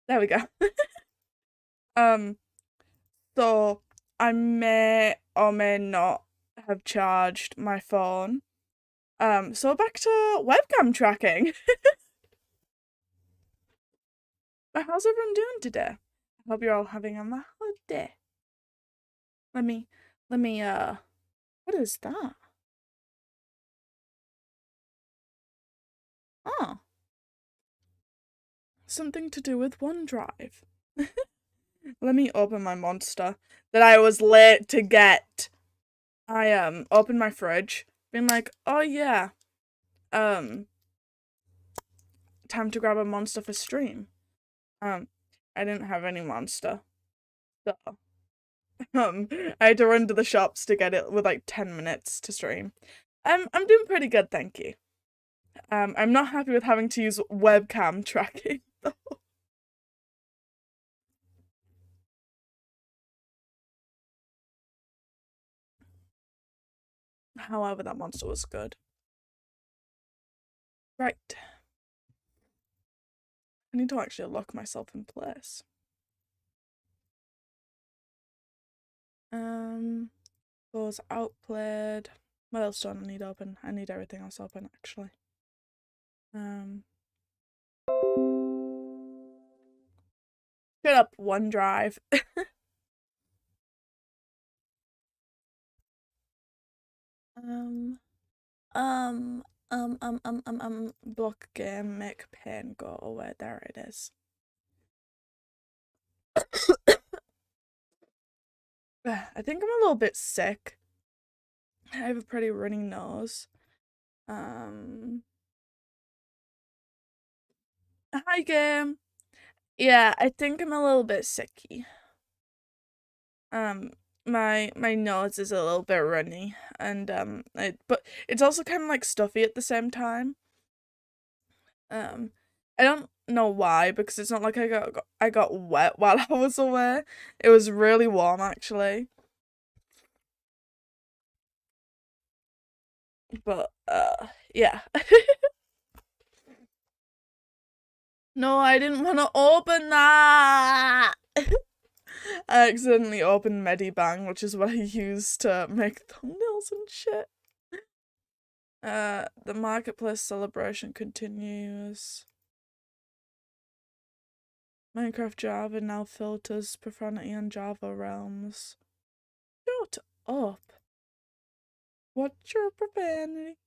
There we go. Um, so I may or may not have charged my phone. So back to webcam tracking. How's everyone doing today? I hope you're all having a mahou day. Let me, what is that? Oh, something to do with OneDrive. Let me open my monster that I was late to get. I opened my fridge, being like, oh yeah, um, time to grab a monster for stream. I didn't have any monster, so I had to run to the shops to get it with like 10 minutes to stream. I'm doing pretty good, thank you. I'm not happy with having to use webcam tracking though. However, that monster was good. Right. I need to actually lock myself in place. Those outplayed. What else do I need open? I need everything else open actually. Shut up, OneDrive. Block game, make pain go away. There it is. I think I'm a little bit sick. I have a pretty runny nose. Hi game. Yeah, I think I'm a little bit sicky. My nose is a little bit runny, and but it's also kind of like stuffy at the same time. I don't know why, because it's not like I got wet while I was away. It was really warm actually. But yeah. No, I didn't want to open that. I accidentally opened Medibang, which is what I use to make thumbnails and shit. The marketplace celebration continues. Minecraft Java now filters profanity on Java realms. Shut up. What's your profanity?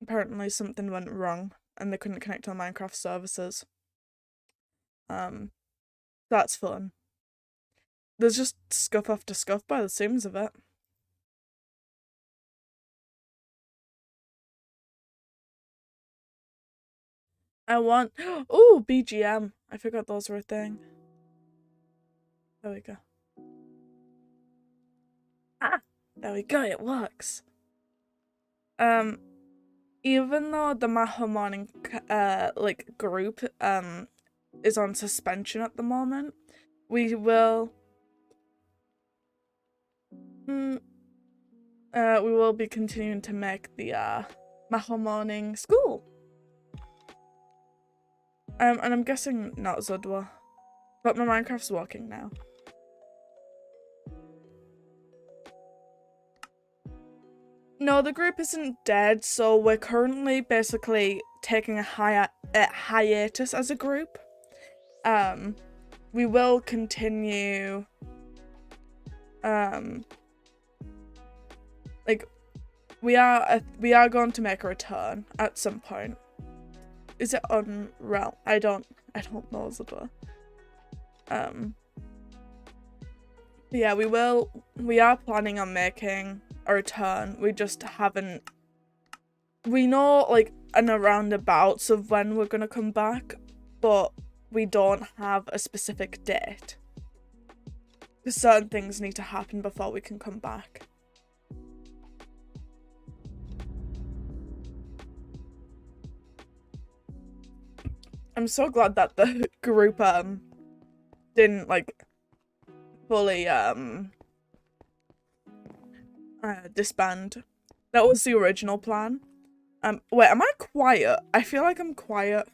Apparently something went wrong and they couldn't connect to the Minecraft services. That's fun. There's just scuff after scuff by the seams of it. I want oh BGM. I forgot those were a thing. There we go. Ah, there we go, it works. Even though the Mahou Morning like group is on suspension at the moment, we will be continuing to make the Mahou Morning school. And I'm guessing not Zudwa, but my Minecraft's working now. No, the group isn't dead, so we're currently basically taking a hiatus as a group. We will continue, like, we are going to make a return at some point. Is it on realm? I don't know Zadwa. Yeah, we are planning on making a return. We just haven't, we know like an roundabouts of when we're gonna come back, but we don't have a specific date. Because certain things need to happen before we can come back. I'm so glad that the group didn't like fully disband. That was the original plan. Wait, am I quiet? I feel like I'm quiet.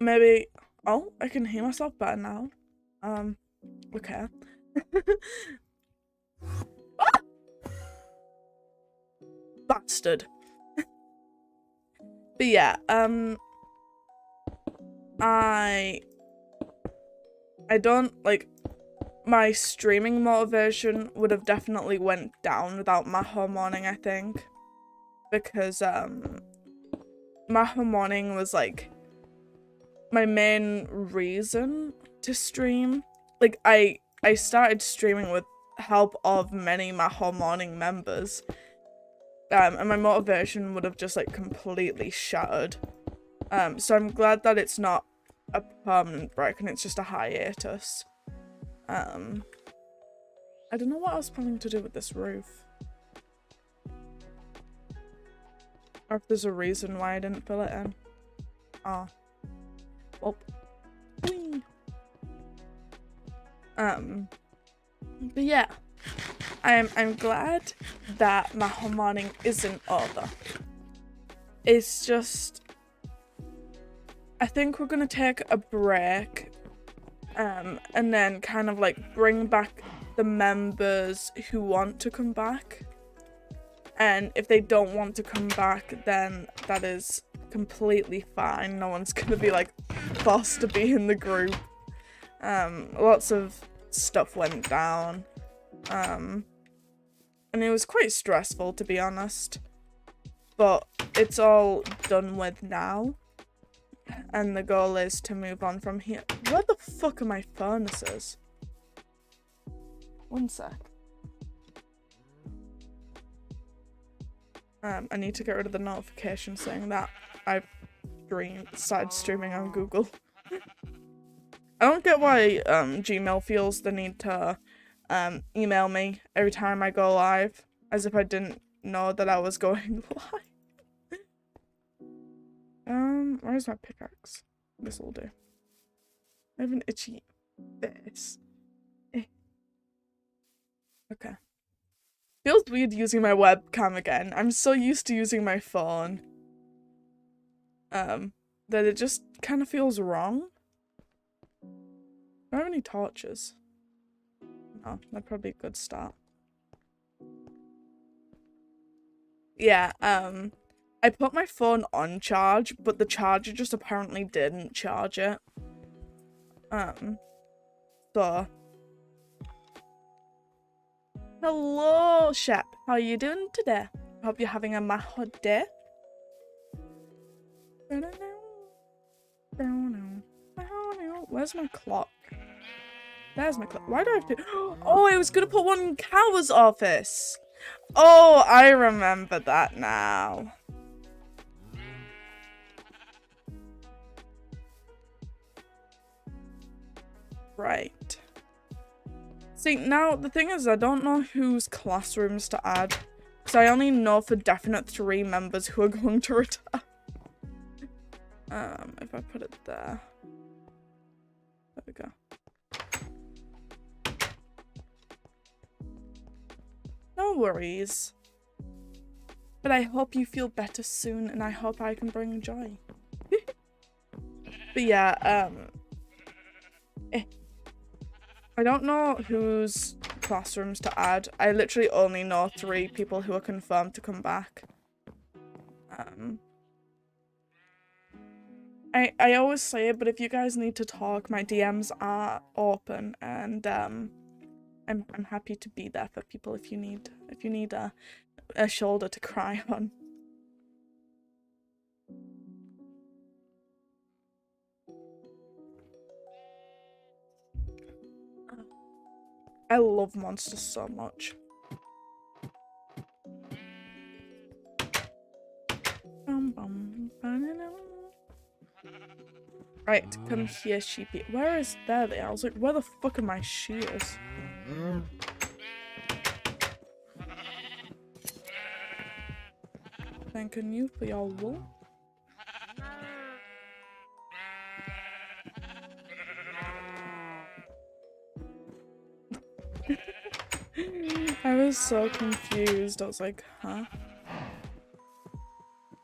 Maybe, oh, I can hear myself better now. Okay. Ah! Bastard. But yeah, I don't, like, my streaming motivation would have definitely went down without Mahou Morning, I think. Because, Mahou Morning was, like, my main reason to stream. Like, I started streaming with help of many Mahou Morning members. And my motivation would have just, like, completely shattered. So I'm glad that it's not a permanent break and it's just a hiatus. I don't know what I was planning to do with this roof. Or if there's a reason why I didn't fill it in. Oh. Well. Whee. But yeah. I'm glad that Mahou Morning isn't over. It's just, I think we're gonna take a break, and then kind of like bring back the members who want to come back. And if they don't want to come back, then that is completely fine. No one's gonna be like forced to be in the group. Lots of stuff went down. And it was quite stressful, to be honest. But it's all done with now. And the goal is to move on from here. Where the fuck are my furnaces? One sec. I need to get rid of the notification saying that I've started streaming on Google. I don't get why Gmail feels the need to email me every time I go live, as if I didn't know that I was going live. Where's my pickaxe? This will do. I have an itchy face. Okay. Feels weird using my webcam again. I'm so used to using my phone. That it just kind of feels wrong. Do I have any torches? Oh, that'd probably be a good start. Yeah, I put my phone on charge, but the charger just apparently didn't charge it. So. Hello, Shep. How are you doing today? Hope you're having a mahou day. Where's my clock? There's my clock. Why do I have to? Oh, I was gonna put one in Cower's office. Oh, I remember that now. Right. See, now the thing is, I don't know whose classrooms to add, because I only know for definite 3 members who are going to retire. If I put it there. There we go. No worries. But I hope you feel better soon, and I hope I can bring joy. But yeah, I don't know whose classrooms to add. I literally only know 3 people who are confirmed to come back. I always say it, but if you guys need to talk, my DMs are open, and I'm happy to be there for people if you need a shoulder to cry on. I love monsters so much. Right, come here, sheepy. Where is there they are? I was like, where the fuck are my shears? Thanking you for your wool. I was so confused. I was like, huh?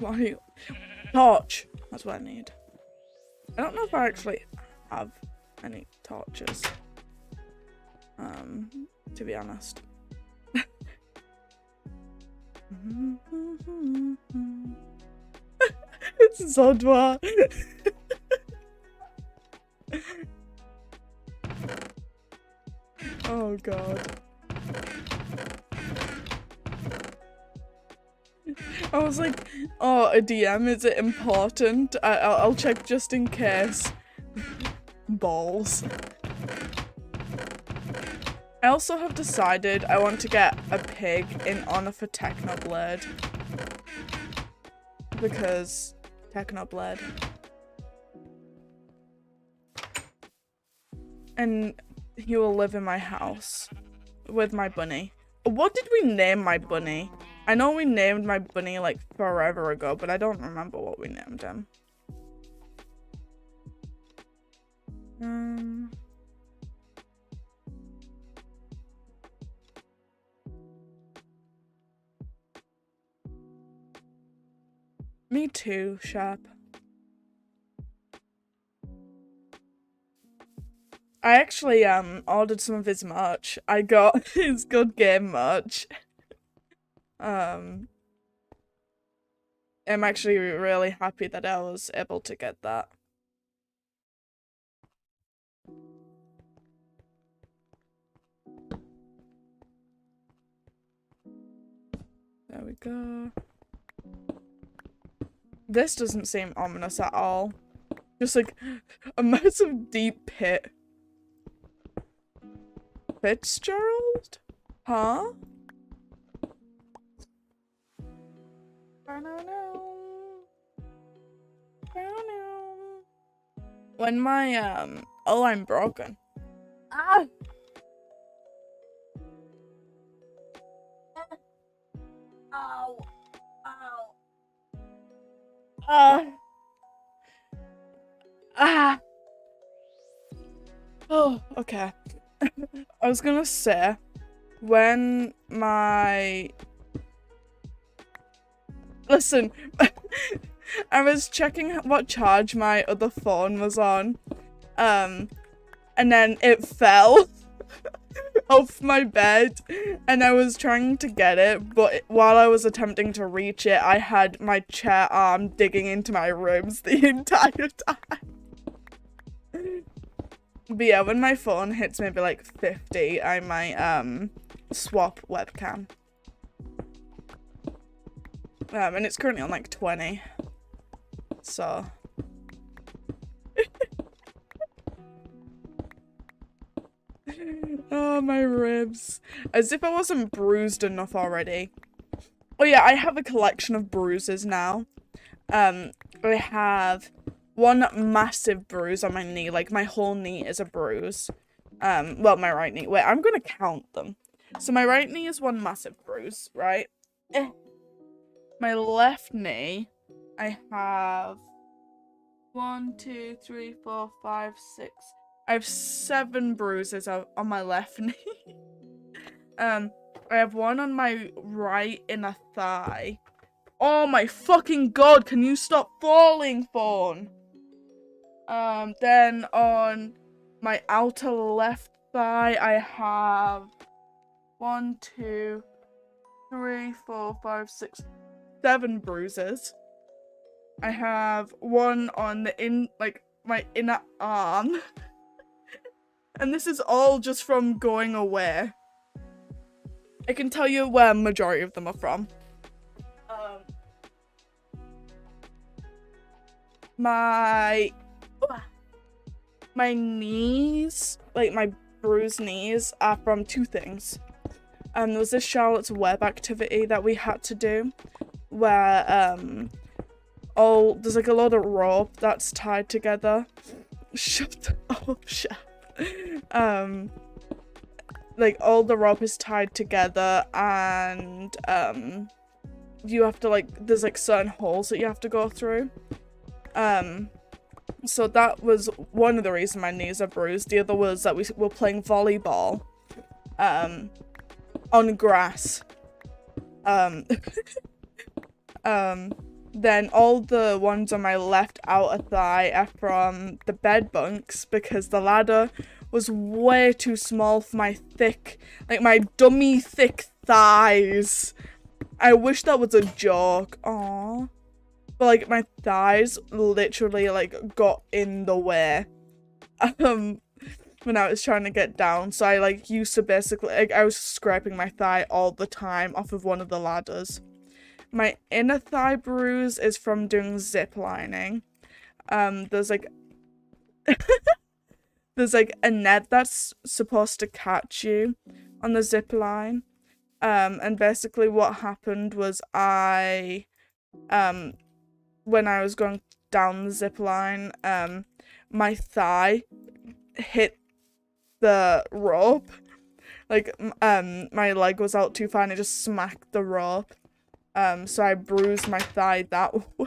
Why? Torch! That's what I need. I don't know if I actually have any torches. To be honest. It's so dwa. Oh god. I was like, oh, a DM, is it important? I'll check just in case. Balls. I also have decided I want to get a pig in honor for Technoblade. Because Technoblade. And he will live in my house with my bunny. What did we name my bunny? I know we named my bunny like forever ago, but I don't remember what we named him. Me too, Sharp. I actually ordered some of his merch. I got his Good Game merch. I'm actually really happy that I was able to get that. There we go. This doesn't seem ominous at all. Just like a massive deep pit. Fitzgerald? Huh? When my oh, I'm broken. Ah. Ow. Ow. Ah. Oh, okay. I was gonna say, when my... Listen, I was checking what charge my other phone was on, and then it fell off my bed, and I was trying to get it, but while I was attempting to reach it, I had my chair arm digging into my ribs the entire time. But yeah, when my phone hits maybe like 50, I might swap webcam. And it's currently on like 20. So oh, my ribs. As if I wasn't bruised enough already. Oh yeah, I have a collection of bruises now. I have one massive bruise on my knee, like my whole knee is a bruise. Well, my right knee. Wait, I'm gonna count them. So my right knee is one massive bruise, right? My left knee, I have 1, 2, 3, 4, 5, 6. I have 7 bruises on my left knee. I have one on my right inner thigh. Oh my fucking god, can you stop falling, phone? Then on my outer left thigh, I have 1, 2, 3, 4, 5, 6, 7 bruises. I have one on the my inner arm. And this is all just from going away. I can tell you where majority of them are from. My knees, like my bruised knees, are from 2 things. There was this Charlotte's Web activity that we had to do, where there's like a lot of rope that's tied together. Shut up, Chef. Like all the rope is tied together, and you have to there's like certain holes that you have to go through. So that was one of the reasons my knees are bruised. The other was that we were playing volleyball on grass. Then all the ones on my left outer thigh are from the bed bunks because the ladder was way too small for my thick, like my dummy thick thighs. I wish that was a joke. Aww. But like my thighs literally like got in the way. When I was trying to get down. So I like used to basically, like, I was scraping my thigh all the time off of one of the ladders. My inner thigh bruise is from doing zip lining. There's like there's like a net that's supposed to catch you on the zip line. And basically what happened was when I was going down the zip line, my thigh hit the rope. Like, my leg was out too far and it just smacked the rope. So I bruised my thigh that way.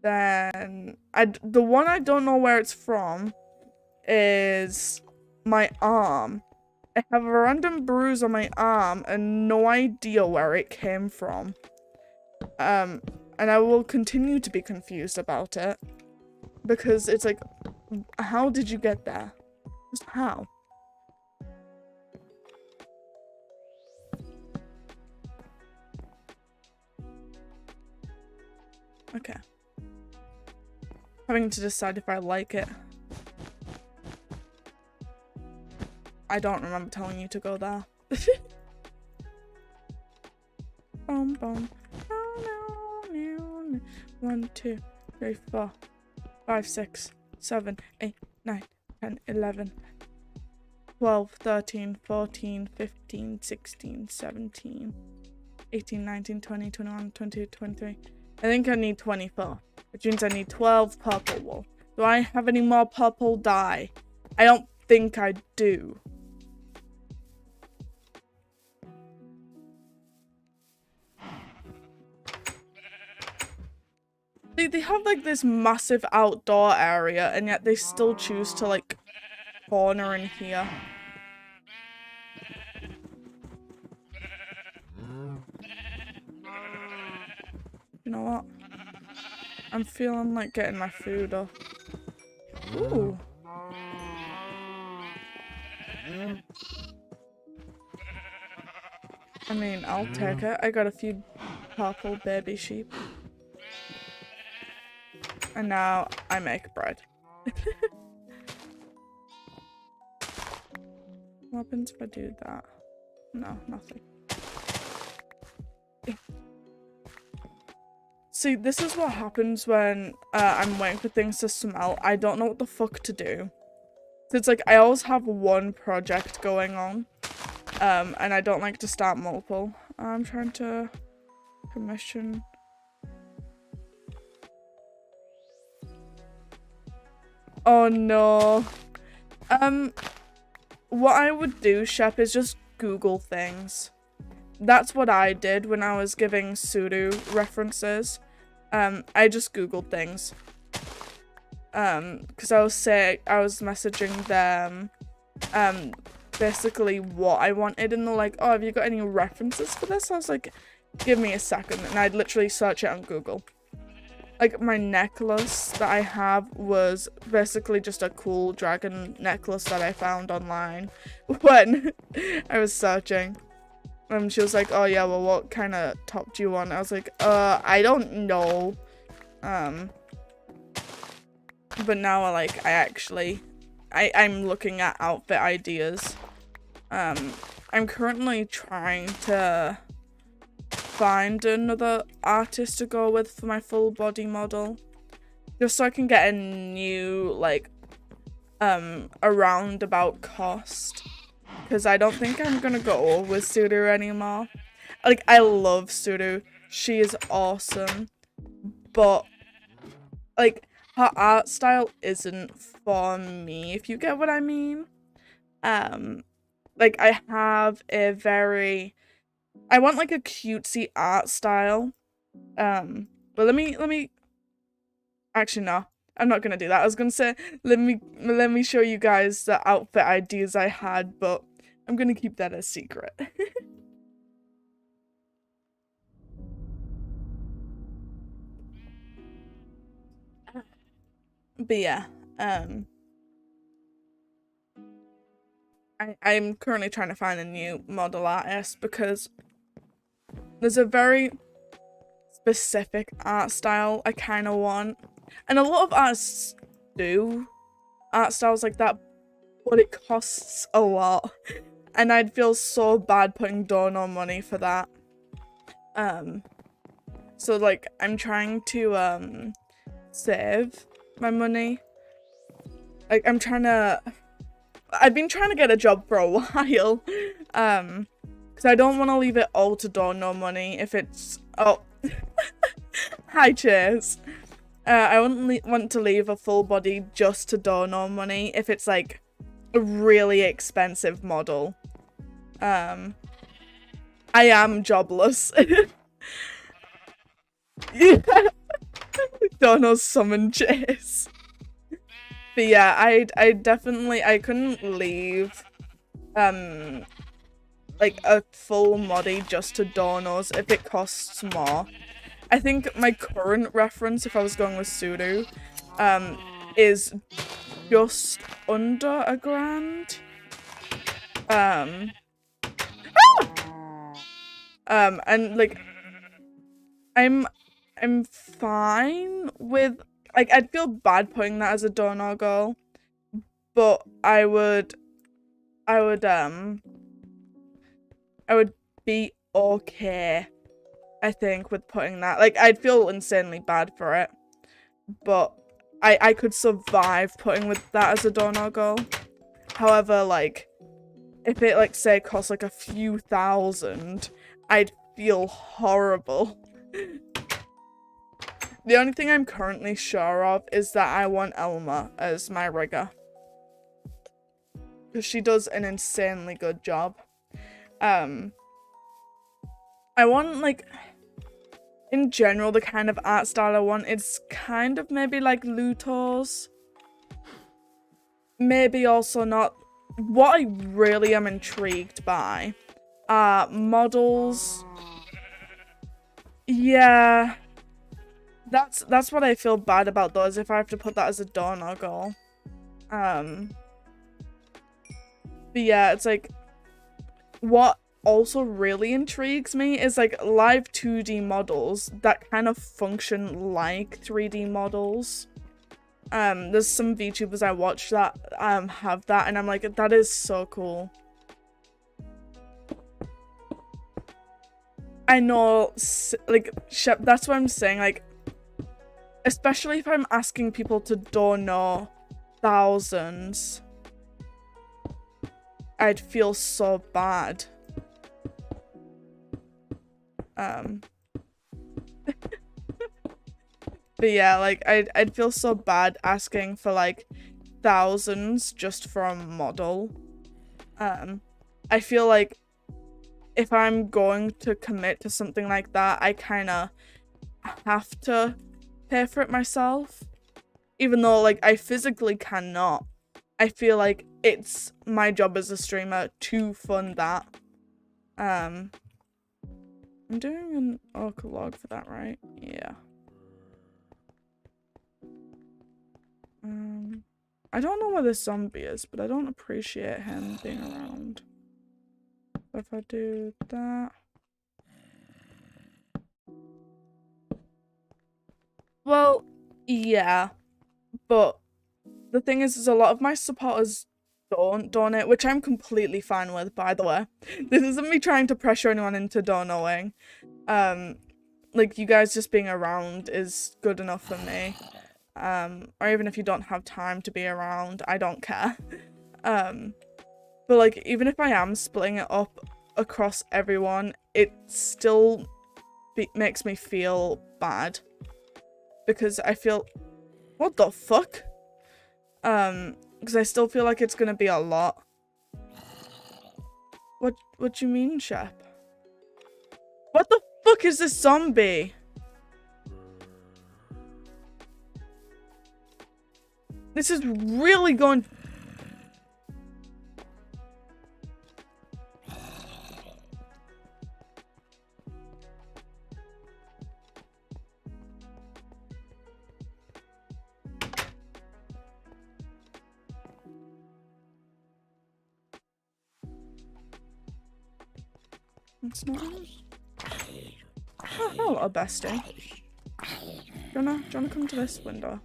Then the one I don't know where it's from is my arm. I have a random bruise on my arm and no idea where it came from. And I will continue to be confused about it because it's like, how did you get there? Just how? Okay. Having to decide if I like it. I don't remember telling you to go there. Boom, boom. 1, 2, 3, 4, 5, 6, 7, 8, 9, 10, 11, 12, 13, 14, 15, 16, 17, 18, 19, 20, 21, 22, 23. I think I need 24, which means I need 12 purple wool. Do I have any more purple dye? I don't think I do. They have like this massive outdoor area and yet they still choose to like corner in here. You know what? I'm feeling like getting my food up. Ooh. I mean, I'll take it. I got a few purple baby sheep. And now I make bread. What happens if I do that? No, nothing. See, this is what happens when I'm waiting for things to smelt. I don't know what the fuck to do. So it's like I always have one project going on. And I don't like to start multiple. I'm trying to commission. Oh no. What I would do, Shep, is just Google things. That's what I did when I was giving pseudo references. I just Googled things. Because I was messaging them, basically what I wanted, and they're like, oh, have you got any references for this? I was like, give me a second, and I'd literally search it on Google. Like, my necklace that I have was basically just a cool dragon necklace that I found online when I was searching. She was like, oh yeah, well, what kind of top do you want? I was like, I don't know. But now, I'm looking at outfit ideas. I'm currently trying to find another artist to go with for my full body model. Just so I can get a new, like, a roundabout cost. Because I don't think I'm gonna go with Sudo anymore. Like, I love Sudo. She is awesome. But, like, her art style isn't for me, if you get what I mean. Like, I have a very... I want, like, a cutesy art style. But let me... Actually, no. I'm not gonna do that. I was gonna say, let me show you guys the outfit ideas I had, but I'm gonna keep that a secret. But yeah, I'm currently trying to find a new model artist because there's a very specific art style I kind of want, and a lot of artists do art styles like that, but it costs a lot, and I'd feel so bad putting dono money for that. So like I'm trying to save my money. Like I've been trying to get a job for a while, because I don't want to leave it all to dono money if it's, oh, hi Chase. I wouldn't want to leave a full body just to dono money if it's like a really expensive model. I am jobless. Yeah. Dono summon Chase. But yeah, I definitely, I couldn't leave like a full moddy just to donos if it costs more. I think my current reference, if I was going with Sudo, is just under $1,000. And like I'm fine with, like, I'd feel bad putting that as a dono goal, but I would be okay, I think, with putting that. Like, I'd feel insanely bad for it, but I could survive putting with that as a dono goal. However, like, if it, like, say costs like a few thousand, I'd feel horrible. The only thing I'm currently sure of is that I want Elma as my rigger, because she does an insanely good job. I want, like, in general, the kind of art style I want, it's kind of maybe like Luthor's. Maybe also not. What I really am intrigued by are models. Yeah. That's what I feel bad about, though, is if I have to put that as a dono goal. But yeah, it's like, what also really intrigues me is like live 2D models that kind of function like 3D models. There's some VTubers I watch that have that, and I'm like, that is so cool. I know, like, that's what I'm saying, like, especially if I'm asking people to dono thousands, I'd feel so bad. But yeah, like, I'd feel so bad asking for, like, thousands just for a model. I feel like if I'm going to commit to something like that, I kind of have to pay for it myself. Even though, like, I physically cannot. I feel like it's my job as a streamer to fund that. I'm doing an orc log for that, right? Yeah. I don't know where this zombie is, but I don't appreciate him being around. So if I do that. Well, yeah, but the thing is a lot of my supporters don't donate, which I'm completely fine with, by the way. This isn't me trying to pressure anyone into donoing. Like, you guys just being around is good enough for me. Or even if you don't have time to be around, I don't care. But like, even if I am splitting it up across everyone, it still makes me feel bad. Because I feel, what the fuck? Because I still feel like it's gonna be a lot. What do you mean, Shep? What the fuck is this zombie? This is really going... It's not... Oh, hello, bestie. Do you wanna come to this window?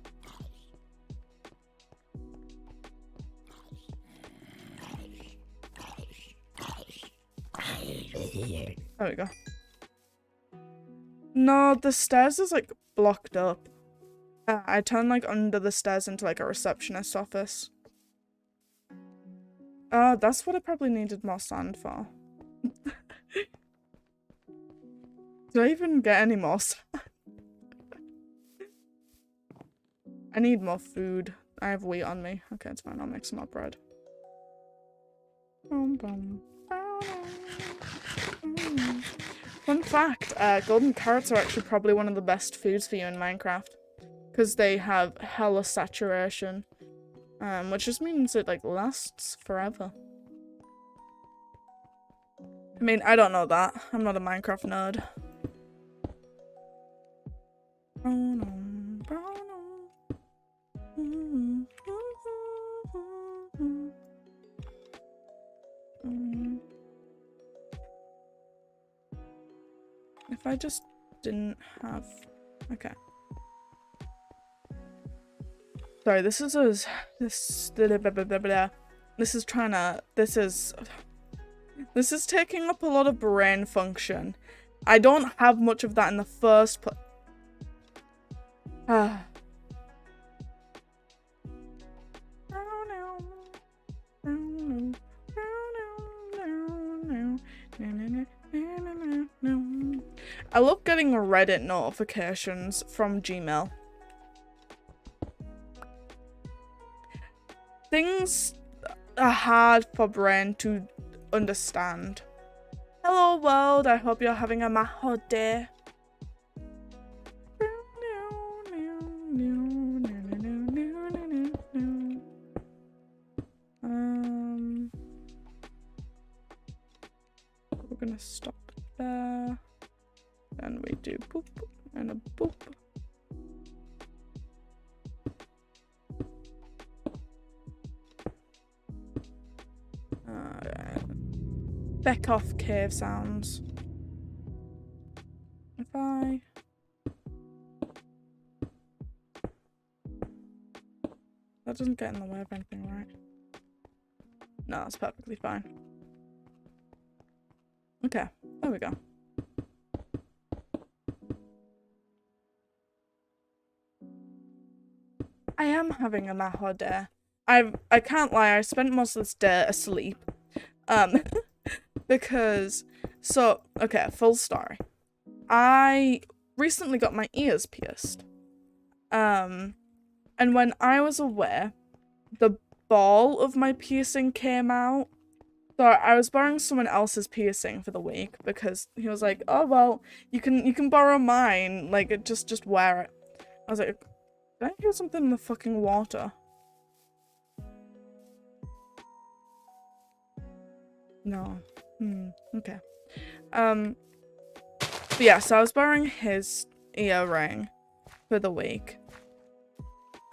There we go. No, the stairs is like blocked up. I turned like under the stairs into like a receptionist office. That's what I probably needed more sand for. Do I even get any more sand? I need more food. I have wheat on me. Okay, it's fine. I'll make some more bread. Fun fact, golden carrots are actually probably one of the best foods for you in Minecraft. Because they have hella saturation. Which just means it like lasts forever. I mean, I don't know that. I'm not a Minecraft nerd. If I just didn't have... Okay. Sorry, this is taking up a lot of brain function. I don't have much of that in the first place. I love getting Reddit notifications from Gmail. Things are hard for brain to understand. Hello world, I hope you're having a Mahou day. We're gonna stop there. And we do boop and a boop. Back off cave sounds. If I... That doesn't get in the way of anything, right? No, that's perfectly fine. Okay, there we go. I am having a Mahou day. I can't lie, I spent most of this day asleep. Because, so, okay, full story. I recently got my ears pierced. And when I was away, the ball of my piercing came out. So I was borrowing someone else's piercing for the week because he was like, oh, well, you can borrow mine. Like, just wear it. I was like, did I hear something in the fucking water? No. Okay. But yeah, so I was borrowing his earring for the week.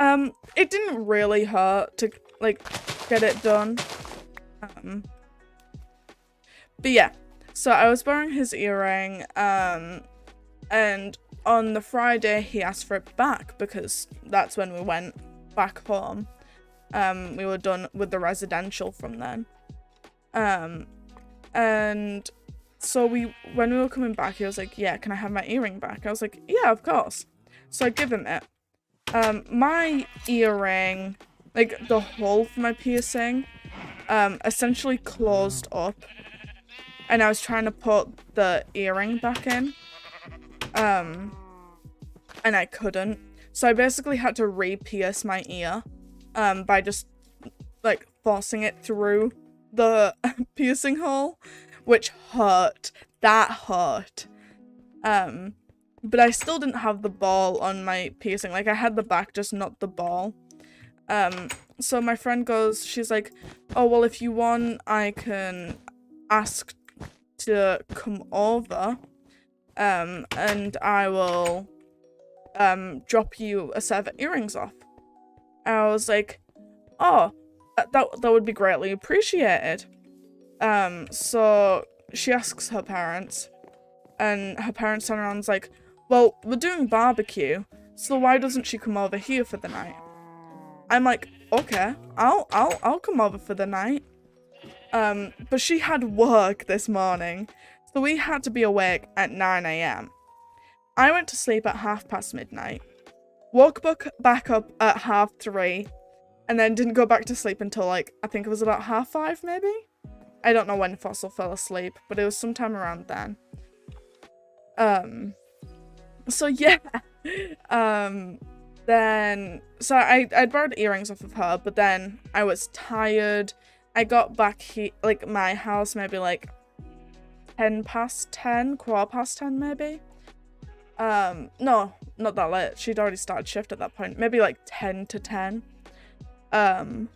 It didn't really hurt to, like, get it done. But yeah, so I was borrowing his earring, and on the Friday he asked for it back because that's when we went back home. We were done with the residential from then. And so when we were coming back, he was like, yeah, can I have my earring back? I was like, yeah, of course. So I give him it. My earring, like the hole for my piercing, essentially closed up. And I was trying to put the earring back in. And I couldn't. So I basically had to re-pierce my ear, by just, like, forcing it through the piercing hole, which hurt. That hurt. But I still didn't have the ball on my piercing. Like, I had the back, just not the ball. So my friend goes, she's like, oh, well, if you want, I can ask to come over, and I will, drop you a set of earrings off. And I was like, oh, that would be greatly appreciated. So she asks her parents, and her parents turn around and is like, well, we're doing barbecue, so why doesn't she come over here for the night? I'm like, okay, I'll come over for the night. But she had work this morning, so we had to be awake at 9 AM. I went to sleep at midnight, woke back up at 3:30, and then didn't go back to sleep until, like, I think it was about 5:30 maybe? I don't know when Fossil fell asleep, but it was sometime around then. So yeah, then, so I borrowed earrings off of her, but then I was tired. I got back here, like, my house maybe, like, 10 past 10, quarter past 10 maybe. No, not that late. She'd already started shift at that point. Maybe, like, 10 to 10. And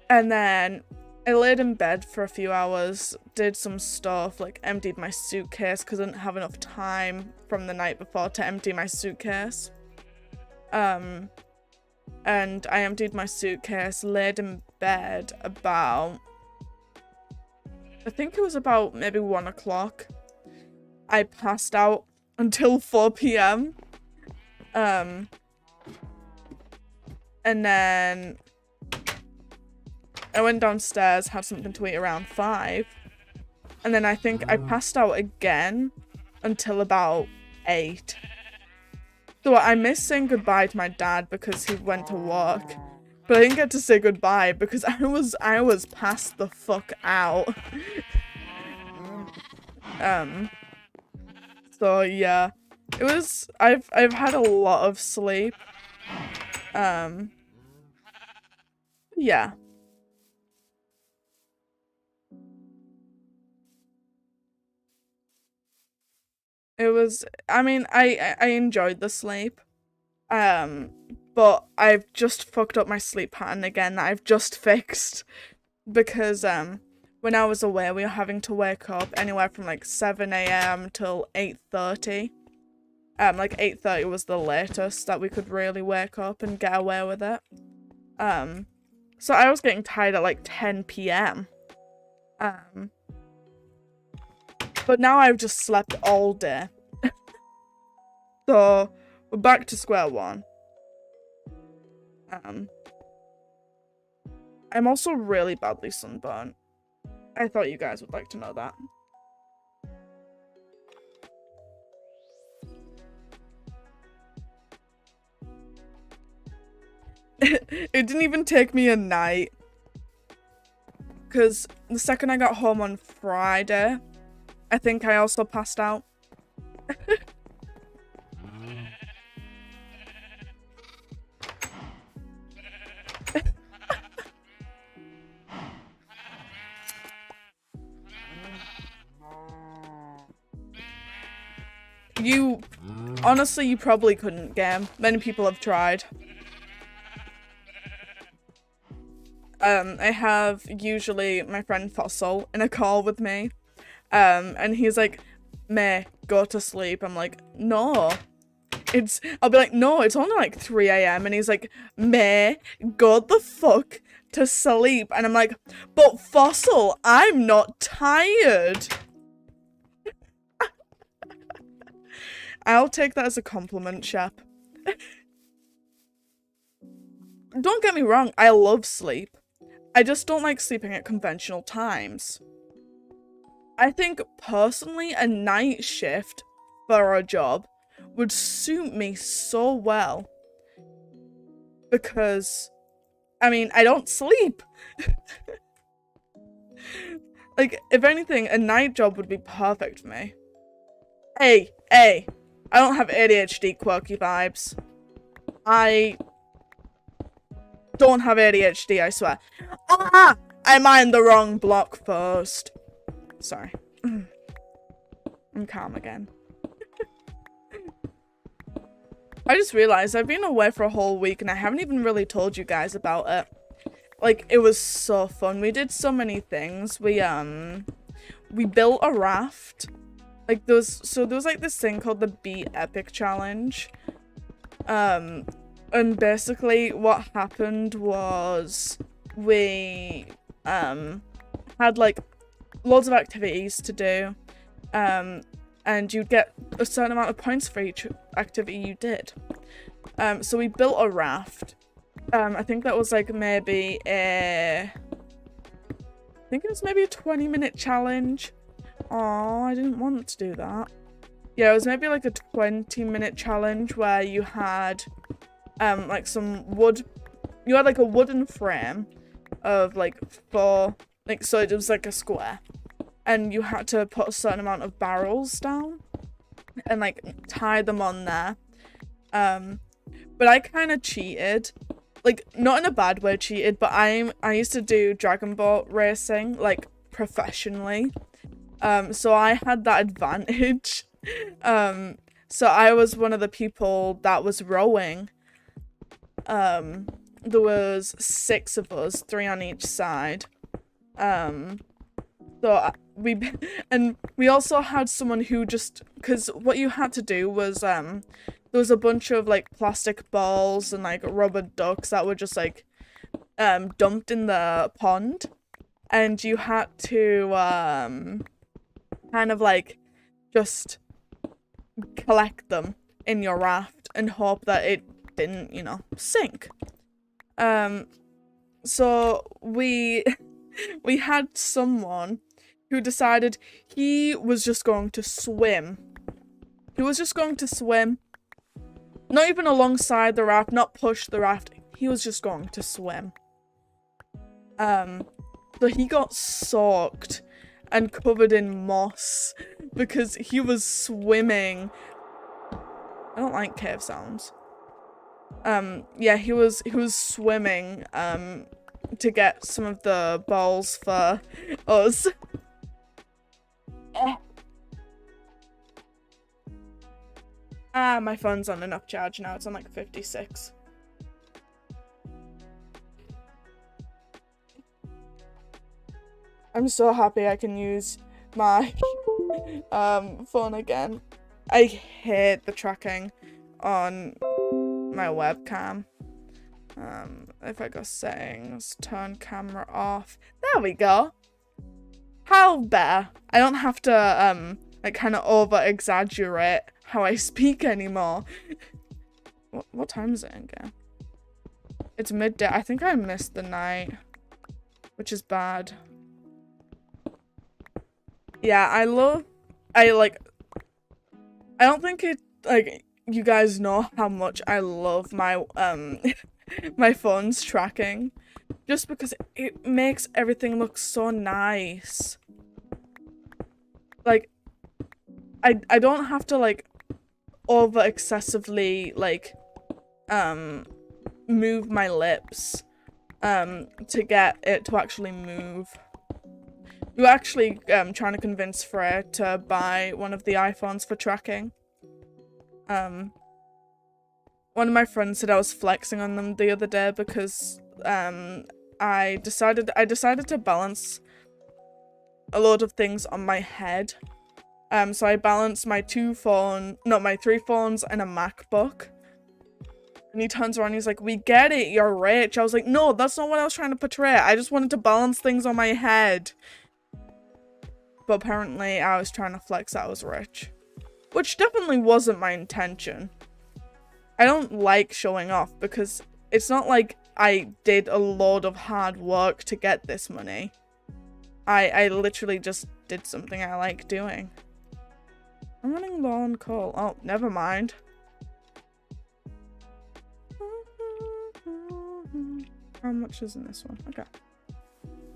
then I laid in bed for a few hours, did some stuff, like emptied my suitcase because I didn't have enough time from the night before to empty my suitcase. And I emptied my suitcase, laid in bed about, I think it was about maybe 1 o'clock. I passed out until 4 PM. And then I went downstairs, had something to eat around 5. And then I think I passed out again until about 8. So I missed saying goodbye to my dad because he went to work. But I didn't get to say goodbye because I was passed the fuck out. So yeah. It was I've had a lot of sleep. Yeah. It was, I mean, I enjoyed the sleep, but I've just fucked up my sleep pattern again that I've just fixed, because, when I was away, we were having to wake up anywhere from, like, 7 AM till 8:30, like, 8:30 was the latest that we could really wake up and get away with it, so I was getting tired at, like, 10 PM, but now I've just slept all day. So, we're back to square one. I'm also really badly sunburned. I thought you guys would like to know that. It didn't even take me a night. Because the second I got home on Friday, I think I also passed out. Honestly, you probably couldn't game. Many people have tried. I have usually my friend Fossil in a call with me. And he's like, May, go to sleep. I'm like, no. I'll be like, no, it's only like 3 AM. And he's like, May, go the fuck to sleep. And I'm like, but Fossil, I'm not tired. I'll take that as a compliment, Shep. Don't get me wrong, I love sleep. I just don't like sleeping at conventional times. I think, personally, a night shift for a job would suit me so well. Because, I mean, I don't sleep. Like, if anything, a night job would be perfect for me. Hey, I don't have ADHD quirky vibes. I don't have ADHD, I swear. Ah! I mined the wrong block first. Sorry. I'm calm again. I just realized I've been away for a whole week and I haven't even really told you guys about it. Like, it was so fun. We did so many things. We built a raft. Like, there was like this thing called the Beat Epic Challenge. And basically what happened was we had like loads of activities to do. And you'd get a certain amount of points for each activity you did. So we built a raft. I think that was like maybe I think it was maybe a 20-minute challenge. Oh, I didn't want to do that. Yeah, it was maybe like a 20-minute challenge where you had like some wood. You had like a wooden frame of like 4, like, so it was like a square. And you had to put a certain amount of barrels down and like tie them on there. But I kind of cheated, like not in a bad way cheated, but I used to do Dragon Boat racing like professionally. So I had that advantage. So I was one of the people that was rowing. There was 6 of us, 3 on each side. So we also had someone who just, because what you had to do was there was a bunch of like plastic balls and like rubber ducks that were just like dumped in the pond, and you had to kind of like just collect them in your raft and hope that it didn't, you know, sink. So we had someone who decided he was just going to swim. He was just going to swim. Not even alongside the raft, not push the raft. He was just going to swim. So he got soaked and covered in moss because he was swimming. I don't like cave sounds. Yeah, he was swimming to get some of the balls for us. My phone's on enough charge now. It's on like 56. I'm so happy I can use my phone again. I hate the tracking on my webcam. If I go settings, turn camera off. There we go. How better? I don't have to like kind of over exaggerate how I speak anymore. What time is it again? It's midday. I think I missed the night, which is bad. Yeah, I don't think it, like, you guys know how much I love my my phone's tracking, just because it makes everything look so nice. Like, I don't have to like over excessively like move my lips to get it to actually move. We were actually trying to convince Freya to buy one of the iPhones for tracking. One of my friends said I was flexing on them the other day because I decided to balance a lot of things on my head. So I balanced my 3 phones and a MacBook. And he turns around and he's like, "We get it, you're rich." I was like, "No, that's not what I was trying to portray. I just wanted to balance things on my head." But apparently I was trying to flex that I was rich. Which definitely wasn't my intention. I don't like showing off because it's not like I did a lot of hard work to get this money. I literally just did something I like doing. I'm running low on coal. Oh, never mind. How much is in this one? Okay.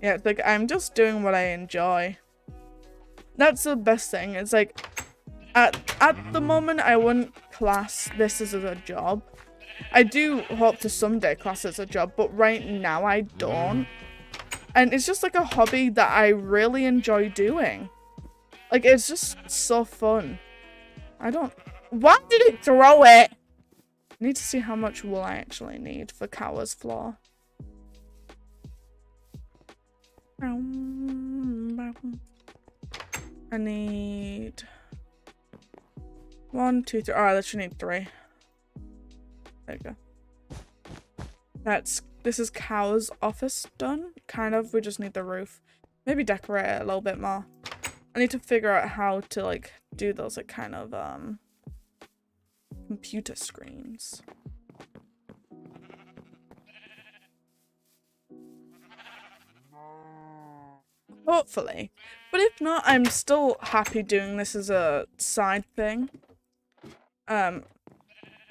Yeah, it's like I'm just doing what I enjoy. That's the best thing. It's like at the moment I wouldn't class this as a job. I do hope to someday class it as a job, but right now I don't. And it's just like a hobby that I really enjoy doing. Like, it's just so fun. Why did it throw it? I need to see how much wool I actually need for Cower's floor. I need 1, 2, 3. Oh, I literally need 3. There you go. This is Cower's office done. Kind of. We just need the roof. Maybe decorate it a little bit more. I need to figure out how to like do those like kind of computer screens. Hopefully. But if not, I'm still happy doing this as a side thing.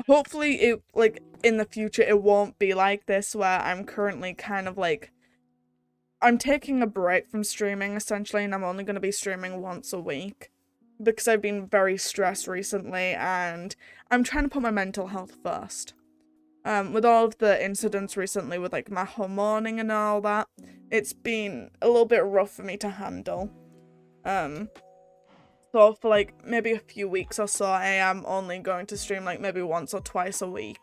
Hopefully it like in the future it won't be like this where I'm currently kind of like I'm taking a break from streaming essentially, and I'm only going to be streaming once a week because I've been very stressed recently and I'm trying to put my mental health first. With all of the incidents recently with like Mahou Morning and all that, it's been a little bit rough for me to handle. So for like maybe a few weeks or so, I am only going to stream like maybe once or twice a week.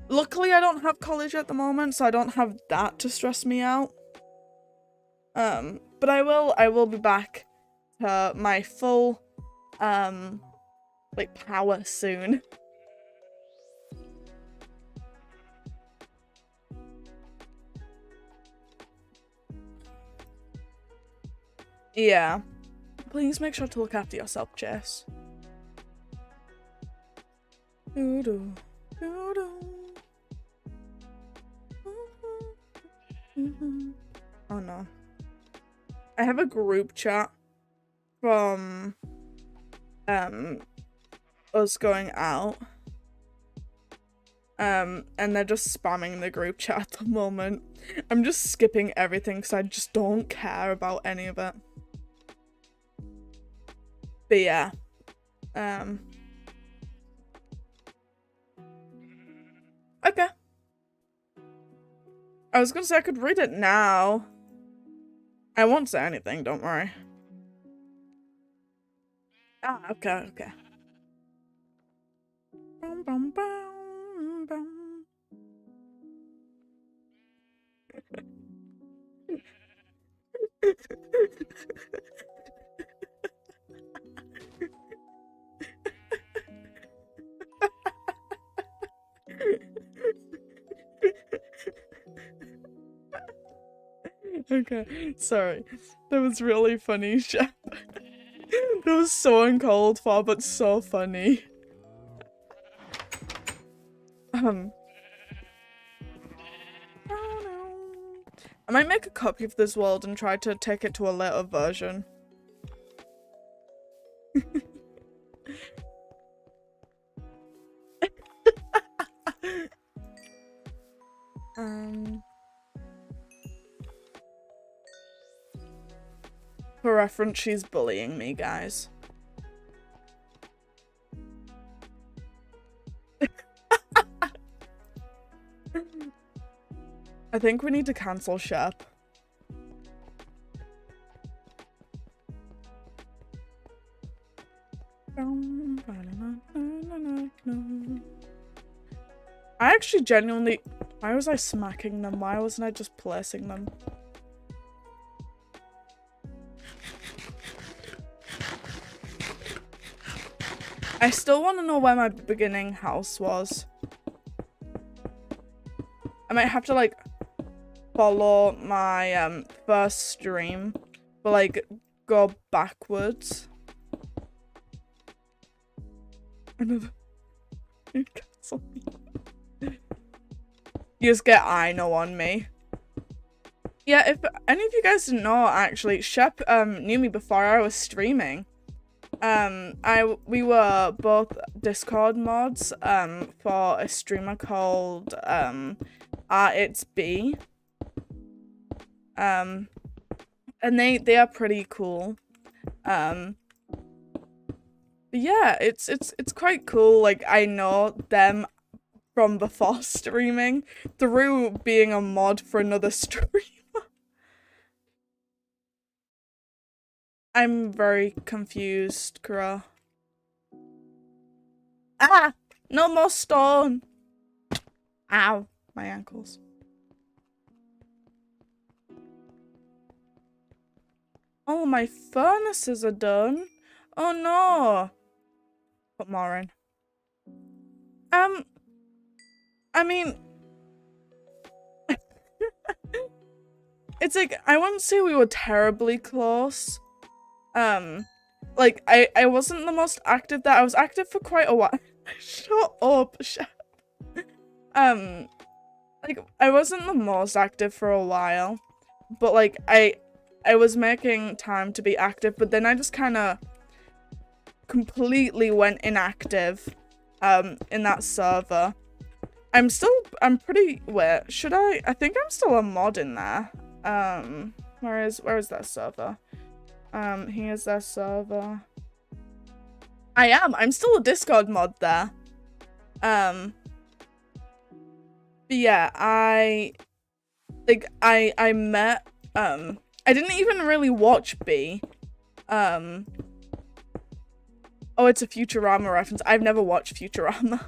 Luckily, I don't have college at the moment, so I don't have that to stress me out. But I will be back to my full, like power soon. Yeah. Please make sure to look after yourself, Jess. Doo-doo, doo-doo. Oh no. I have a group chat from us going out. And they're just spamming the group chat at the moment. I'm just skipping everything because I just don't care about any of it. But yeah. Okay. I was gonna say I could read it now. I won't say anything, don't worry. Ah, okay, okay. Bum, bum, bum, bum. Okay, sorry. That was really funny, Shep. That was so uncalled for, but so funny. I might make a copy of this world and try to take it to a later version. For reference, she's bullying me, guys. I think we need to cancel Shep. I actually genuinely... Why was I smacking them? Why wasn't I just placing them? I still want to know where my beginning house was. I might have to like follow my first stream, but like go backwards. Another cancel me. You just get I know on me. Yeah, if any of you guys didn't know, actually, Shep knew me before I was streaming. We were both Discord mods for a streamer called It's B. And they are pretty cool. But yeah, it's quite cool. Like, I know them from before streaming through being a mod for another streamer. I'm very confused, Kara. Ah! No more stone. Ow, my ankles. Oh, my furnaces are done. Oh no. Put more in. I mean, it's like, I wouldn't say we were terribly close. Like, I wasn't the most active there. I was active for quite a while. Shut up, Shep. Like, I wasn't the most active for a while, but like, I was making time to be active, but then I just kind of completely went inactive, in that server. I'm pretty, wait, should I think I'm still a mod in there. Where is that server? Here's that server. I'm still a Discord mod there. But yeah, I met, I didn't even really watch B. Oh, it's a Futurama reference. I've never watched Futurama.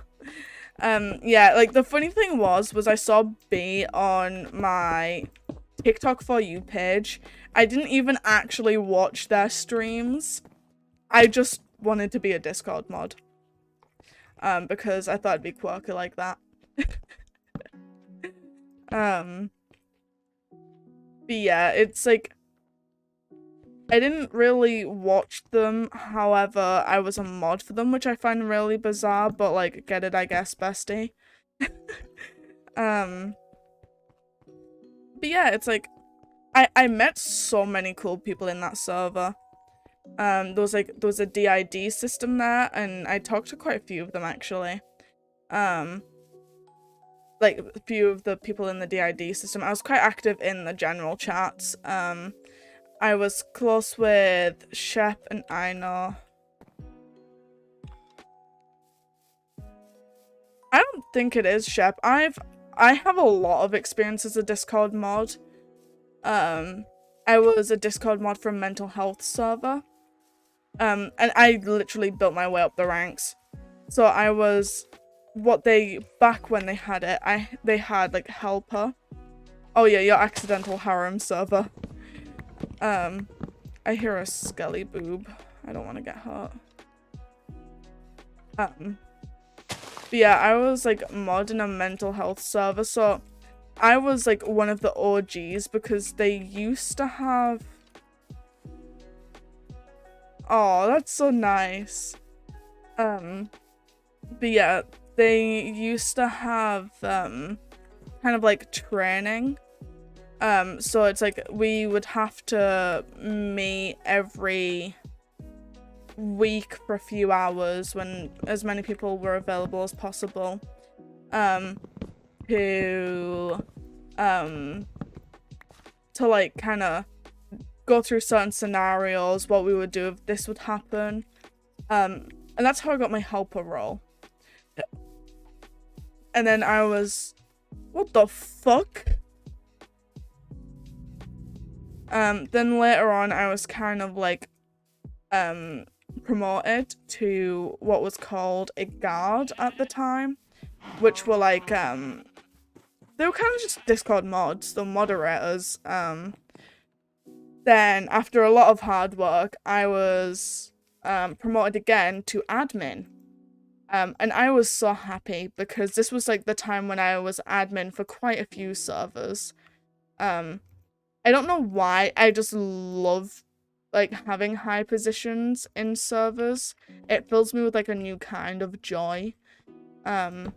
Yeah, like, the funny thing was I saw B on my TikTok For You page. I didn't even actually watch their streams. I just wanted to be a Discord mod. Because I thought it'd be quirky like that. But yeah, it's like, I didn't really watch them, however, I was a mod for them, which I find really bizarre, but like, get it, I guess, bestie. But yeah, it's like, I met so many cool people in that server. There was a DID system there, and I talked to quite a few of them, actually. Like, a few of the people in the DID system. I was quite active in the general chats. I was close with Shep and Aino. I don't think it is Shep. I have a lot of experience as a Discord mod. I was a Discord mod for a mental health server. And I literally built my way up the ranks. So I was back when they had it, they had like helper. Oh yeah, your accidental harem server. I hear a skelly boob. I don't want to get hurt. But yeah, I was like mod in a mental health server, so I was like one of the OGs because they used to have. Oh, that's so nice. But yeah, they used to have kind of like training. So it's like we would have to meet every week for a few hours when as many people were available as possible, to like kind of go through certain scenarios, what we would do if this would happen. And that's how I got my helper role. And then I was, what the fuck? Then later on, I was kind of like, promoted to what was called a guard at the time, which were like, they were kind of just Discord mods, the moderators. Then after a lot of hard work, I was, promoted again to admin. And I was so happy because this was like the time when I was admin for quite a few servers. I don't know why, I just love like having high positions in servers. It fills me with like a new kind of joy. But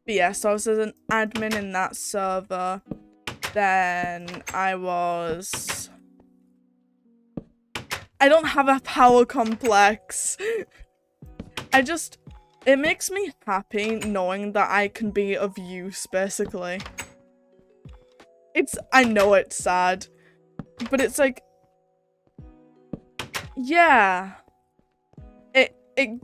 yeah, so I was an admin in that server. Then I don't have a power complex. It makes me happy knowing that I can be of use, basically. I know it's sad, but it's like, yeah, it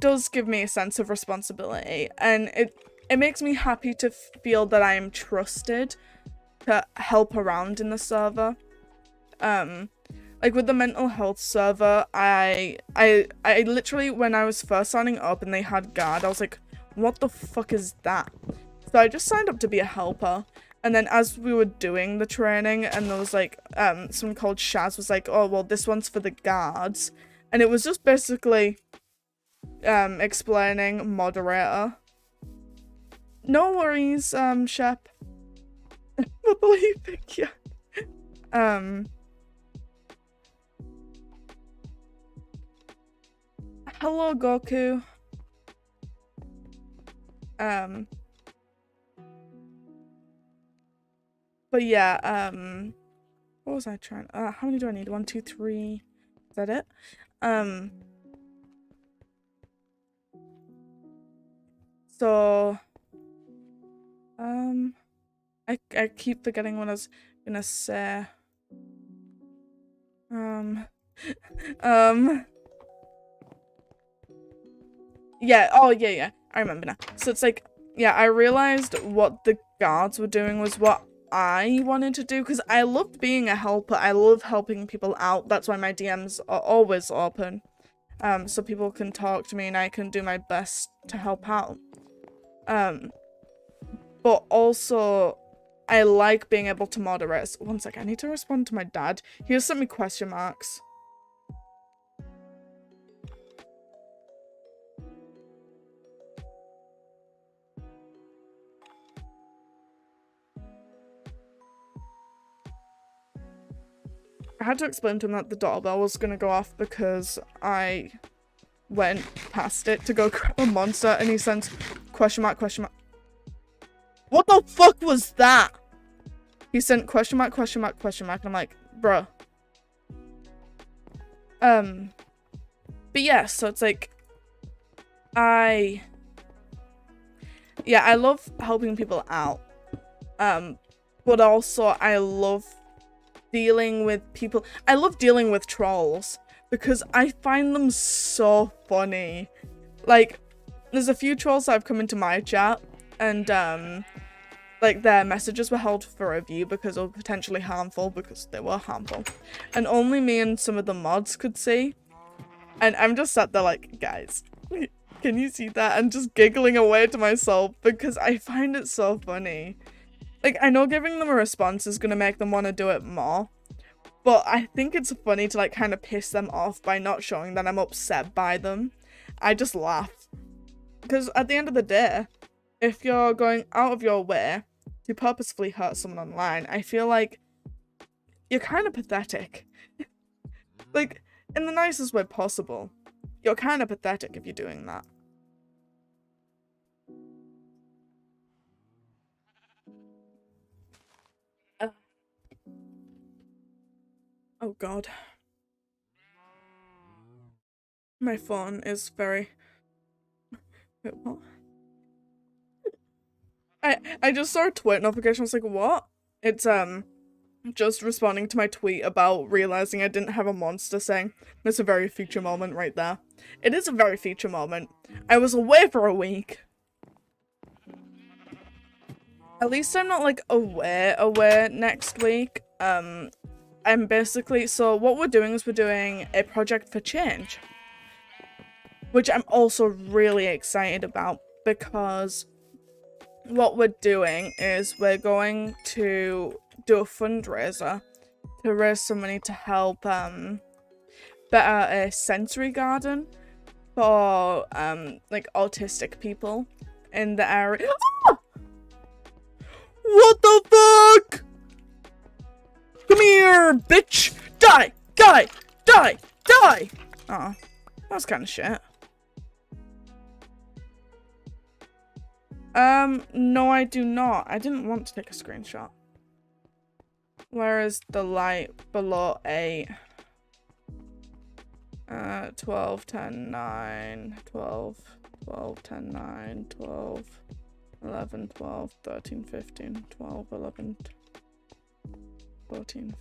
does give me a sense of responsibility, and it makes me happy to feel that I am trusted to help around in the server. like with the mental health server, I literally, when I was first signing up and they had guard, I was like, what the fuck is that? So I just signed up to be a helper. And then as we were doing the training, and there was like someone called Shaz was like, oh well, this one's for the guards, and it was just basically explaining moderator. No worries, Shep. What will you think? Yeah. Hello, Goku. But yeah, what was I trying? How many do I need? 1, 2, 3. Is that it? So, I keep forgetting what I was gonna say. Yeah, oh yeah, I remember now. So it's like, yeah, I realized what the guards were doing was what I wanted to do, because I loved being a helper. I love helping people out. That's why my DMs are always open. So people can talk to me and I can do my best to help out. But also, I like being able to moderate. So, one sec, I need to respond to my dad. He just sent me question marks. I had to explain to him that the doorbell was gonna go off because I went past it to go grab a monster and he sends question mark, question mark. What the fuck was that? He sent question mark, question mark, question mark, and I'm like, bruh. But yeah, so it's like, I love helping people out. But also I love dealing with people. I love dealing with trolls because I find them so funny. Like, there's a few trolls that have come into my chat and like their messages were held for review because they were potentially harmful, because they were harmful, and only me and some of the mods could see. And I'm just sat there like, guys, can you see that? And just giggling away to myself because I find it so funny. Like, I know giving them a response is gonna make them want to do it more, but I think it's funny to like kind of piss them off by not showing that I'm upset by them. I just laugh. Because at the end of the day, if you're going out of your way to purposefully hurt someone online, I feel like you're kind of pathetic. Like, in the nicest way possible. You're kind of pathetic if you're doing that. Oh god. My phone is very... Wait, what? I just saw a tweet notification. I was like, what? It's just responding to my tweet about realizing I didn't have a monster, saying that's a very feature moment right there. It is a very feature moment. I was away for a week. At least I'm not like away next week. I'm basically, so what we're doing is we're doing a project for change, which I'm also really excited about, because what we're doing is we're going to do a fundraiser to raise some money to help better a sensory garden for like autistic people in the area. What the fuck? Come here, bitch! Die! Die! Die! Die! Oh, that was kind of shit. No, I do not. I didn't want to take a screenshot. Where is the light below 8? 12, 10, 9, 12, 12, 10, 9, 12, 11, 12, 13, 15, 12, 11, 14.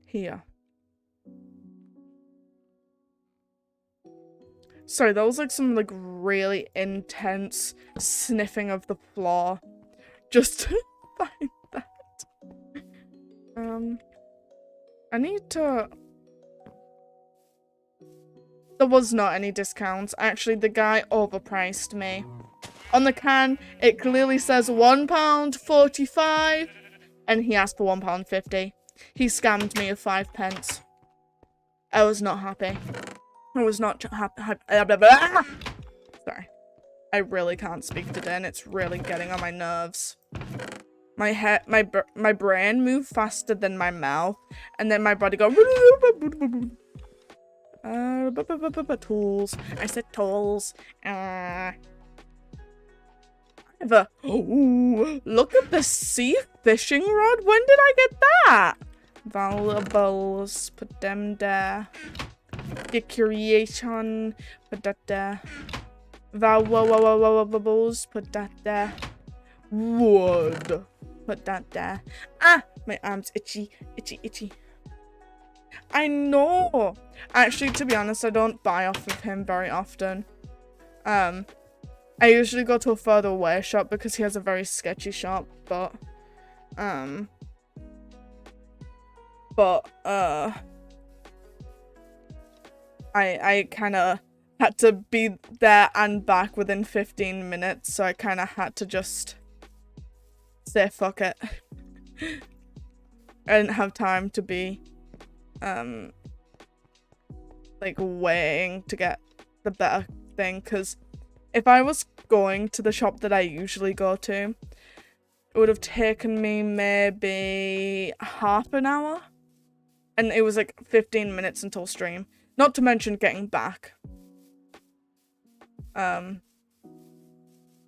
here. Sorry, that was like some like really intense sniffing of the floor just to find that. I need to... There was not any discounts. Actually, the guy overpriced me. On the can, it clearly says £1.45 and he asked for £1.50. He scammed me of 5 pence. I was not happy. I was not happy. Sorry. I really can't speak today and it's really getting on my nerves. My head, my brain moved faster than my mouth, and then my body go. Tools. I said tools. Oh, look at the sea fishing rod. When did I get that? Valuables. Put them there. Decoration. Put that there. Valuables. Put that there. Wood. Put that there. Ah! My arm's itchy. Itchy, itchy. I know! Actually, to be honest, I don't buy off of him very often. I usually go to a further away shop because he has a very sketchy shop, but I kind of had to be there and back within 15 minutes, so I kind of had to just say fuck it. I didn't have time to be like waiting to get the better thing, because if I was going to the shop that I usually go to, it would have taken me maybe half an hour, and it was like 15 minutes until stream, not to mention getting back. So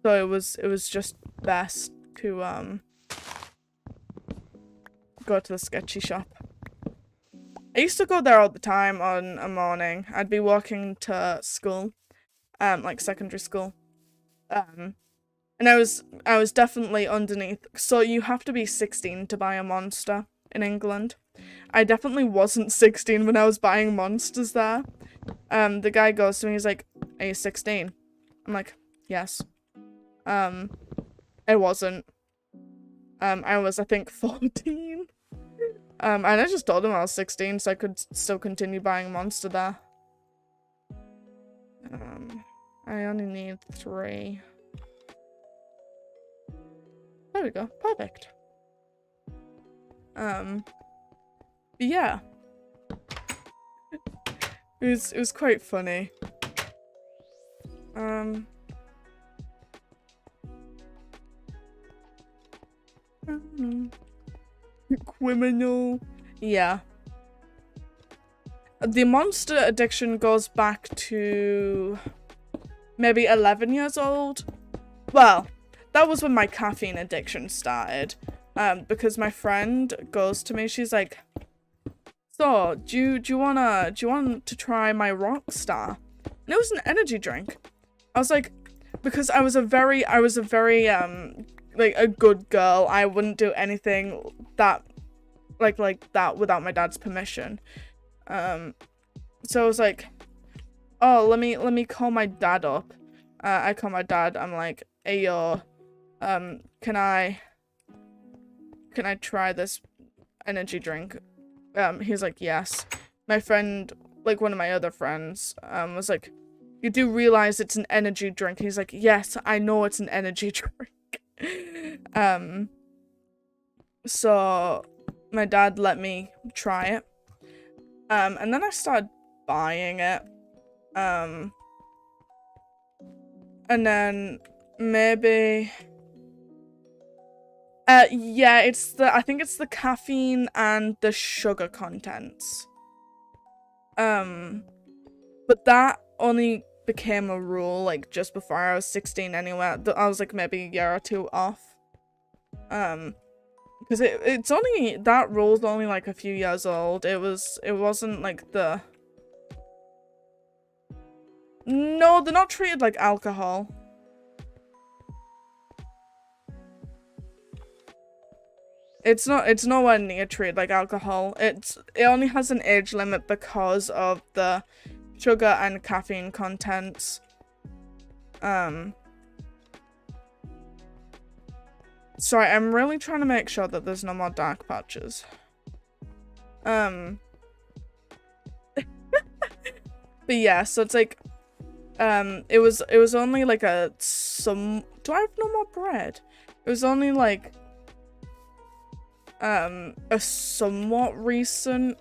it was just best to go to the sketchy shop. I used to go there all the time on a morning. I'd be walking to school, like secondary school, and I was definitely underneath. So you have to be 16 to buy a monster in England. I definitely wasn't 16 when I was buying monsters there. The guy goes to me, he's like, "Are you 16?" I'm like, "Yes." I wasn't. I was, I think, 14. And I just told him I was 16, so I could still continue buying monster there. I only need 3. There we go. Perfect. But yeah. It was quite funny. Criminal. Yeah. The monster addiction goes back to maybe 11 years old. Well, that was when my caffeine addiction started. Because my friend goes to me, she's like, "So, do you want to try my Rockstar?" And it was an energy drink. I was like, because I was a very like a good girl. I wouldn't do anything that like that without my dad's permission. So I was like, "Oh, let me call my dad up." I call my dad. I'm like, "Hey yo, can I try this energy drink?" He's like, "Yes." My friend, like one of my other friends, was like, "You do realize it's an energy drink?" He's like, "Yes, I know it's an energy drink." So my dad let me try it. And then I started buying it. And then maybe yeah, I think it's the caffeine and the sugar contents. But that only became a rule like just before I was 16 anyway. I was like maybe a year or 2 off. Because it's only, that rule's only like a few years old. It wasn't like the... No, they're not treated like alcohol. It's nowhere near treated like alcohol. It only has an age limit because of the sugar and caffeine contents. Sorry, I'm really trying to make sure that there's no more dark patches. But yeah, so it's like, it was only like do I have no more bread? It was only like, a somewhat recent,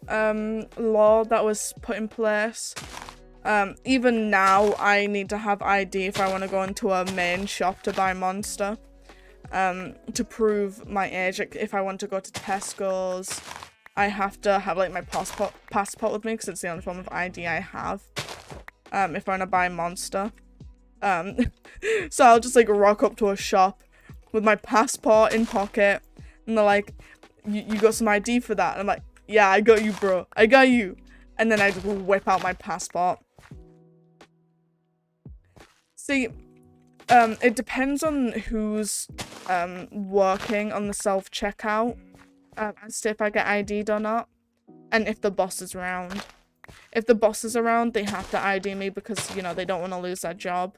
law that was put in place. Even now, I need to have ID if I want to go into a main shop to buy Monster. To prove my age. Like, if I want to go to Tesco's, I have to have like my passport with me because it's the only form of ID I have. If I want to buy Monster. So I'll just like rock up to a shop with my passport in pocket, and they're like, you got some ID for that? And I'm like, yeah, I got you, bro. I got you. And then I just whip out my passport. See, it depends on who's working on the self-checkout as to if I get ID'd or not, and if the boss is around. If the boss is around, they have to ID me because, you know, they don't want to lose their job.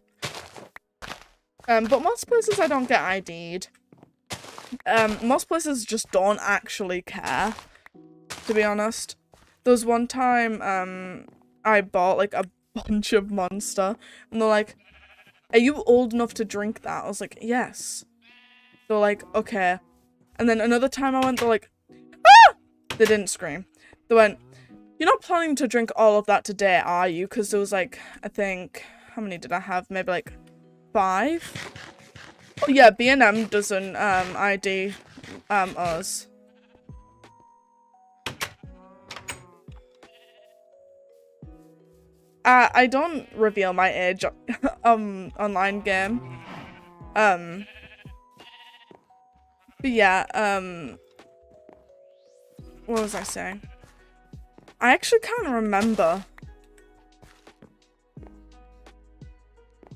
But most places I don't get ID'd. Most places just don't actually care, to be honest. There was one time I bought like a bunch of Monster, and they're like, are you old enough to drink that? I was like, yes. They're like, okay. And then another time I went, they're like, ah! They didn't scream. They went, you're not planning to drink all of that today, are you? Because there was like, I think, how many did I have? Maybe like 5? Oh yeah, B&M doesn't ID us. I don't reveal my age online game. But yeah, what was I saying? I actually can't remember.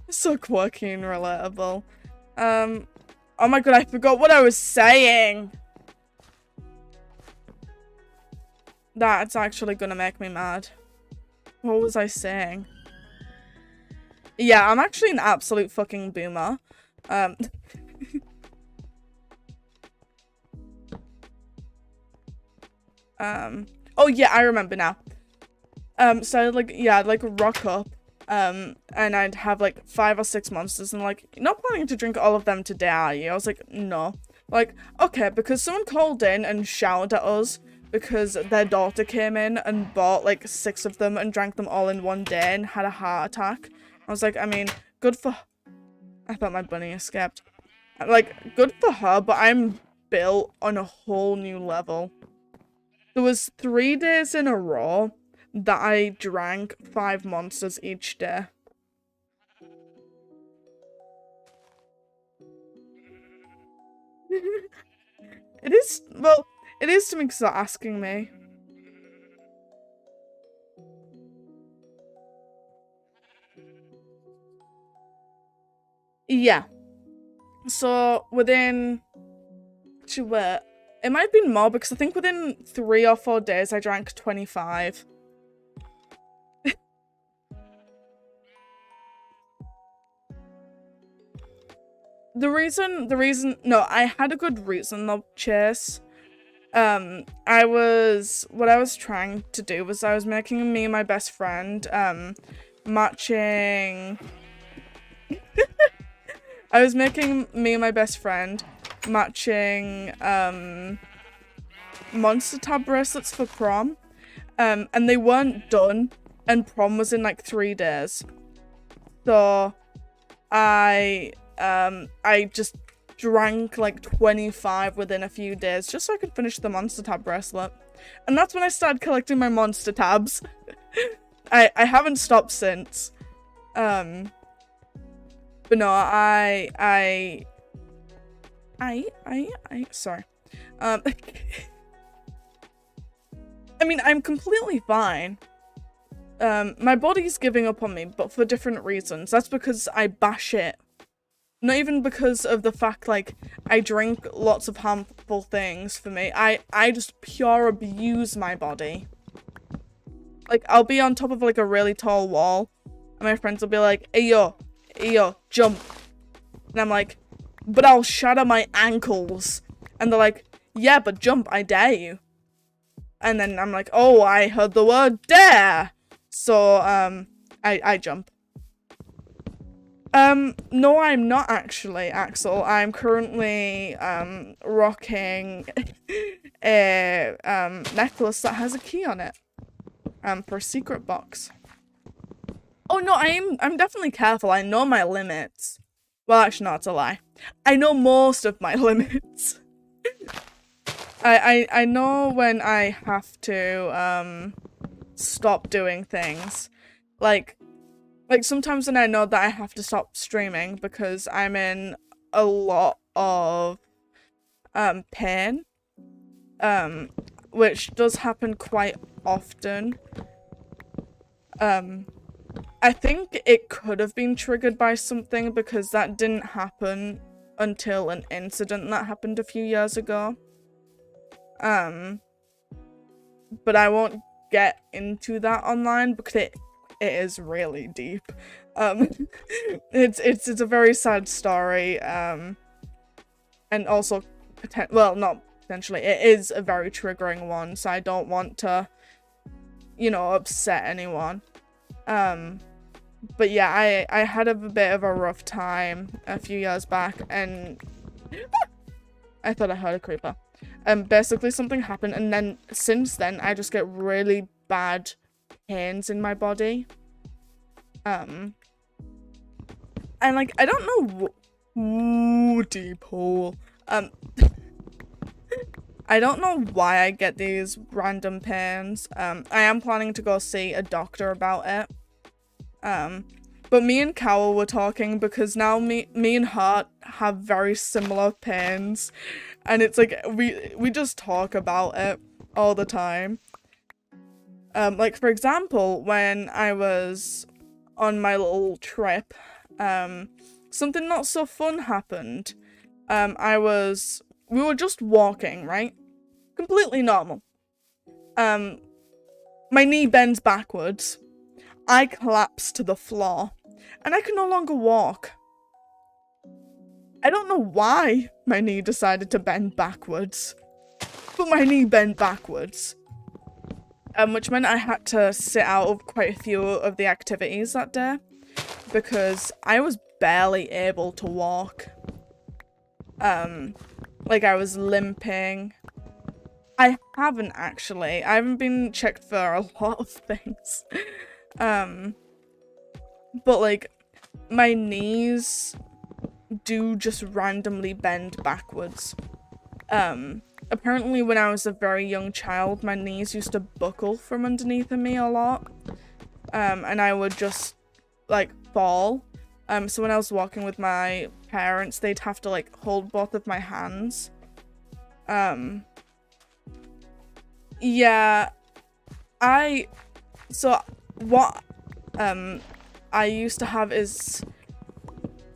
It's so quirky and relatable. Oh my god, I forgot what I was saying. That's actually gonna make me mad. What was I saying? Yeah, I'm actually an absolute fucking boomer. Oh yeah, I remember now. So like, yeah, I'd like rock up, and I'd have like 5 or 6 monsters, and like, you're not planning to drink all of them today, are you? I was like, no. Like, okay, because someone called in and shouted at us because their daughter came in and bought like 6 of them and drank them all in one day and had a heart attack. I was like, I mean, good for... I thought my bunny escaped. Like, good for her, but I'm built on a whole new level. There was 3 days in a row that I drank 5 monsters each day. It is, well, it is to me because they're asking me. Yeah. So, within... Actually, wait. It might have been more because I think within 3 or 4 days I drank 25. The reason, no, I had a good reason though, Chase. What I was trying to do was I was making me and my best friend, matching... I was making me and my best friend matching, Monster Tab bracelets for prom. And they weren't done, and prom was in like 3 days. So, I just drank like 25 within a few days just so I could finish the Monster Tab bracelet. And that's when I started collecting my Monster Tabs. I haven't stopped since. But no, sorry. I mean, I'm completely fine. My body's giving up on me, but for different reasons. That's because I bash it not even because of the fact, like, I drink lots of harmful things for me. I just pure abuse my body. Like, I'll be on top of, like, a really tall wall, and my friends will be like, hey, yo, jump. And I'm like, but I'll shatter my ankles. And they're like, yeah, but jump, I dare you. And then I'm like, oh, I heard the word dare. So, I jump. No, I'm not actually, Axel. I'm currently, rocking a, necklace that has a key on it. For a secret box. Oh, no, I'm definitely careful. I know my limits. Well, actually, no, it's a lie. I know most of my limits. I know when I have to, stop doing things. Like sometimes when I know that I have to stop streaming because I'm in a lot of, pain. Which does happen quite often. I think it could have been triggered by something because that didn't happen until an incident that happened a few years ago. But I won't get into that online because it is really deep. It's a very sad story. And also, well, not potentially, it is a very triggering one, so I don't want to, you know, upset anyone. But yeah, I had a bit of a rough time a few years back, and I thought I heard a creeper. Basically something happened, and then since then I just get really bad pains in my body. And like, I don't know ooh, deep hole. I don't know why I get these random pains. I am planning to go see a doctor about it. But me and Cowell were talking because now me and Hart have very similar pains, and it's like we just talk about it all the time. Like, for example, when I was on my little trip, something not so fun happened. We were just walking, right? Completely normal. My knee bends backwards. I collapse to the floor, and I can no longer walk. I don't know why my knee decided to bend backwards, but my knee bent backwards. Which meant I had to sit out of quite a few of the activities that day, because I was barely able to walk. Like, I was limping. I haven't actually. I haven't been checked for a lot of things. But like, my knees do just randomly bend backwards. Apparently when I was a very young child, my knees used to buckle from underneath of me a lot. And I would just, like, fall. So when I was walking with my parents, they'd have to, like, hold both of my hands. Yeah, so what, I used to have is,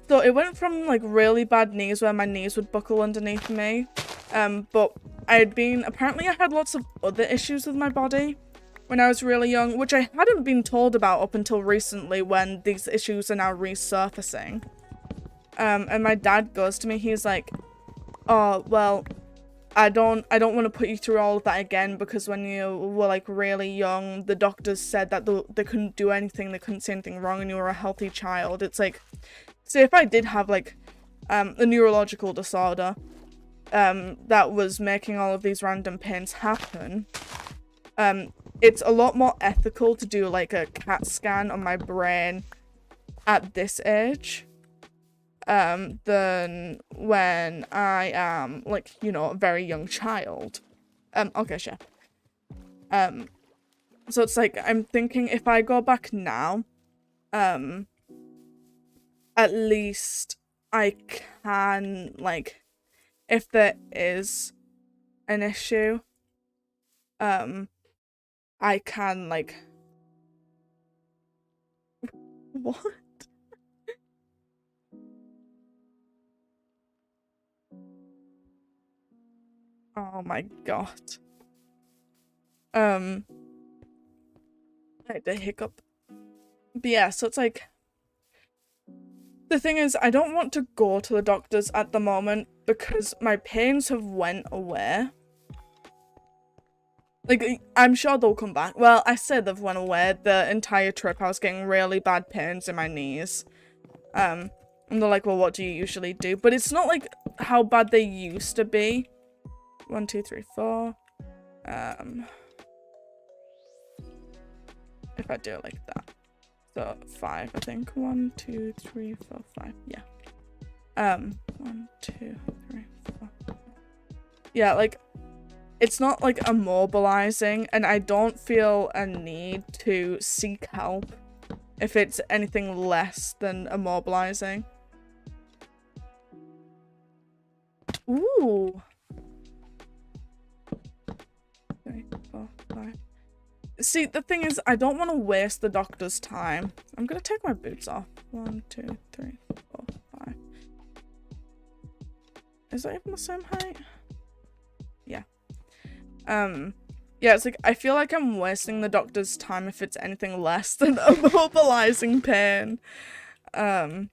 so it went from, like, really bad knees where my knees would buckle underneath me, but apparently I had lots of other issues with my body when I was really young, which I hadn't been told about up until recently when these issues are now resurfacing. And my dad goes to me, he's like, oh, well, I don't want to put you through all of that again, because when you were, like, really young, the doctors said that they couldn't do anything, they couldn't see anything wrong, and you were a healthy child. It's like, so if I did have, like, a neurological disorder, that was making all of these random pains happen, it's a lot more ethical to do, like, a CAT scan on my brain at this age, than when I am, like, you know, a very young child. Okay, sure. So it's like, I'm thinking if I go back now, at least I can, like, if there is an issue, I can, like, what? Oh my god. I had a hiccup. But yeah, so it's like, the thing is, I don't want to go to the doctors at the moment because my pains have went away. Like, I'm sure they'll come back. Well, I said they've went away. The entire trip I was getting really bad pains in my knees. And they're like, well, what do you usually do? But it's not like how bad they used to be. 1, 2, 3, 4. If I do it like that. So 5, I think. 1, 2, 3, 4, 5. Yeah. 1, 2, 3, 4. Yeah, like, it's not like immobilizing, and I don't feel a need to seek help if it's anything less than immobilizing. Ooh. 3, 4, 5. See, the thing is, I don't want to waste the doctor's time. I'm gonna take my boots off. 1, 2, 3, 4, 5. Is that even the same height? Yeah. Yeah, it's like, I feel like I'm wasting the doctor's time if it's anything less than immobilizing pain. 1,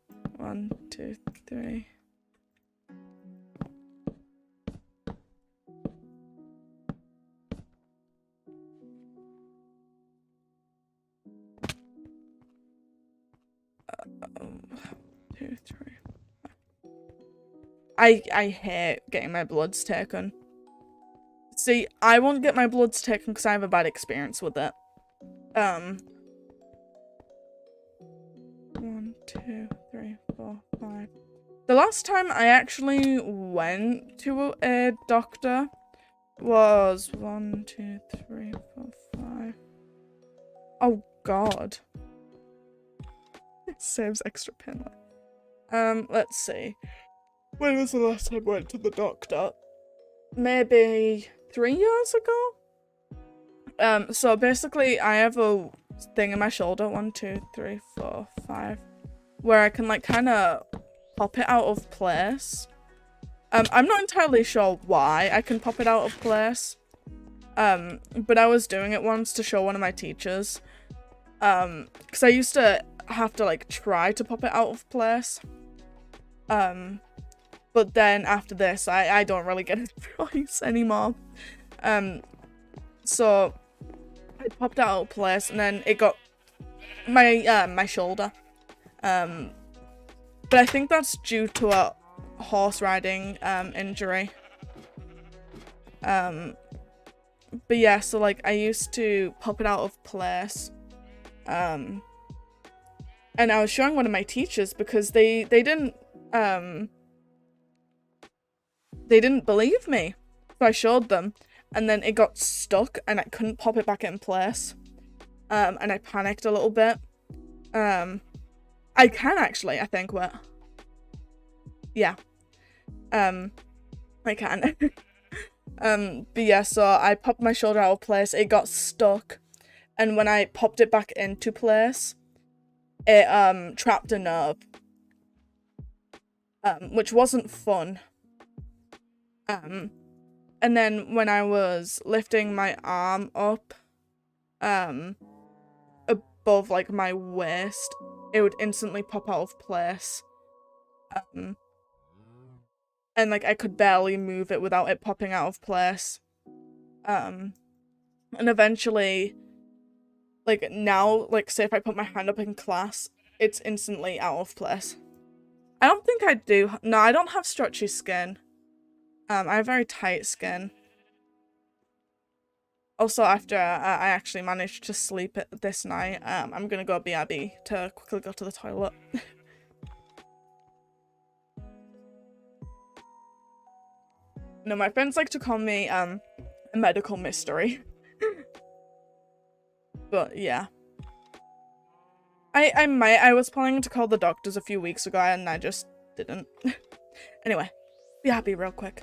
2, 3. Two, 3. I hate getting my bloods taken. See, I won't get my bloods taken because I have a bad experience with it. 1, 2, 3, 4, 5. The last time I actually went to a doctor was 1, 2, 3, 4, 5. Oh god. It saves extra pain. Let's see. When was the last time I went to the doctor? Maybe 3 years ago? So basically I have a thing in my shoulder, 1, 2, 3, 4, 5, where I can like kind of pop it out of place. I'm not entirely sure why I can pop it out of place. But I was doing it once to show one of my teachers. Because I used to have to like try to pop it out of place. But then after this, I don't really get a choice anymore. So I popped it out of place, and then it got my my shoulder. But I think that's due to a horse riding injury. But yeah, so like I used to pop it out of place. And I was showing one of my teachers because they didn't believe me. So I showed them, and then it got stuck and I couldn't pop it back in place. And I panicked a little bit. I can actually, I think, wait. Yeah. I can. But yeah, so I popped my shoulder out of place, it got stuck, and when I popped it back into place, it trapped a nerve. Which wasn't fun. And then when I was lifting my arm up, above like my waist, it would instantly pop out of place. And like I could barely move it without it popping out of place. And eventually, like now, like say if I put my hand up in class, it's instantly out of place. I don't think I do. No, I don't have stretchy skin. I have very tight skin. Also, after I actually managed to sleep this night, I'm gonna go BRB to quickly go to the toilet. No, my friends like to call me a medical mystery. But yeah. I was planning to call the doctors a few weeks ago and I just didn't. Anyway, BRB real quick.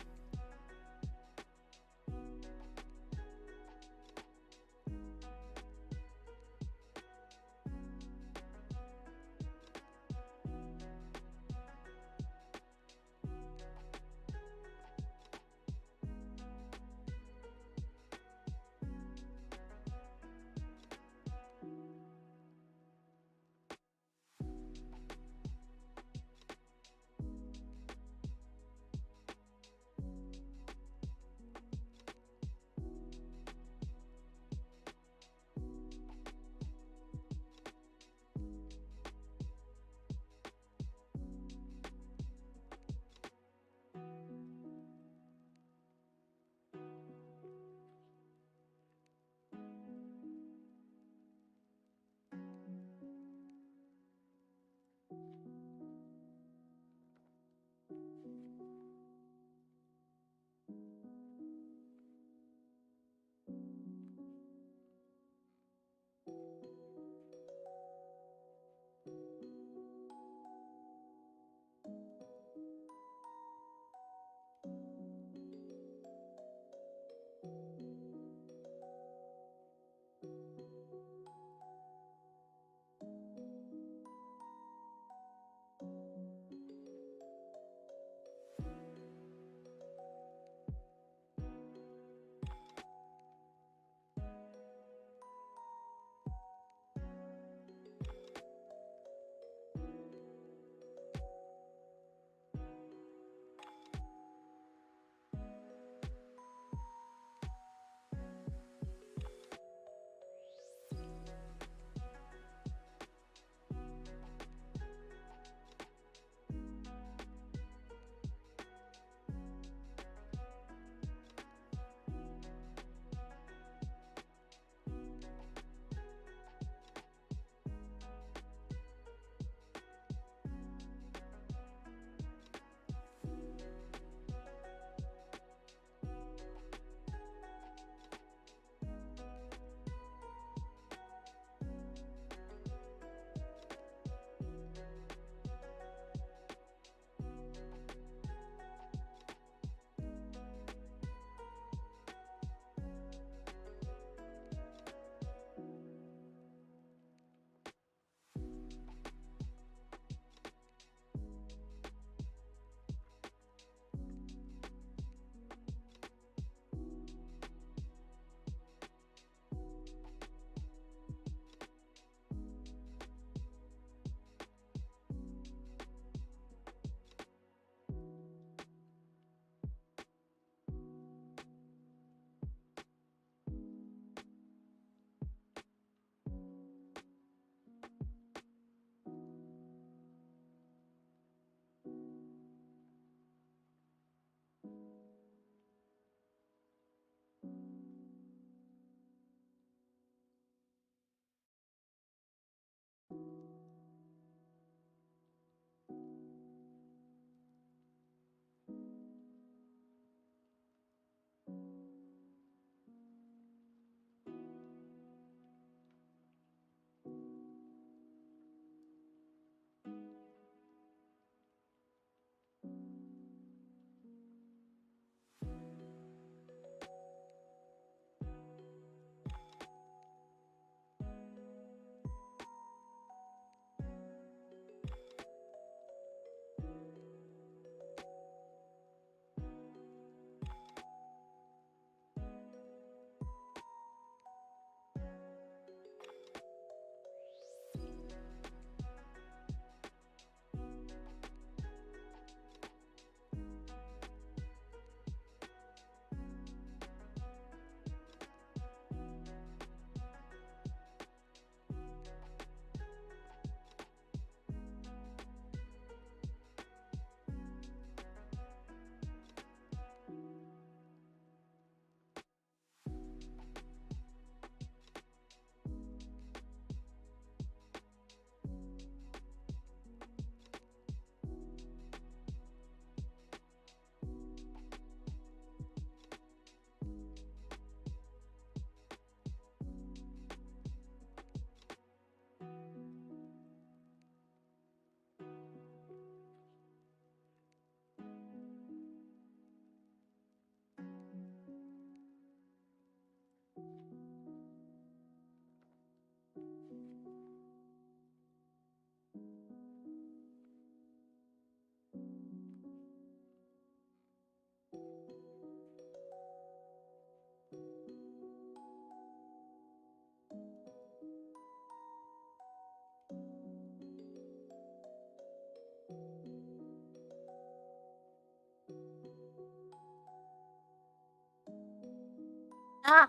Ah!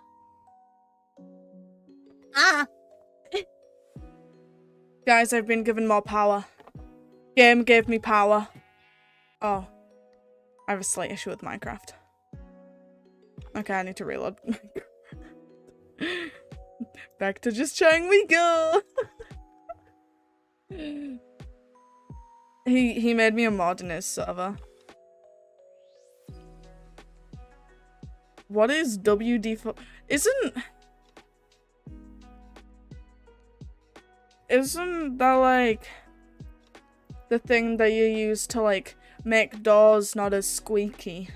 Ah! Guys, I've been given more power. Game gave me power. Oh. I have a slight issue with Minecraft. Okay, I need to reload. Back to just trying we go. He made me a mod in his server. What is WD for? Isn't that like the thing that you use to like make doors not as squeaky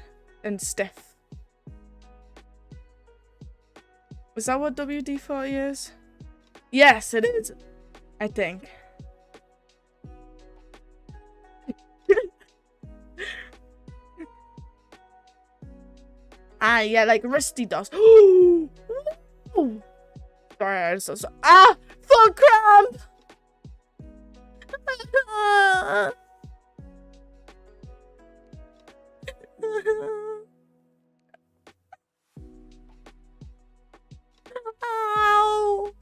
and stiff? Is that what WD-40 is? Yes, it is. I think. Ah, yeah, like Rusty does. Sorry, I just ah, foot cramp. Ow.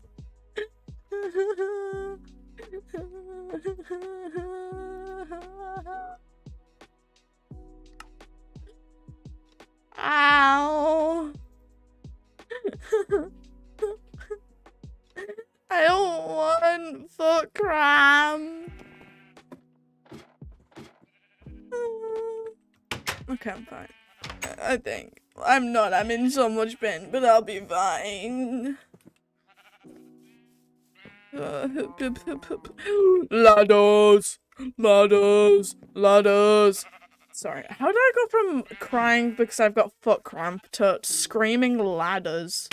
Ow. I don't want foot cramp. Okay, I'm fine. I think. I'm not. I'm in so much pain, but I'll be fine. Ladders! Ladders! Ladders! Sorry, how did I go from crying because I've got foot cramp to screaming ladders?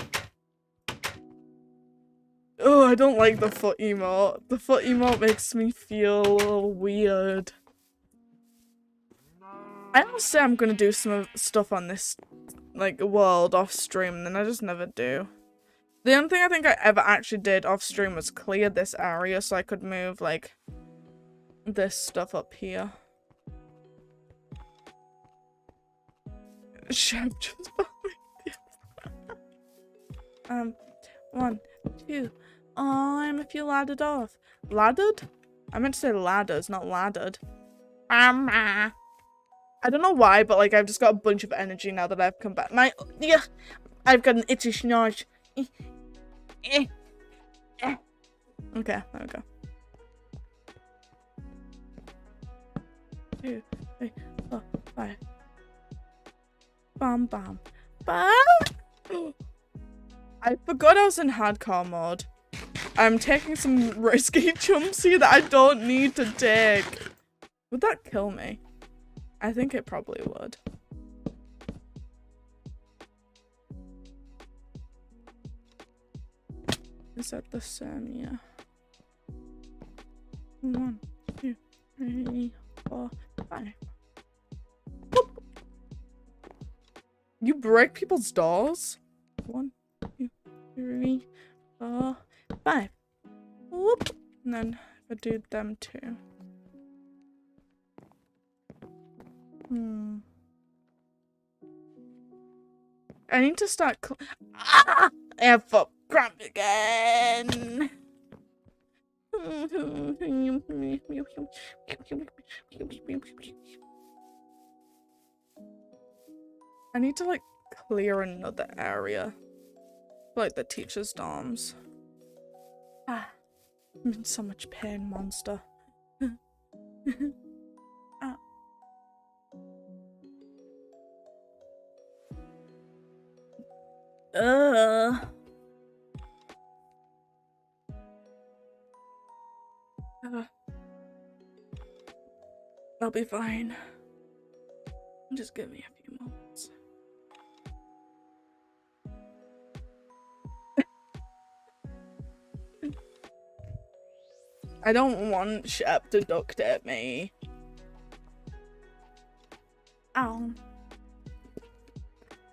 Oh, I don't like the foot emote. The foot emote makes me feel a little weird. I always say I'm gonna do some stuff on this, like, world off stream, and then I just never do. The only thing I think I ever actually did off stream was clear this area so I could move, like, this stuff up here. Chef just 1, 2. Oh, I'm a few laddered off. Laddered? I meant to say ladders, not laddered. I don't know why, but like I've just got a bunch of energy now that I've come back. I've got an itchy schnoz. Okay, there we go. 2, 3, 4, 5. Bam, bam, bam. I forgot I was in hardcore mode. I'm taking some risky jumps here that I don't need to take. Would that kill me? I think it probably would. Is that the same? Yeah. 1, 2, 3, 4, 5. Whoop. You break people's dolls? 1, 2, 3, 4, 5. Whoop. And then if I do them too. I need to start I have foot cramp again. I need to like clear another area. Like the teacher's dorms. I'm in so much pain, monster. I'll be fine. Just give me a few moments. I don't want Shep to duct tape me. Ow.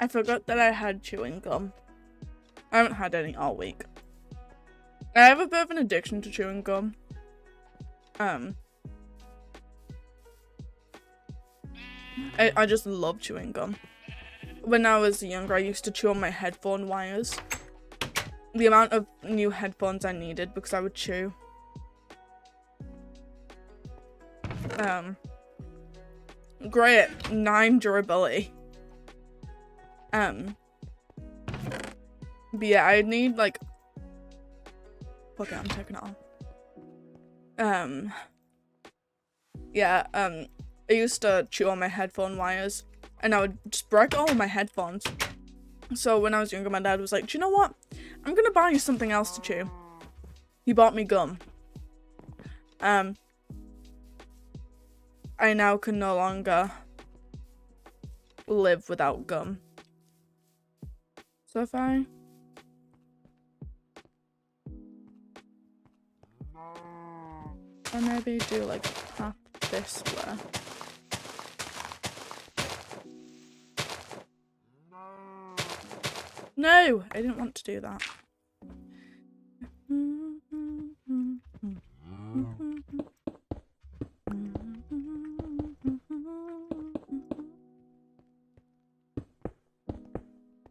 I forgot that I had chewing gum. I haven't had any all week. I have a bit of an addiction to chewing gum. I just love chewing gum. when I was younger, I used to chew on my headphone wires. The amount of new headphones I needed because I would chew. Great 9 durability. But yeah, I need like. Okay, I'm taking it off. Yeah. I used to chew on my headphone wires, and I would just break all of my headphones. So when I was younger, my dad was like, "Do you know what? I'm gonna buy you something else to chew." He bought me gum. I now can no longer live without gum. So if I maybe do like half this way. No, I didn't want to do that.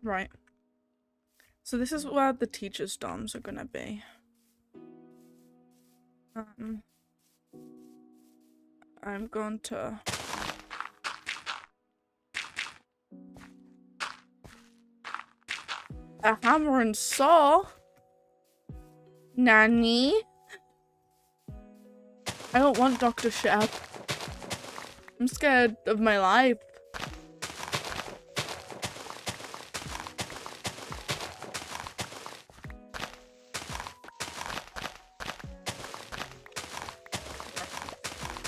Right. So this is where the teachers' dorms are gonna be. I'm going to a hammer and saw. Nanny? I don't want Dr. Shep. I'm scared of my life.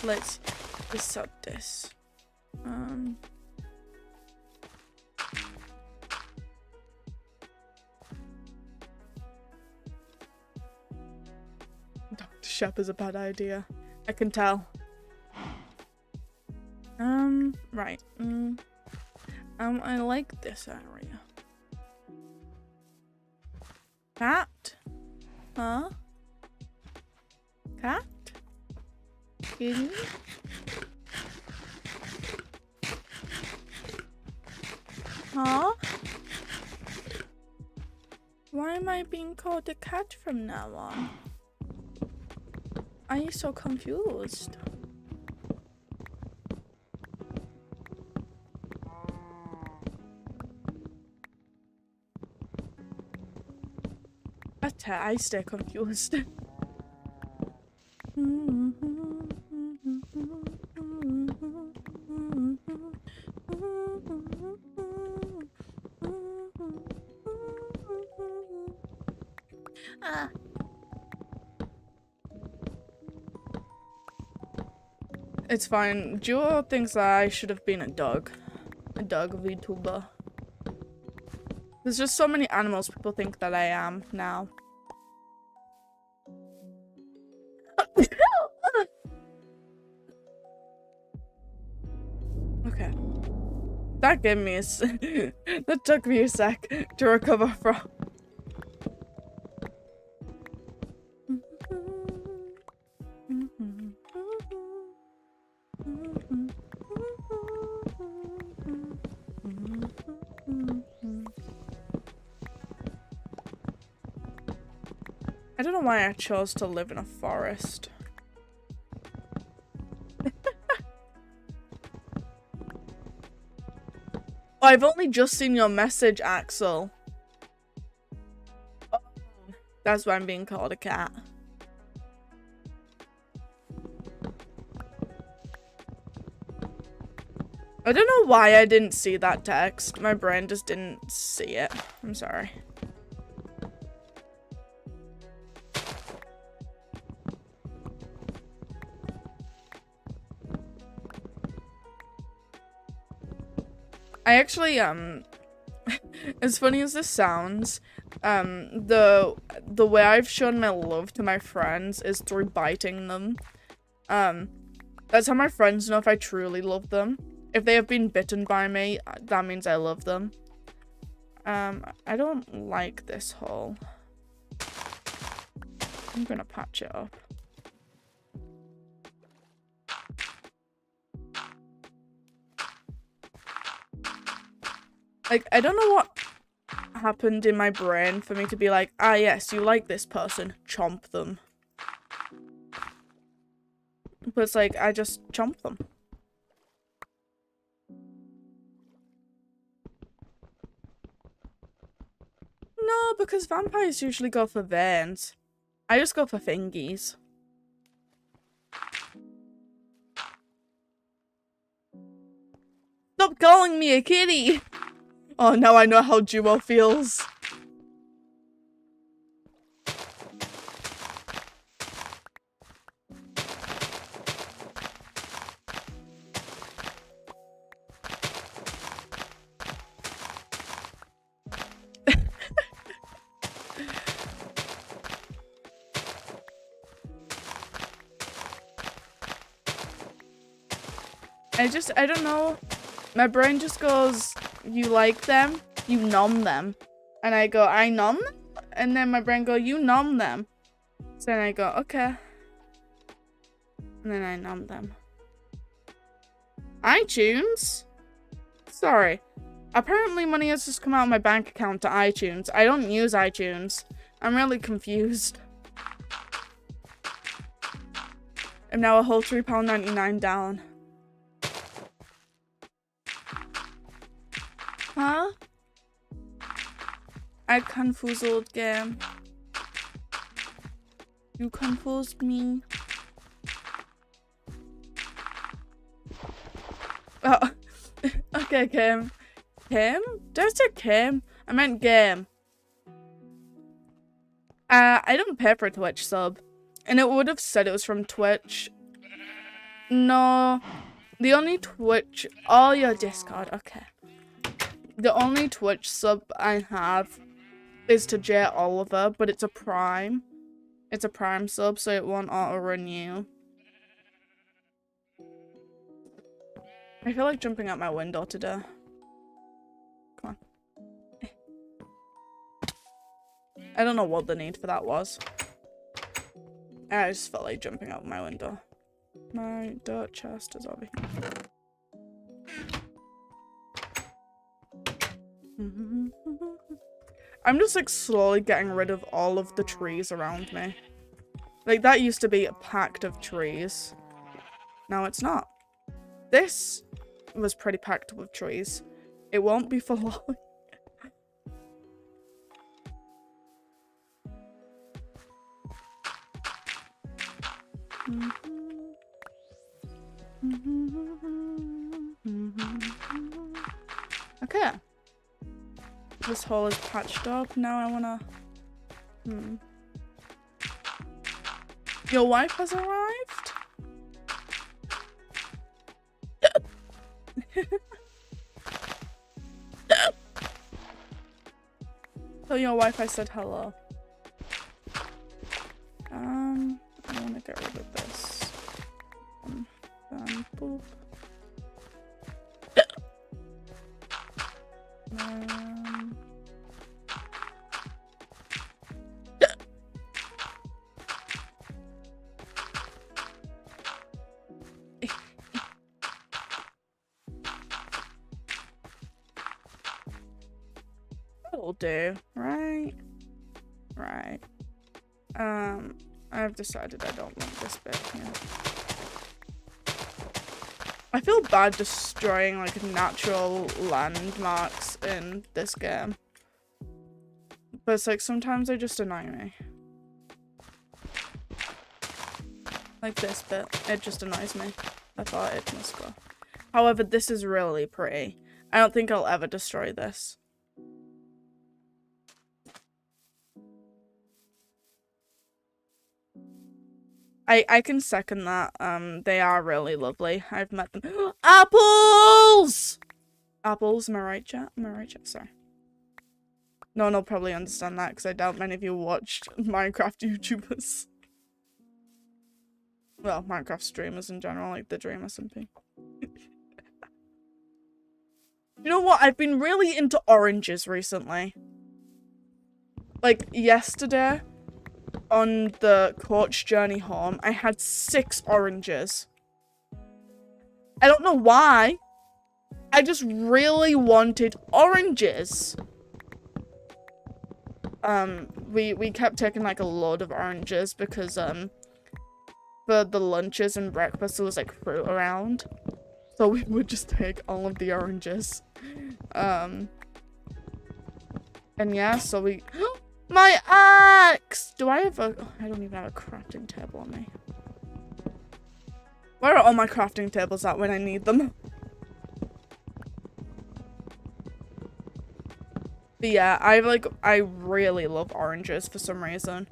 Let's set this. Dr. Shep is a bad idea. I can tell. Right. I like this area. Cat? Huh? Cat? Kitty? Huh? Why am I being called a cat from now on? Are you so confused? I stay confused. It's fine. Duo thinks I should have been a dog. A dog VTuber. There's just so many animals people think that I am now. Okay. That gave me a that took me a sec to recover from. I don't know why I chose to live in a forest. Oh, I've only just seen your message, Axel. Oh, that's why I'm being called a cat. I don't know why I didn't see that text. My brain just didn't see it. I'm sorry. I actually, as funny as this sounds, the way I've shown my love to my friends is through biting them. That's how my friends know if I truly love them. If they have been bitten by me, that means I love them. I don't like this hole. I'm gonna patch it up. Like, I don't know what happened in my brain for me to be like, ah, yes, you like this person, chomp them. But it's like, I just chomp them. No, because vampires usually go for veins. I just go for fingies. Stop calling me a kitty! Oh, now I know how Duo feels. I don't know. My brain just goes, you like them, you nom them. And I go, I nom them? And then my brain go, you nom them. So then I go, okay. And then I nom them. iTunes? Sorry. Apparently money has just come out of my bank account to iTunes. I don't use iTunes. I'm really confused. I'm now a whole £3.99 down. Huh? I confused game. You confused me. Oh, okay, Kim. Kim? Did I say Kim? I meant game. I don't pay for a Twitch sub. And it would have said it was from Twitch. No. The only Twitch... Oh, your Discord. Okay. The only Twitch sub I have is to J Oliver, but it's a Prime. It's a Prime sub, so it won't auto-renew. I feel like jumping out my window today. Come on. I don't know what the need for that was. I just felt like jumping out my window. My dirt chest is over here. I'm just like slowly getting rid of all of the trees around me. Like that used to be a packed of trees. Now it's not. This was pretty packed with trees. It won't be for long. Okay. This hole is patched up. Now I wanna... Your wife has arrived? Tell your wife I said hello. I wanna get rid of this. Boop. That'll do, right? Right. I've decided I don't want this bit here. I feel bad destroying like natural landmarks in this game. But it's like sometimes they just annoy me. Like this bit, it just annoys me. I thought it must go. However, this is really pretty. I don't think I'll ever destroy this. I can second that. They are really lovely. I've met them. Apples! Apples, am I right, chat? Am I right, chat? Sorry. No one will probably understand that because I doubt many of you watched Minecraft YouTubers. Well, Minecraft streamers in general, like the Dream SMP. You know what? I've been really into oranges recently. Like, yesterday, on the coach journey home, I had 6 oranges. I don't know why. I just really wanted oranges. We kept taking like a load of oranges because for the lunches and breakfast there was like fruit around, so we would just take all of the oranges. And yeah, so we my axe! Do I have a I don't even have a crafting table on me. Where are all my crafting tables at when I need them? But yeah, I really love oranges for some reason.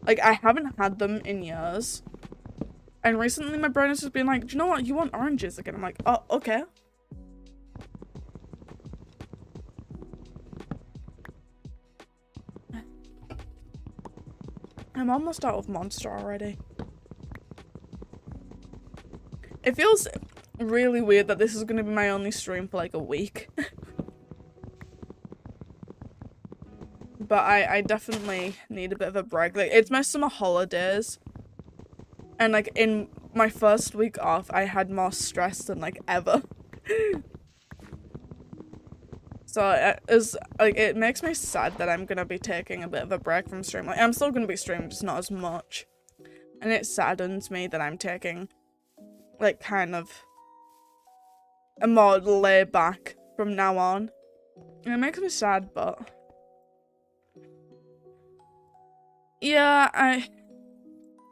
Like, I haven't had them in years. And recently my brain has just been like, do you know what? You want oranges again? I'm like, oh, okay. I'm almost out of monster already. It feels really weird that this is going to be my only stream for like a week. But I definitely need a bit of a break. Like, it's my summer holidays. And like in my first week off, I had more stress than like ever. So it makes me sad that I'm gonna be taking a bit of a break from stream. Like, I'm still gonna be streaming, just not as much. And it saddens me that I'm taking like kind of a more laid back from now on. And it makes me sad, but yeah, I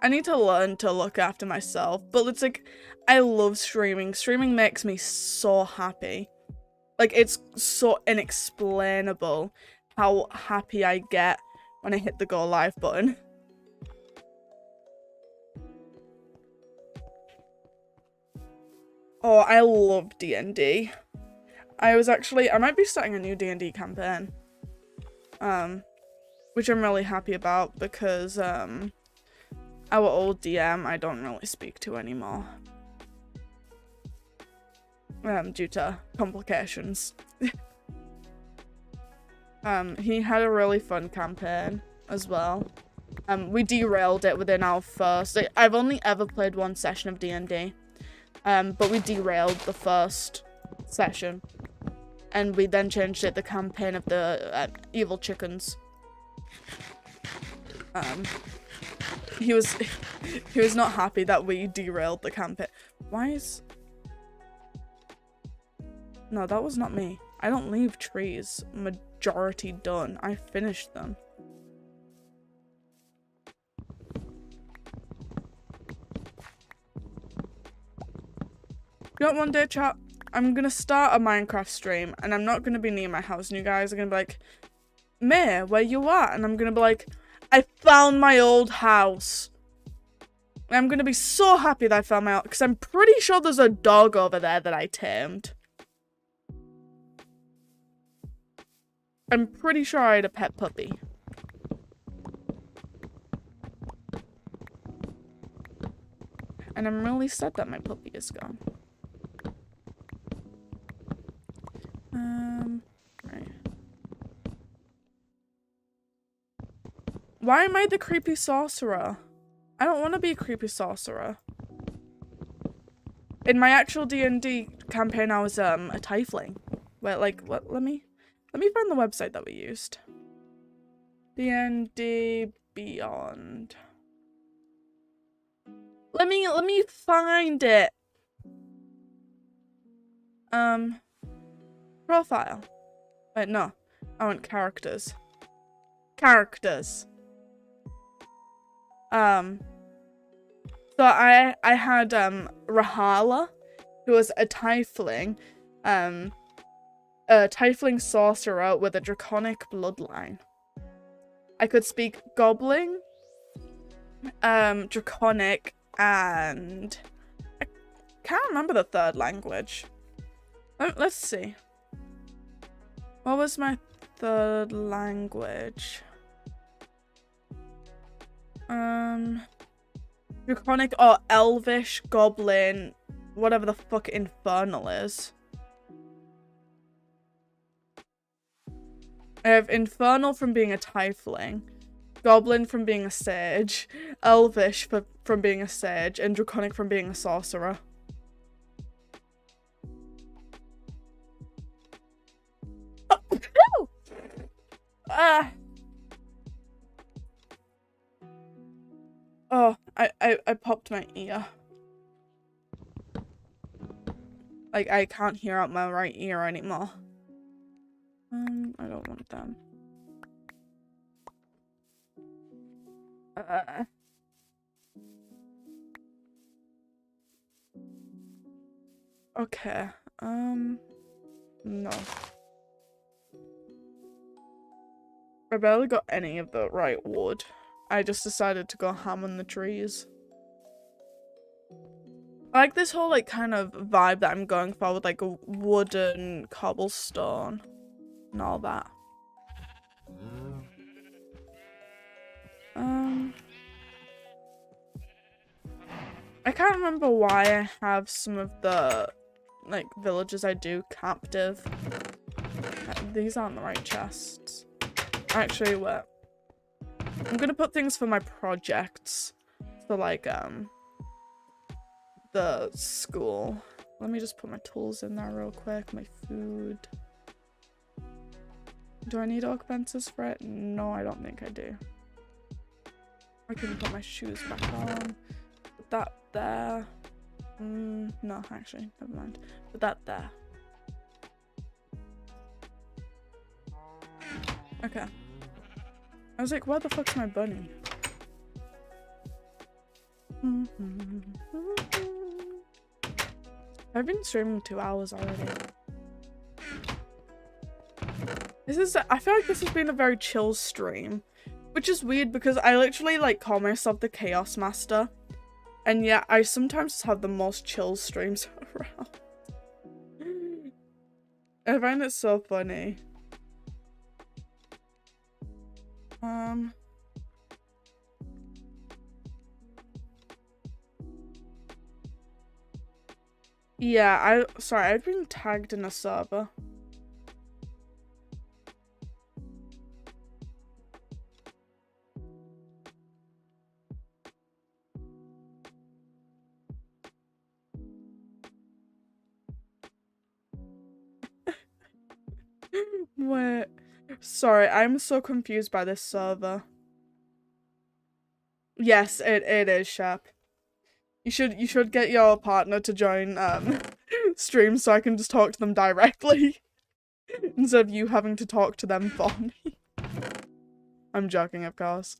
need to learn to look after myself. But it's like, I love streaming. Streaming makes me so happy. Like, it's so inexplainable how happy I get when I hit the go live button. Oh, I love D&D. I might be starting a new D&D campaign. Which I'm really happy about because, our old DM I don't really speak to anymore. Due to complications. He had a really fun campaign as well. We derailed it within our first... I've only ever played one session of D&D. But we derailed the first session. And we then changed it the campaign of the evil chickens. He was not happy that we derailed the campaign. Why is... No, that was not me. I don't leave trees majority done. I finished them. You know what, one day, chat? I'm gonna start a Minecraft stream, and I'm not gonna be near my house, and you guys are gonna be like, May, where you at? And I'm gonna be like, I found my old house. And I'm gonna be so happy that I found my old, because I'm pretty sure there's a dog over there that I tamed. I'm pretty sure I had a pet puppy. And I'm really sad that my puppy is gone. Right. Why am I the creepy sorcerer? I don't want to be a creepy sorcerer. In my actual D&D campaign, I was a tiefling. Wait, like, what? Let me find the website that we used. D&D Beyond. Let me find it. Profile. Wait, no. I want characters. Characters. So I had Rahala, who was a tiefling. A tiefling sorcerer with a draconic bloodline. I could speak goblin, draconic, and I can't remember the third language. Let's see. What was my third language? Draconic or elvish, goblin, whatever the fuck infernal is. I have infernal from being a tiefling, goblin from being a sage, elvish from being a sage, and draconic from being a sorcerer. Oh, I popped my ear. Like, I can't hear out my right ear anymore. I don't want them. Okay, no. I barely got any of the right wood. I just decided to go ham on the trees. I like this whole, like, kind of vibe that I'm going for with, like, a wooden cobblestone and all that. I can't remember why I have some of the, like, villages I do captive. These aren't the right chests. Actually, wait. I'm gonna put things for my projects. So, like, the school. Let me just put my tools in there real quick. My food. Do I need oak fences for it? No, I don't think I do. I can put my shoes back on. Put that there. No, actually, never mind. Put that there. Okay. I was like, where the fuck's my bunny? I've been streaming 2 hours already. I feel like this has been a very chill stream, which is weird because I literally, like, call myself the Chaos Master, and yet I sometimes have the most chill streams around. I find it so funny. Yeah, sorry, I've been tagged in a server. Wait. Sorry, I'm so confused by this server. Yes, it is, Shep. You should get your partner to join streams so I can just talk to them directly instead of you having to talk to them for me. I'm joking, of course.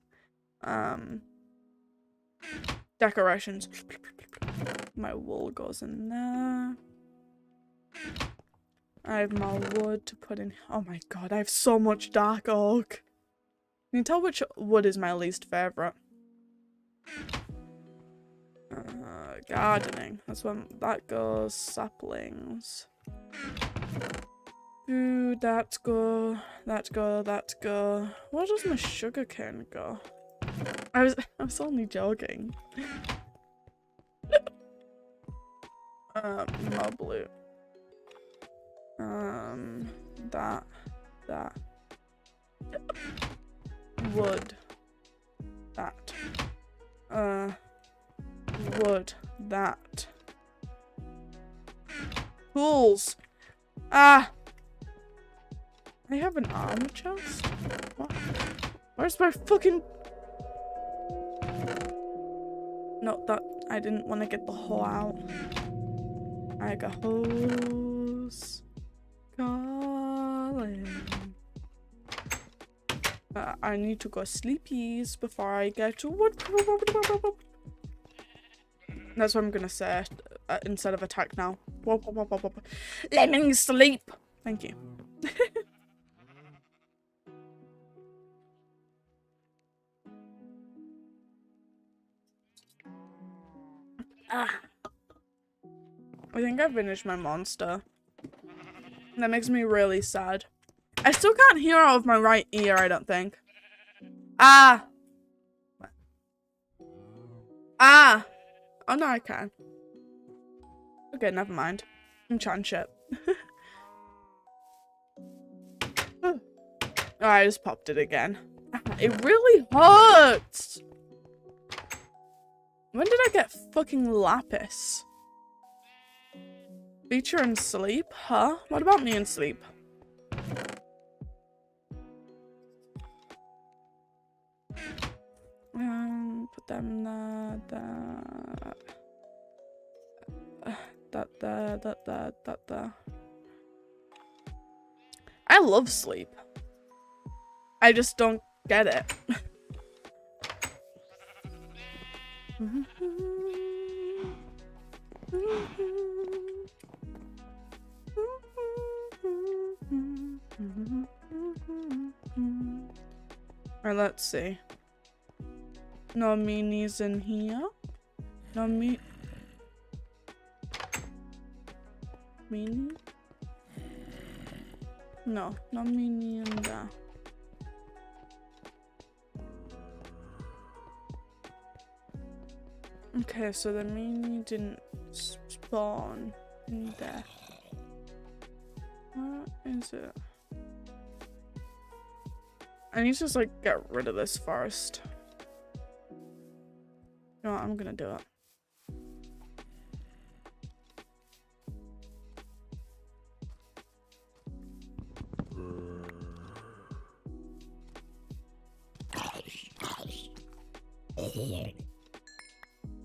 Decorations. My wool goes in there. I have my wood to put in. Oh my god, I have so much dark oak. Can you tell which wood is my least favorite? Gardening. That's when that goes. Saplings. Ooh, that go. That go. That go. Where does my sugarcane go? I was only joking. More blue. That. Wood. That. Wood. That. Tools. Ah! I have an armor chest? What? Where's my fucking... No, that... I didn't want to get the hoe out. I got hose. Calling. I need to go sleepies before I get to wood. That's what I'm gonna say instead of attack now. Let me sleep. Thank you. I think I finished my monster. That makes me really sad. I still can't hear out of my right ear, I don't think. Ah! Ah! Oh no, I can. Okay, never mind. I'm chatting shit. Oh, I just popped it again. It really hurts! When did I get fucking lapis? Feature in sleep? Huh? What about me in sleep? Put them there, there. I love sleep. I just don't get it. Alright, let's see. No minis in here. No mini. No, no mini in there. Okay, so the mini didn't spawn in there. What is it? I need to just like get rid of this first. You know what, I'm gonna do it.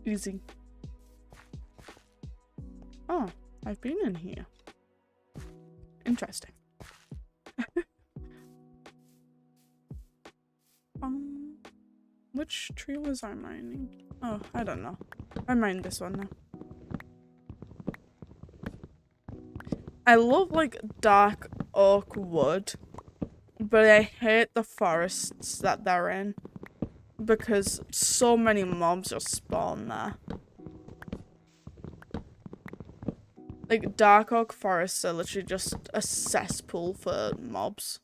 Easy. Oh, I've been in here. Interesting. Which tree was I mining? Oh, I don't know. I mined this one now. I love like dark oak wood, but I hate the forests that they're in because so many mobs just spawn there. Like dark oak forests are literally just a cesspool for mobs.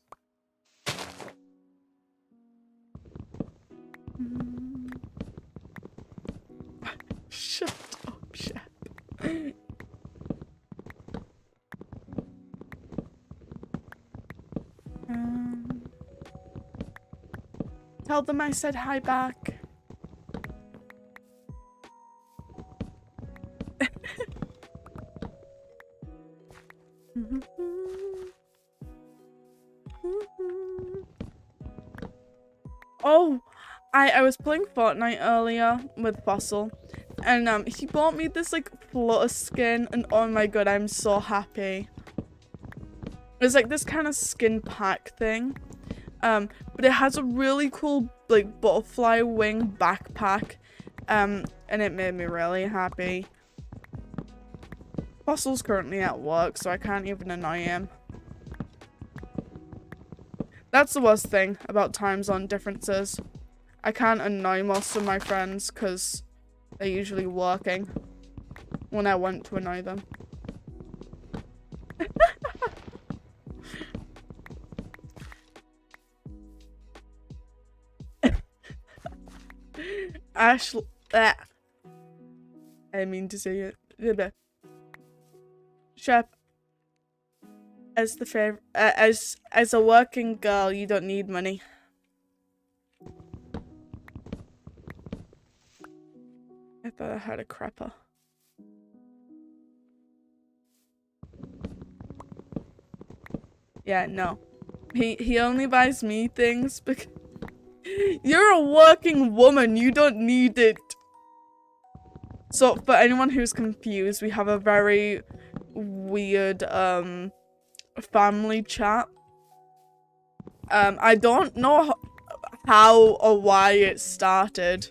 Shut up, Shep. Tell them I said hi back. Oh, I was playing Fortnite earlier with Fossil, and he bought me this like flutter skin, and oh my god, I'm so happy. It's like this kind of skin pack thing, but it has a really cool like butterfly wing backpack, and it made me really happy. Fossil's currently at work, so I can't even annoy him. That's the worst thing about time zone differences. I can't annoy most of my friends because they're usually working when I want to annoy them. Ashley, I mean to say it. Shep, as the favorite, as a working girl, you don't need money. I thought I had a crapper. Yeah, no. He only buys me things because you're a working woman, you don't need it. So for anyone who's confused, we have a very weird family chat. I don't know how or why it started.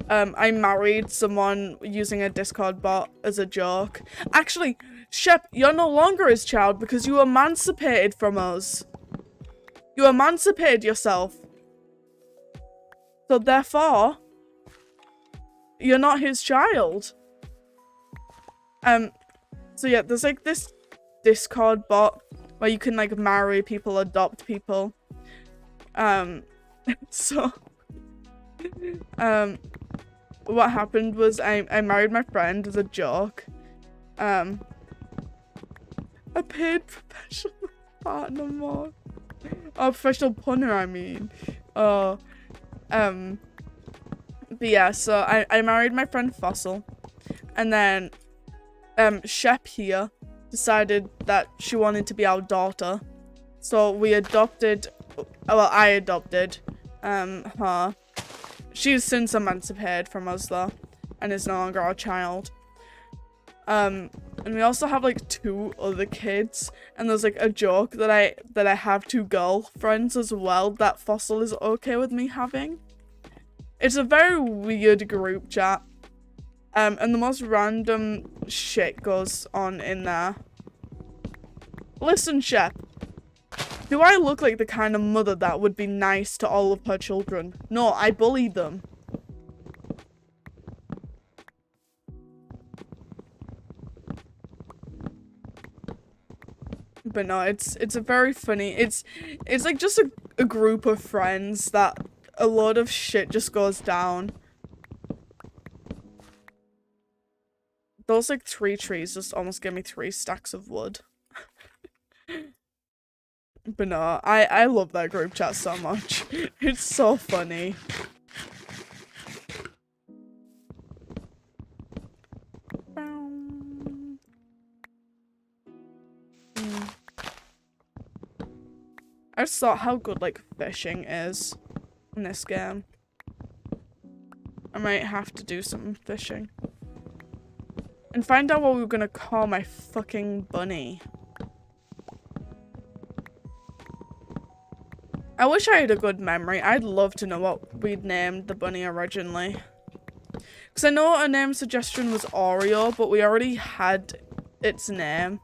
I married someone using a Discord bot as a joke. Actually, Shep, you're no longer his child because you emancipated from us. You emancipated yourself. So therefore, you're not his child. So yeah, there's like this Discord bot where you can like marry people, adopt people. So what happened was I married my friend as a joke. I paid professional partner more. Oh, professional punter, I mean. But yeah, so I married my friend Fossil, and then Shep here decided that she wanted to be our daughter, so we adopted, well, I adopted her, She's since emancipated from us though, and is no longer our child. And we also have like 2 other kids, and there's like a joke that I have 2 girlfriends as well that Fossil is okay with me having. It's a very weird group chat. And the most random shit goes on in there. Listen, Shep. Do I look like the kind of mother that would be nice to all of her children? No, I bully them. But no, it's a very funny, it's like just a group of friends that a lot of shit just goes down. Those like 3 trees just almost gave me 3 stacks of wood. But no, I love that group chat so much. It's so funny. I just thought how good like fishing is in this game. I might have to do some fishing. And find out what we were gonna call my fucking bunny. I wish I had a good memory. I'd love to know what we'd named the bunny originally. Because I know a name suggestion was Oreo, but we already had its name.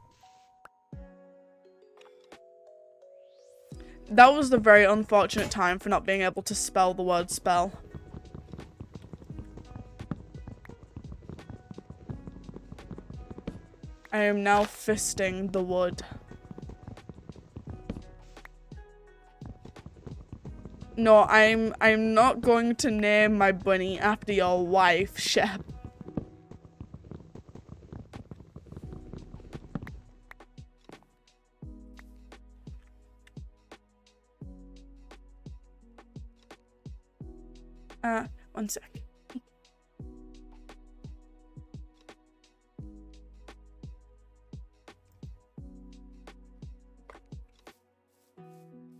That was the very unfortunate time for not being able to spell the word spell. I am now fisting the wood. No, I'm not going to name my bunny after your wife, Shep. One sec.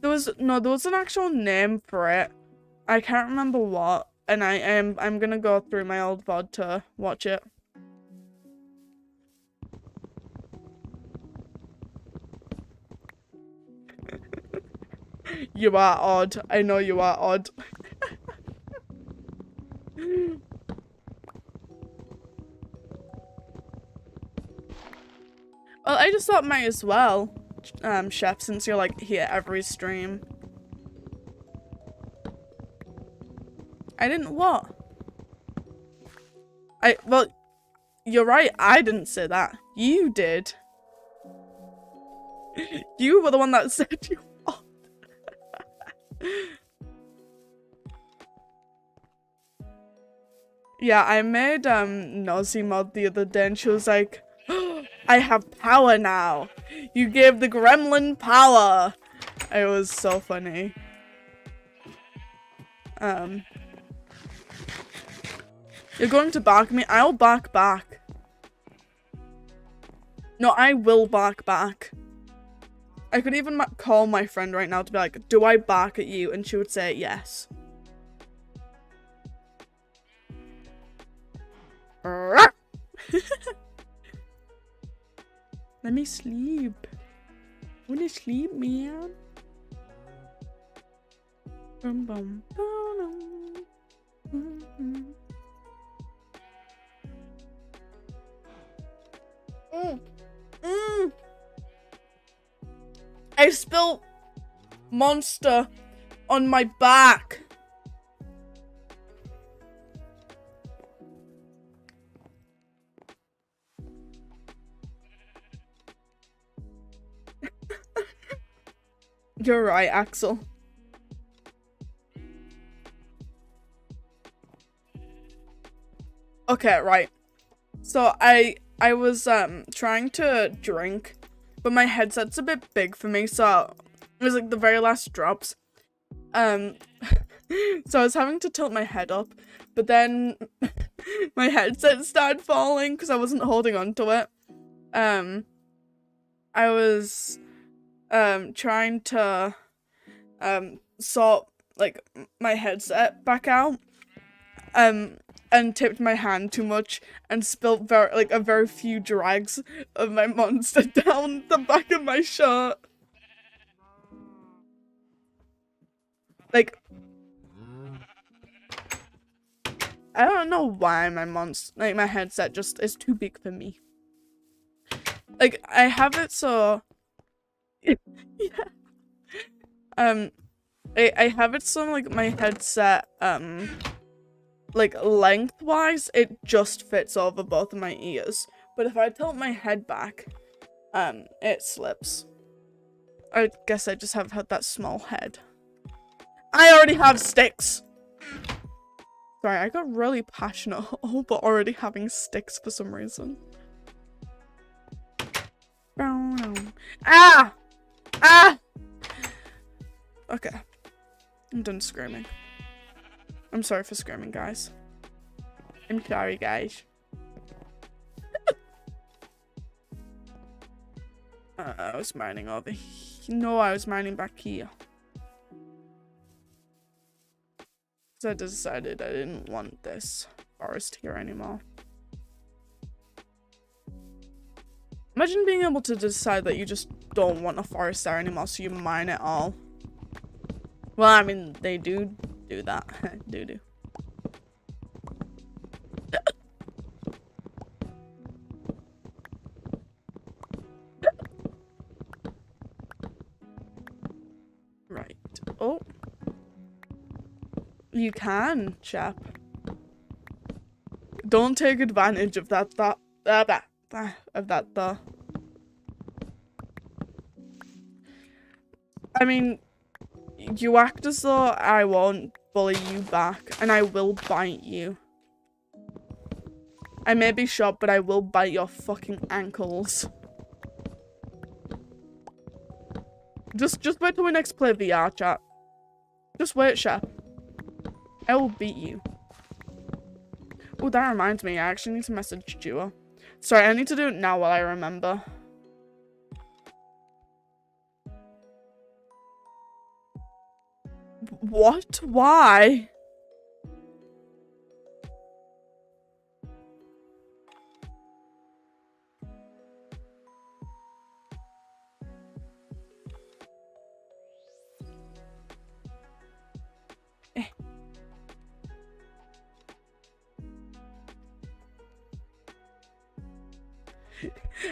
There was an actual name for it. I can't remember what, and I'm gonna go through my old VOD to watch it. You are odd. I know you are odd. Well, I just thought might as well, Chef, since you're like here every stream. I didn't what? Well, you're right, I didn't say that. You did. You were the one that said you what? Yeah, I made Nosy mod the other day and she was like, I have power now. You gave the gremlin power. It was so funny. You're going to bark me? I'll bark back. No, I will bark back. I could even call my friend right now to be like, do I bark at you? And she would say yes. Let me sleep. I wanna sleep, man. Bum, bum, bum, bum. I spilled Monster on my back. You're right, Axel. Okay, right. So I was trying to drink, but my headset's a bit big for me, so it was like the very last drops. So I was having to tilt my head up, but then my headset started falling because I wasn't holding on to it. I was trying to sort like my headset back out, and tipped my hand too much and spilt a very few drags of my monster down the back of my shirt. Like, I don't know why my headset just is too big for me. Like, I have it so yeah. I have it so like my headset like lengthwise it just fits over both of my ears, but if I tilt my head back it slips. I guess I just have had that small head. I already have sticks. Sorry, I got really passionate over already having sticks for some reason. Ah! Ah! Okay. I'm done screaming. I'm sorry for screaming, guys. I'm sorry, guys. I was mining over here. No, I was mining back here. Because I decided I didn't want this forest here anymore. Imagine being able to decide that you just don't want a forest there anymore, so you mine it all. Well, I mean, they do that. do. Right. Oh. You can, chap. Don't take advantage of that though. I mean, you act as though I won't bully you back, and I will bite you. I may be short, but I will bite your fucking ankles. Just wait till we next play VR, chat. Just wait, chef. I will beat you. Oh, that reminds me, I actually need to message Duo. Sorry, I need to do it now while I remember. What? Why?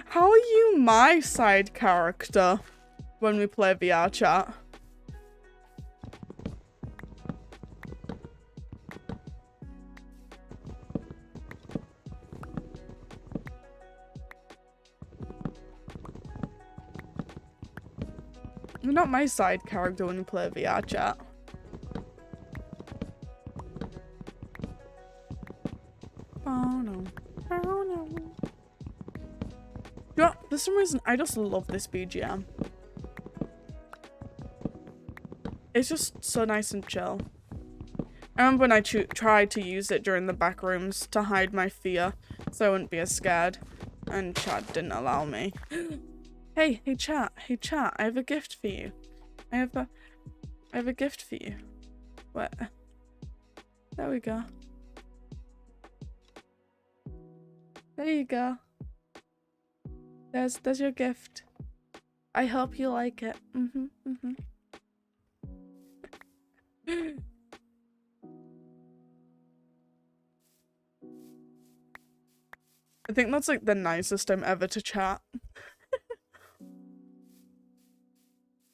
How are you my side character when we play VR chat? You're not my side character when we play VR chat. Oh no. Oh no. You know, for some reason, I just love this BGM. It's just so nice and chill. I remember when I tried to use it during the back rooms to hide my fear, so I wouldn't be as scared, and chat didn't allow me. Hey chat, I have a gift for you. I have a gift for you. What? There we go. There you go. There's your gift. I hope you like it. I think that's like the nicest time ever to chat.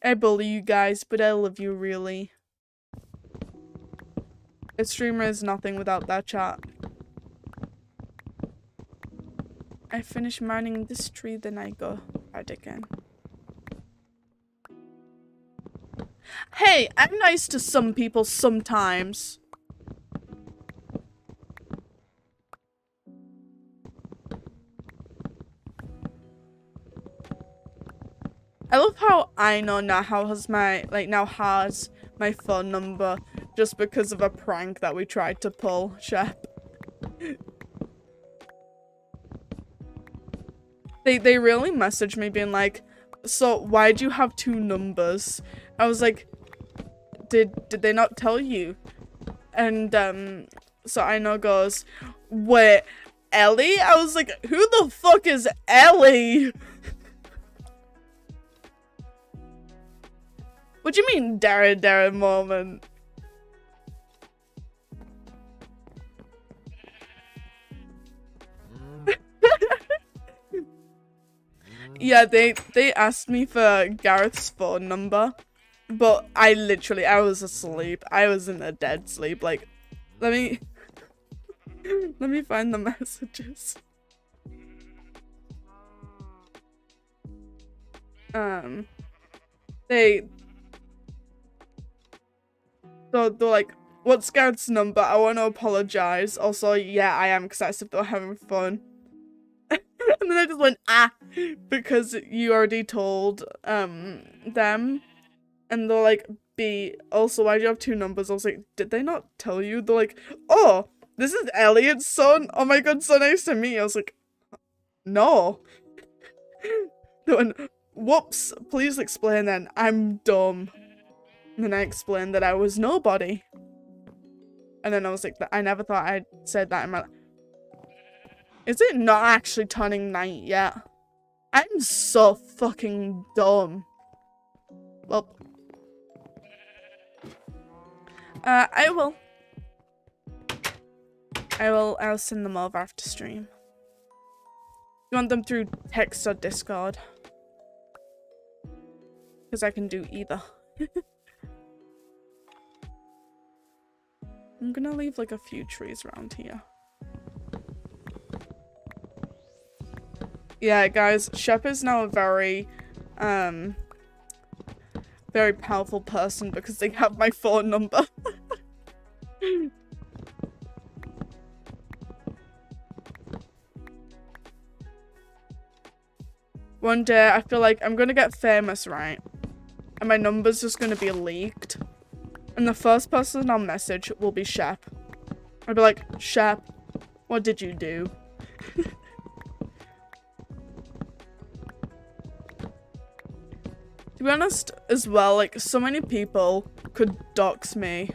I bully you guys, but I love you really. A streamer is nothing without that chat. I finish mining this tree, then I go hide again. Hey, I'm nice to some people sometimes. I love how I know now has my phone number just because of a prank that we tried to pull, Shep. They really messaged me being like, so why'd you have 2 numbers? I was like, did they not tell you? And So I know goes, wait, Ellie? I was like, who the fuck is Ellie? What do you mean, Darren moment? Yeah, they asked me for Gareth's phone number, but I was asleep. I was in a dead sleep. Like, let me find the messages. So they're like, what's Gareth's number? I want to apologize. Also, yeah, I am excited they're having fun. And then I just went, because you already told them. And they're like, B, also, why do you have 2 numbers? I was like, did they not tell you? They're like, oh, this is Elliot's son. Oh my god, so nice to meet you. I was like, no. They went, whoops, please explain then. I'm dumb. And then I explained that I was nobody. And then I was like, I never thought I'd said that in my life. Is it not actually turning night yet? I'm so fucking dumb. Well. I'll send them over after stream. You want them through text or Discord? Because I can do either. I'm gonna leave like a few trees around here. Yeah, guys, Shep is now a very powerful person because they have my phone number. One day, I feel like I'm gonna get famous, right? And my number's just gonna be leaked. And the first person I'll message will be Shep. I'll be like, Shep, what did you do? To be honest, as well, like, so many people could dox me.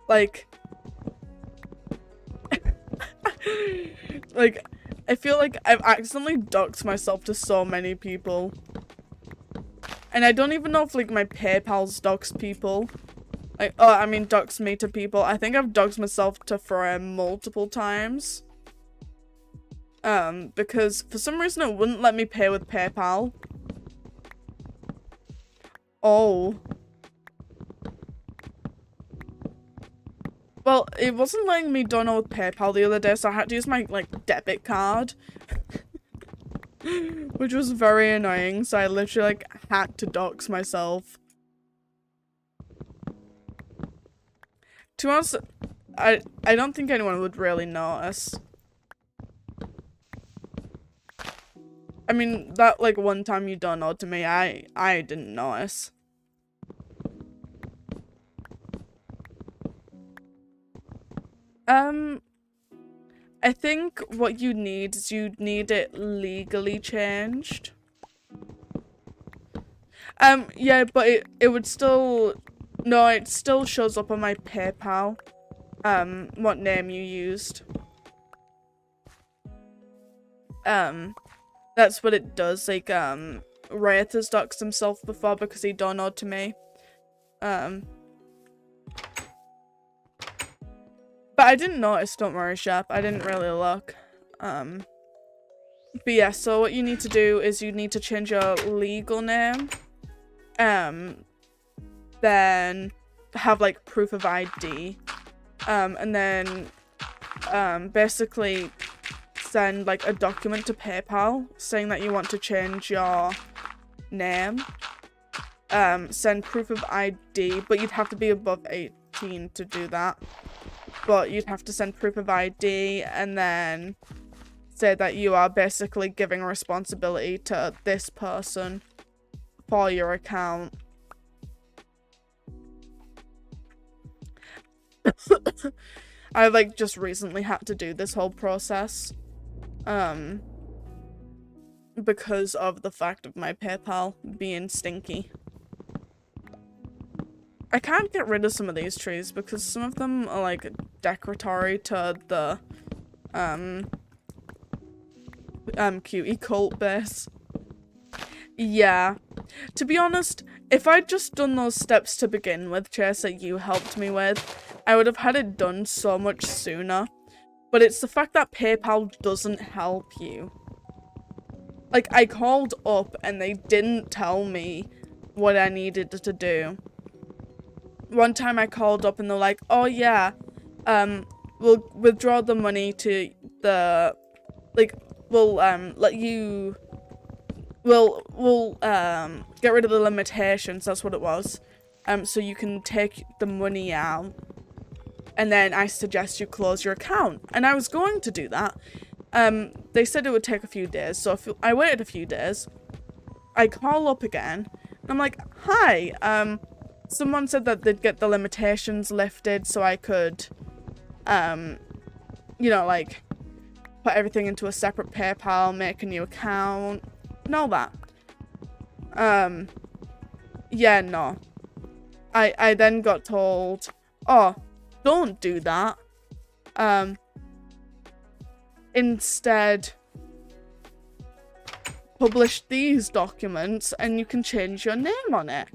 Like, like, I feel like I've accidentally doxed myself to so many people. And I don't even know if, like, my PayPal's doxed people. Like, oh, I mean, doxed me to people. I think I've doxed myself to Freya multiple times. Because for some reason it wouldn't let me pay with PayPal. Oh. Well, it wasn't letting me dono with PayPal the other day, so I had to use my, like, debit card. Which was very annoying, so I literally, like, had to dox myself. To be honest, I don't think anyone would really notice. I mean, that, like, one time you donoed to me, I didn't notice. I think what you need is you need it legally changed. Yeah, but it would still... No, it still shows up on my PayPal. What name you used. That's what it does. Like, Wraith has doxed himself before because he donoed to me. But I didn't notice, don't worry, Shep. I didn't really look. But yeah, so what you need to do is you need to change your legal name. Then have, like, proof of ID. And then, basically send, like, a document to PayPal saying that you want to change your name. Send proof of ID, but you'd have to be above 18 to do that. But you'd have to send proof of ID and then say that you are basically giving responsibility to this person for your account. I, like, just recently had to do this whole process. Because of the fact of my PayPal being stinky. I can't get rid of some of these trees because some of them are like decoratory to the cutie cult base. Yeah. To be honest, if I'd just done those steps to begin with, Chase, that you helped me with, I would have had it done so much sooner. But it's the fact that PayPal doesn't help you. Like, I called up and they didn't tell me what I needed to do. One time I called up and they're like, oh yeah, we'll withdraw the money to the, like, we'll, let you, we'll get rid of the limitations, that's what it was. So you can take the money out. And then I suggest you close your account. And I was going to do that. They said it would take a few days. So I waited a few days. I call up again. And I'm like, hi, someone said that they'd get the limitations lifted so I could, you know, like, put everything into a separate PayPal, make a new account, and all that. Yeah, no. I then got told, oh, don't do that. Instead, publish these documents and you can change your name on it.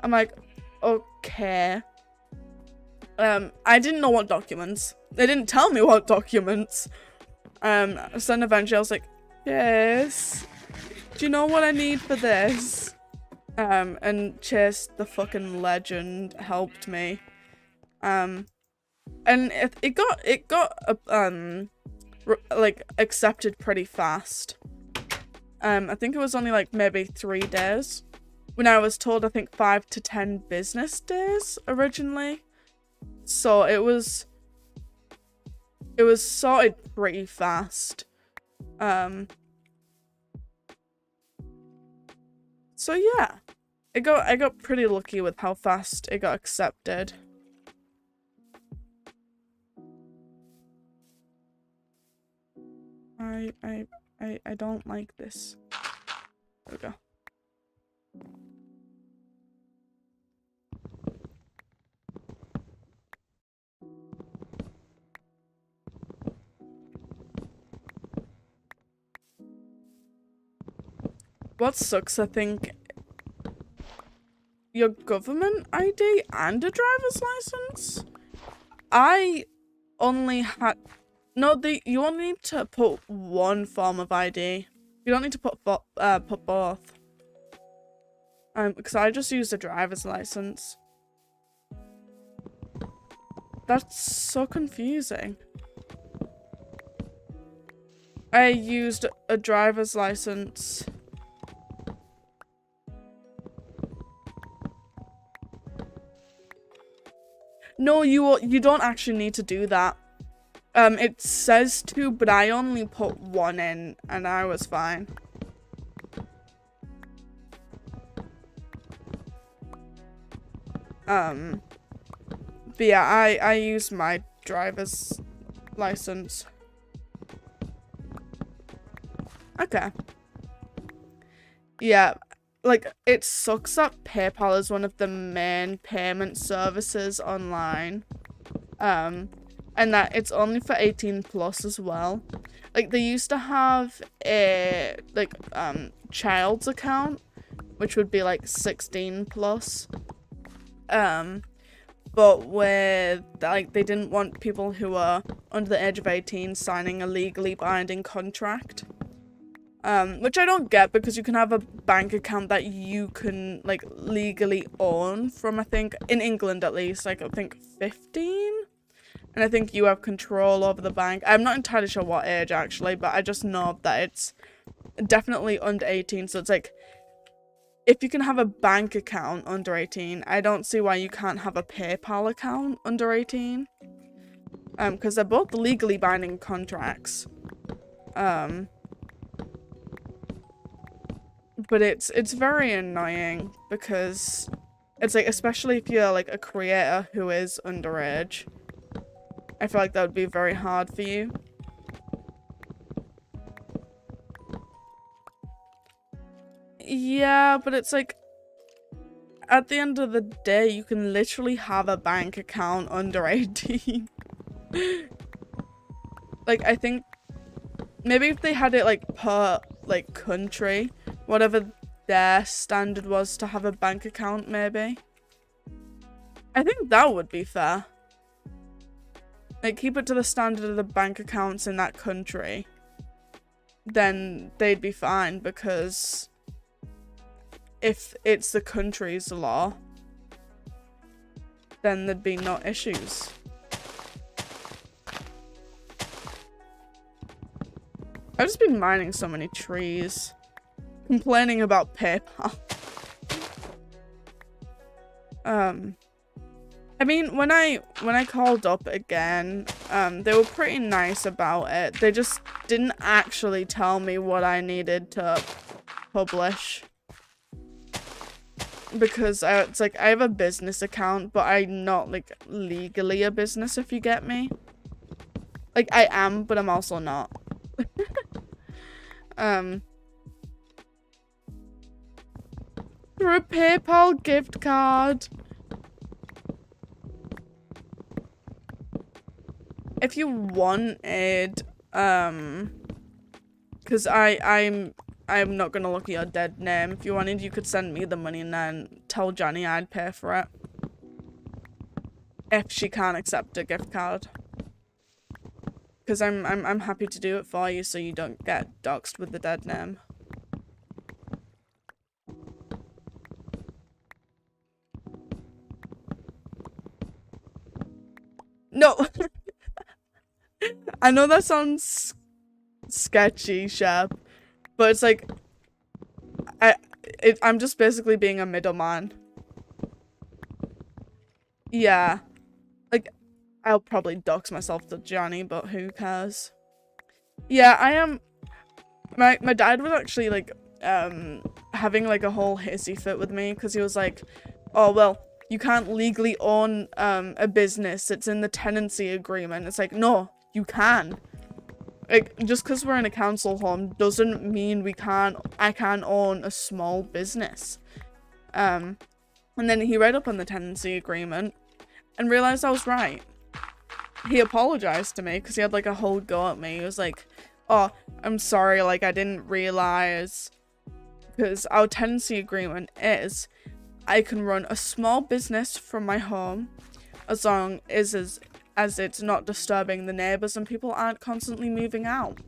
I'm like, okay. I didn't know what documents. They didn't tell me what documents. So then eventually I was like, yes. Do you know what I need for this? And Chase, the fucking legend, helped me. And it got like accepted pretty fast. I think it was only like maybe 3 days. When I was told, I think 5 to 10 business days originally. So it was sorted pretty fast. So yeah, I got pretty lucky with how fast it got accepted. I don't like this. There we go. What sucks, I think, your government ID and a driver's license? I only had... No, you only need to put one form of ID. You don't need to put both. Because I just used a driver's license. That's so confusing. I used a driver's license. No, you don't actually need to do that. It says to, but I only put one in, and I was fine. But yeah, I used my driver's license. Okay. Yeah, like, it sucks that PayPal is one of the main payment services online. And that it's only for 18 plus as well. Like, they used to have a, like, child's account, which would be, like, 16 plus. But with, like, they didn't want people who are under the age of 18 signing a legally binding contract. Which I don't get, because you can have a bank account that you can, like, legally own from, I think, in England at least, like, I think 15? And I think you have control over the bank. I'm not entirely sure what age, actually, but I just know that it's definitely under 18, so it's like, if you can have a bank account under 18, I don't see why you can't have a PayPal account under 18. Because they're both legally binding contracts. But it's very annoying because it's like, especially if you're like a creator who is underage, I feel like that would be very hard for you. Yeah, but it's like, at the end of the day, you can literally have a bank account under 18. Like, I think maybe if they had it like per like country, whatever their standard was to have a bank account, maybe. I think that would be fair. Like, keep it to the standard of the bank accounts in that country. Then they'd be fine, because if it's the country's law, then there'd be no issues. I've just been mining so many trees. Complaining about PayPal. I mean, when I called up again, they were pretty nice about it. They just didn't actually tell me what I needed to publish. Because it's like, I have a business account, but I'm not like legally a business, if you get me. Like, I am, but I'm also not. For a PayPal gift card. If you wanted, because I'm not gonna look at your dead name. If you wanted, you could send me the money and then tell Johnny I'd pay for it. If she can't accept a gift card. Because I'm happy to do it for you so you don't get doxxed with the dead name. No. I know that sounds sketchy, Shep, but it's like, I'm just basically being a middleman. Yeah. Like, I'll probably dox myself to Johnny, but who cares? Yeah, I am. My dad was actually like, having like a whole hissy fit with me, because he was like, oh, well, you can't legally own a business. It's in the tenancy agreement. It's like, no, you can. Like, just because we're in a council home doesn't mean I can't own a small business. And then he read up on the tenancy agreement and realized I was right. He apologized to me because he had like a whole go at me. He was like, oh, I'm sorry, like, I didn't realize, because our tenancy agreement is I can run a small business from my home as long as it's not disturbing the neighbors and people aren't constantly moving out.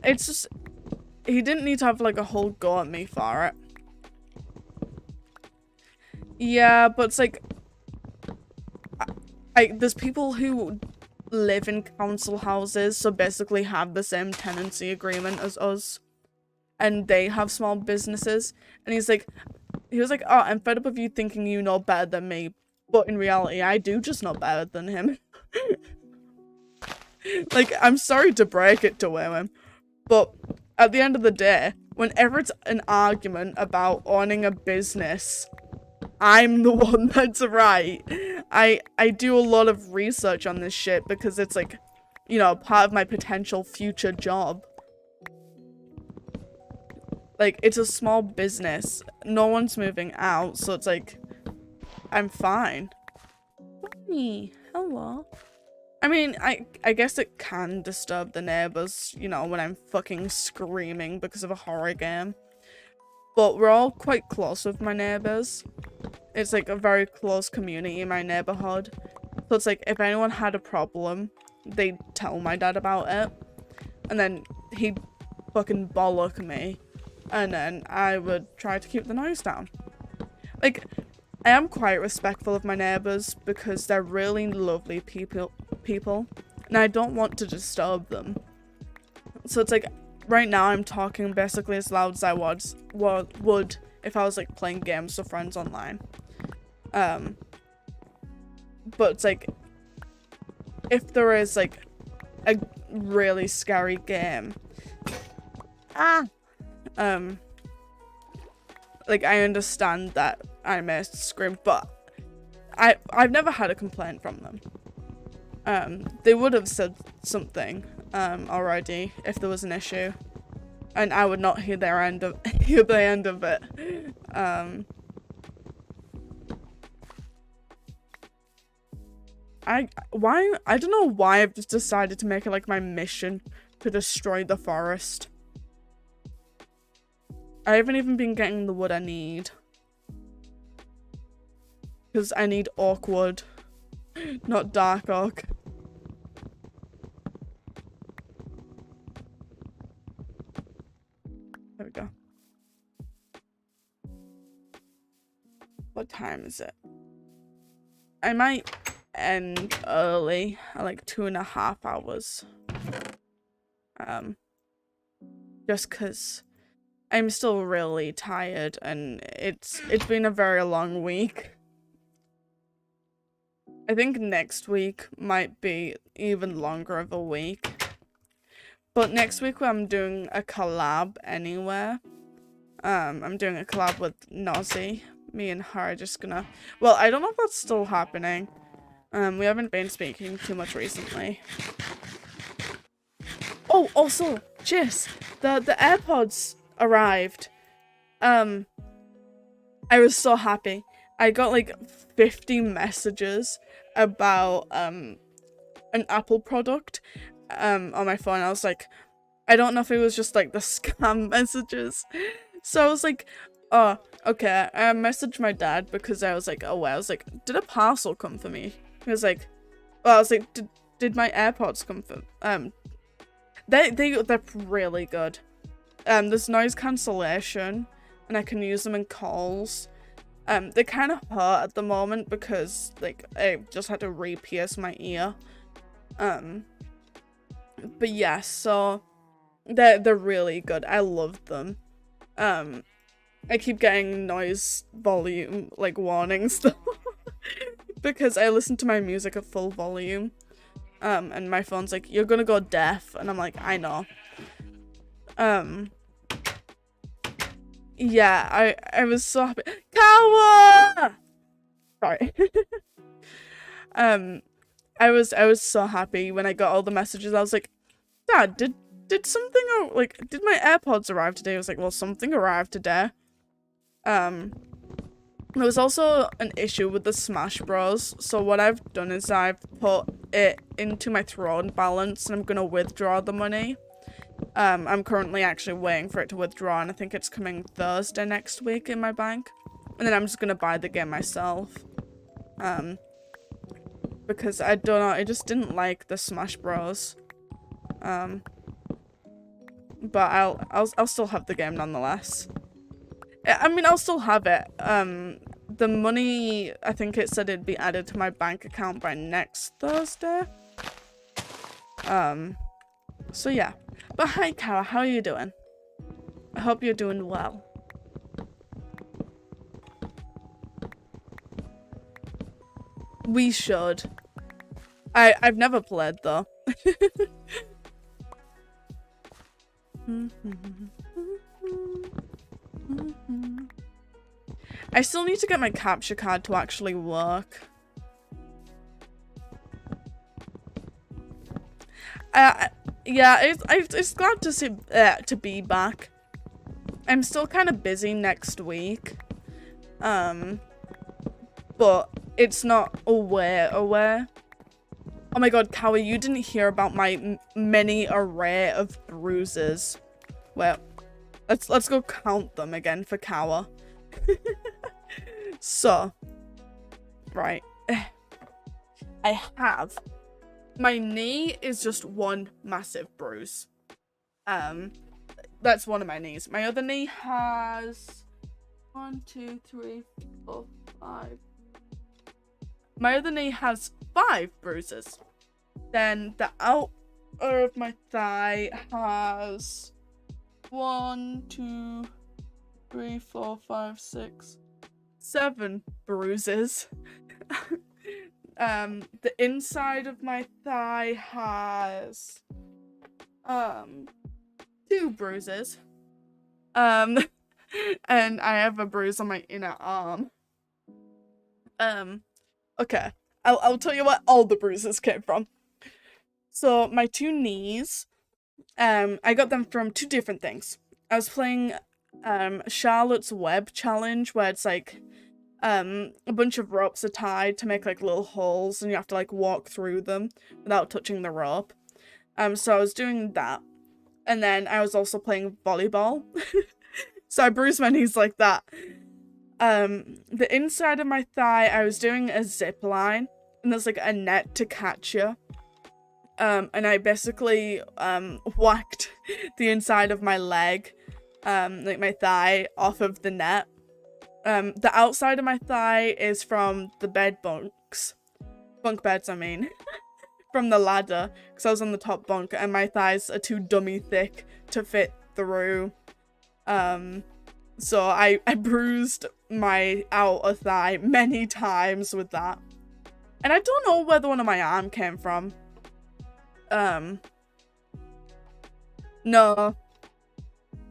It's just, he didn't need to have like a whole go at me for it. Yeah, but it's like, there's people who live in council houses, so basically have the same tenancy agreement as us, and they have small businesses, and he was like, oh, I'm fed up of you thinking you know better than me, but in reality, I do just know better than him. Like, I'm sorry to break it to women, but at the end of the day, whenever it's an argument about owning a business, I'm the one that's right. I do a lot of research on this shit because it's like, you know, part of my potential future job. Like, it's a small business. No one's moving out, so it's like, I'm fine. Hey, hello. I mean, I guess it can disturb the neighbors, you know, when I'm fucking screaming because of a horror game. But we're all quite close with my neighbors. It's like a very close community in my neighborhood. So it's like, if anyone had a problem, they'd tell my dad about it. And then he'd fucking bollock me. And then I would try to keep the noise down. Like, I am quite respectful of my neighbors because they're really lovely people. And I don't want to disturb them. So it's like, right now I'm talking basically as loud as I would if I was like playing games with friends online. But it's like, if there is like a really scary game, like, I understand that I may scream, but I've never had a complaint from them. They would have said something, already if there was an issue, and I would not hear their end of hear the end of it. I don't know why I've just decided to make it like my mission to destroy the forest. I haven't even been getting the wood I need. Because I need oak wood, not dark oak. There we go. What time is it? I might end early, like 2.5 hours. Just because I'm still really tired and it's been a very long week. I think next week might be even longer of a week. But next week I'm doing a collab anywhere. I'm doing a collab with Nazi. Me and her are just gonna... Well, I don't know if that's still happening. We haven't been speaking too much recently. Oh, also, Jess, the AirPods arrived. I was so happy. I got like 50 messages about an Apple product on my phone. I was like, I don't know if it was just like the scam messages. So I was like, oh, okay. I messaged my dad because I was like, oh wow. I was like, did a parcel come for me? He was like, well, I was like, did my AirPods come for they're really good. There's noise cancellation and I can use them in calls. They kind of hurt at the moment because like I just had to re-pierce my ear. But yeah, so they're really good. I love them. I keep getting noise volume like warnings though because I listen to my music at full volume. And my phone's like, you're gonna go deaf, and I'm like, I know. Yeah, I was so happy. Kawa! Sorry. I was so happy when I got all the messages. I was like, Dad, did something, like, did my AirPods arrive today? I was like, well, something arrived today. There was also an issue with the Smash Bros. So what I've done is I've put it into my throne balance and I'm gonna withdraw the money. I'm currently actually waiting for it to withdraw and I think it's coming Thursday next week in my bank. And then I'm just gonna buy the game myself. Because I don't know, I just didn't like the Smash Bros. But I'll still have the game nonetheless. I mean, I'll still have it. The money, I think it said it'd be added to my bank account by next Thursday. So yeah. But hi, Kara, how are you doing? I hope you're doing well. We should. I've never played though. I still need to get my capture card to actually work. Yeah, it's glad to see to be back. I'm still kind of busy next week, but it's not aware. Oh my god, Kawa, you didn't hear about my many array of bruises. Well, let's go count them again for Kawa. So, right, I have, my knee is just one massive bruise. That's one of my knees. My other knee has 1, 2, 3, 4, 5. My other knee has 5 bruises. Then the outer of my thigh has 1, 2, 3, 4, 5, 6, 7 bruises. The inside of my thigh has 2 bruises. And I have a bruise on my inner arm. Okay. I'll tell you what all the bruises came from. So my 2 knees, I got them from 2 different things. I was playing Charlotte's Web challenge, where it's like a bunch of ropes are tied to make like little holes, and you have to like walk through them without touching the rope. So I was doing that, and then I was also playing volleyball. So I bruised my knees like that. The inside of my thigh, I was doing a zip line, and there's like a net to catch you. And I basically whacked the inside of my leg, like my thigh, off of the net. The outside of my thigh is from the bunk beds, I mean, from the ladder, because I was on the top bunk, and my thighs are too dummy thick to fit through. So I bruised my outer thigh many times with that. And I don't know where the one on my arm came from. No.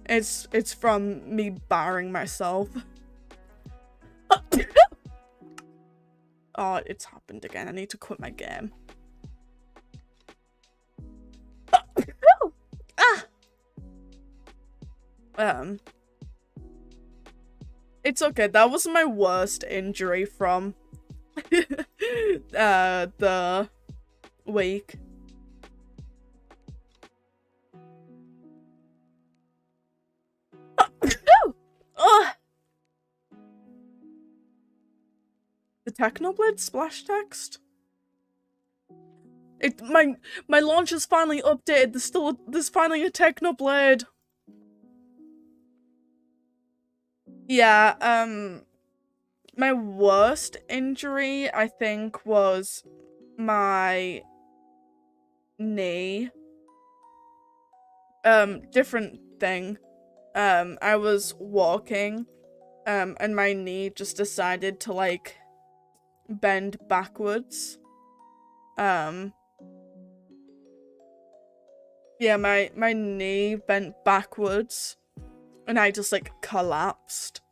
It's from me barring myself. Oh, it's happened again. I need to quit my game. It's okay. That was my worst injury from the week. The Technoblade splash text? My launch is finally updated. There's finally a Technoblade. Yeah, my worst injury, I think, was my knee. Different thing. I was walking, and my knee just decided to, like, bend backwards. Yeah, my knee bent backwards, and I just, like, collapsed,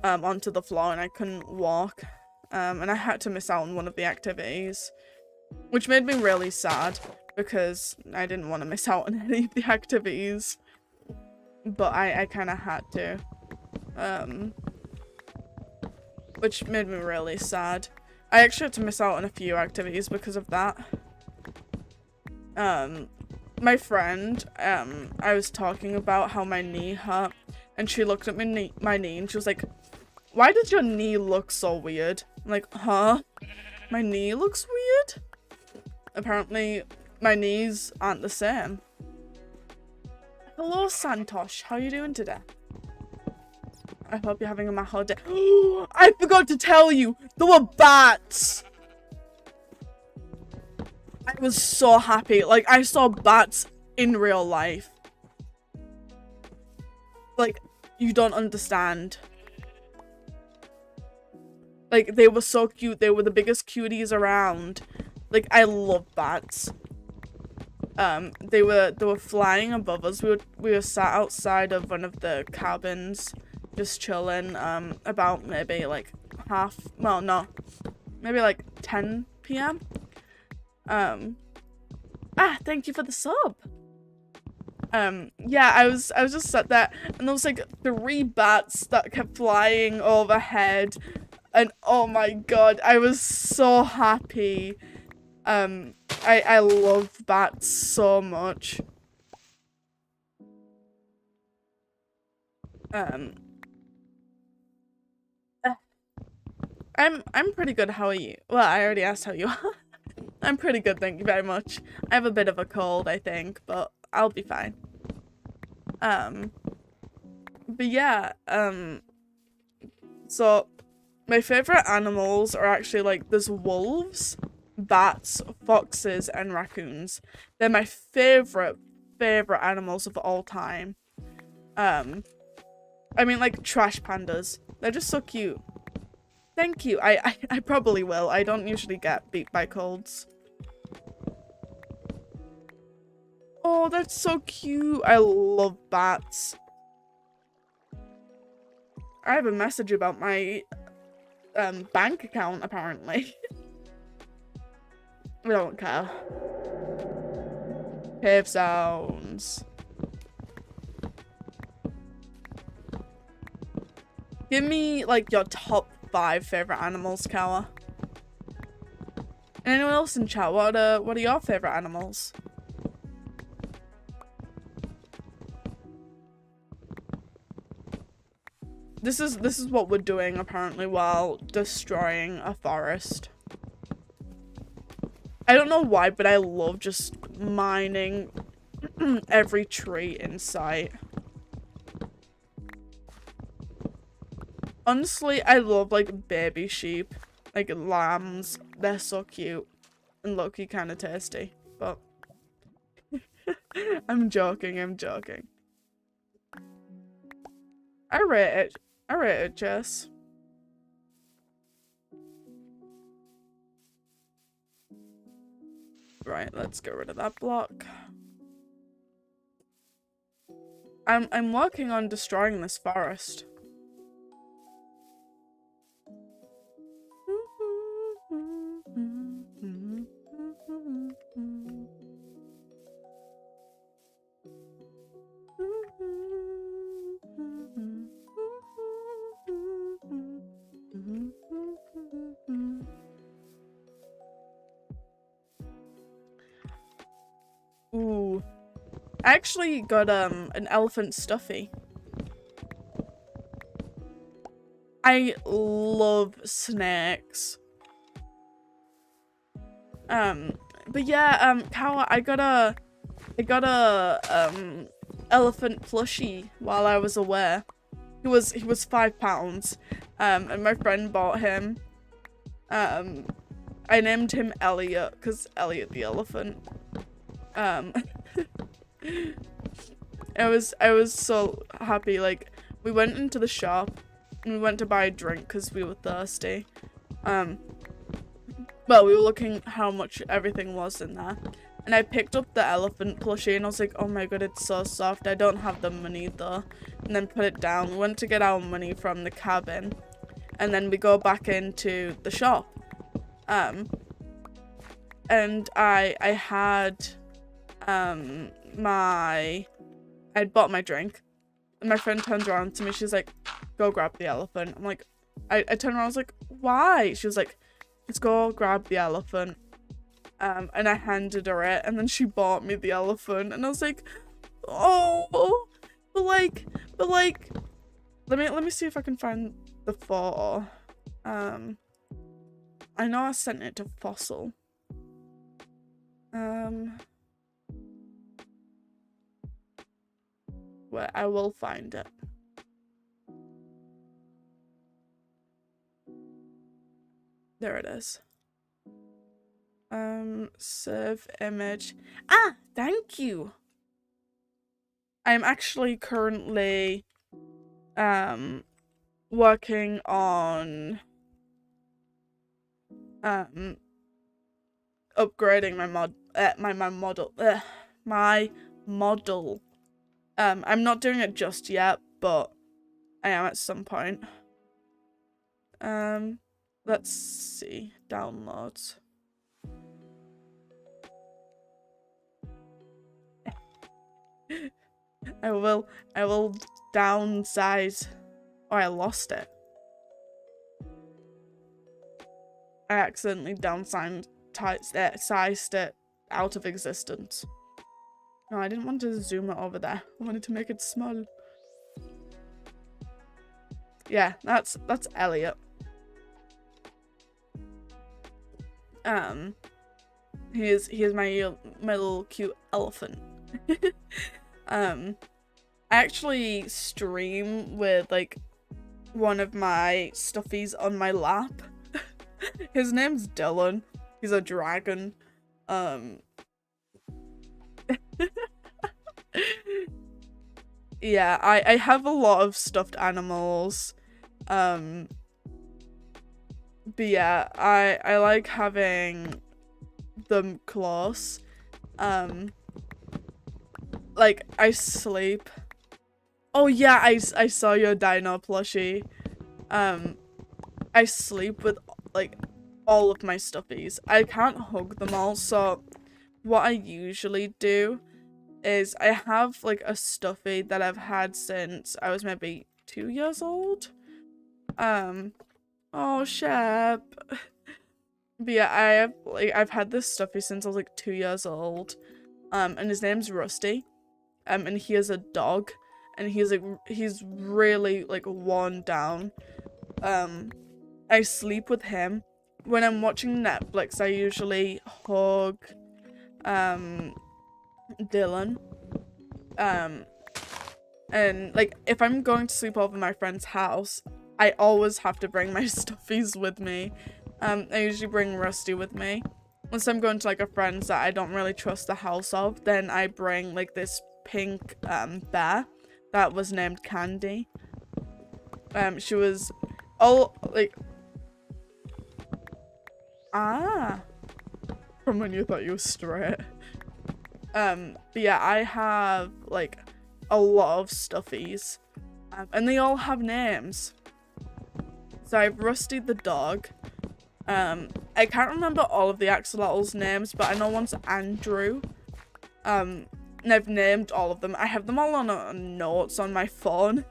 onto the floor, and I couldn't walk. And I had to miss out on one of the activities, which made me really sad, because I didn't want to miss out on any of the activities. But I kind of had to. Which made me really sad. I actually had to miss out on a few activities because of that. My friend, I was talking about how my knee hurt, and she looked at my knee and she was like, "Why does your knee look so weird?" I'm like, huh? My knee looks weird? Apparently, my knees aren't the same. Hello, Santosh. How are you doing today? I hope you're having a Mahou day. I forgot to tell you! There were bats! I was so happy. Like, I saw bats in real life. Like, you don't understand. Like, they were so cute. They were the biggest cuties around. Like, I love bats. They were flying above us. We were sat outside of one of the cabins, just chilling, about maybe like maybe like 10 p.m. Thank you for the sub. Yeah, I was just sat there, and there was like 3 bats that kept flying overhead, and oh my god, I was so happy. I love bats so much. I'm pretty good. How are you? Well, I already asked how you are. I'm pretty good, thank you very much. I have a bit of a cold, I think, but I'll be fine. But yeah, so my favorite animals are actually like there's wolves, bats, foxes, and raccoons. They're my favorite animals of all time. I mean, like trash pandas. They're just so cute. Thank you. I probably will. I don't usually get beat by colds. Oh, that's so cute. I love bats. I have a message about my bank account, apparently. I don't care. Cave sounds. Give me, like, your top 5 favorite animals, Kawa. And anyone else in chat, what are your favorite animals? This is what we're doing apparently while destroying a forest. I don't know why, but I love just mining every tree in sight. Honestly, I love like baby sheep, like lambs. They're so cute and low-key kind of tasty, but I'm joking, I'm joking. I rate it, Jess. Right, let's get rid of that block. I'm working on destroying this forest. Ooh. I actually got an elephant stuffy. I love snakes. But yeah, Kawa, I got a elephant plushie while I was away. He was £5. And my friend bought him. I named him Elliot because Elliot the elephant. I was so happy. Like, we went into the shop and we went to buy a drink because we were thirsty. Well, we were looking how much everything was in there, and I picked up the elephant plushie and I was like, oh my god, it's so soft. I don't have the money though. And then put it down. We went to get our money from the cabin, and then we go back into the shop. And I'd bought my drink, and my friend turns around to me. She's like, go grab the elephant. I'm like, I turned around, I was like, why? She was like, let's go grab the elephant. And I handed her it, and then she bought me the elephant, and I was like, oh, but like, let me see if I can find the photo. I know I sent it to Fossil. Where I will find it. There it is. Save image. Ah, thank you. I'm actually currently working on upgrading my model. I'm not doing it just yet, but I am at some point. Let's see. Downloads. I will downsize. Oh, I lost it. I accidentally sized it out of existence. No, I didn't want to zoom it over there. I wanted to make it small. Yeah, that's Elliot. He is my little cute elephant. I actually stream with like one of my stuffies on my lap. His name's Dylan. He's a dragon. Yeah, I have a lot of stuffed animals. But yeah, I like having them close. Like, I sleep. Oh yeah, I saw your dino plushie. I sleep with like all of my stuffies. I can't hug them all, so what I usually do is I have like a stuffy that I've had since I was maybe 2 years old. Oh, Shep. But yeah, I've had this stuffy since I was like 2 years old. And his name's Rusty. And he is a dog, and he's really like worn down. I sleep with him. When I'm watching Netflix, I usually hug Dylan. And like if I'm going to sleep over my friend's house, I always have to bring my stuffies with me. I usually bring Rusty with me. Unless I'm going to like a friend's that I don't really trust the house of, then I bring like this pink bear that was named Candy. She was all like from when you thought you were straight. But yeah, I have like a lot of stuffies, and they all have names. So I have Rusty the dog. I can't remember all of the axolotls' names, but I know one's Andrew. And I've named all of them. I have them all on notes on my phone.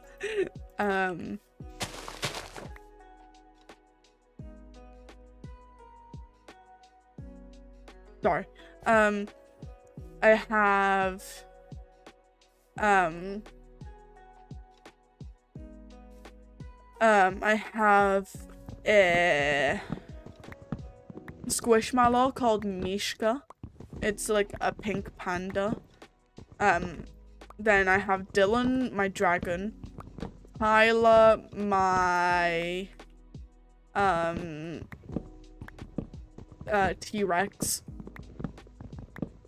Sorry. I have a squishmallow called Mishka. It's like a pink panda. Then I have Dylan, my dragon. Tyler, my T-Rex.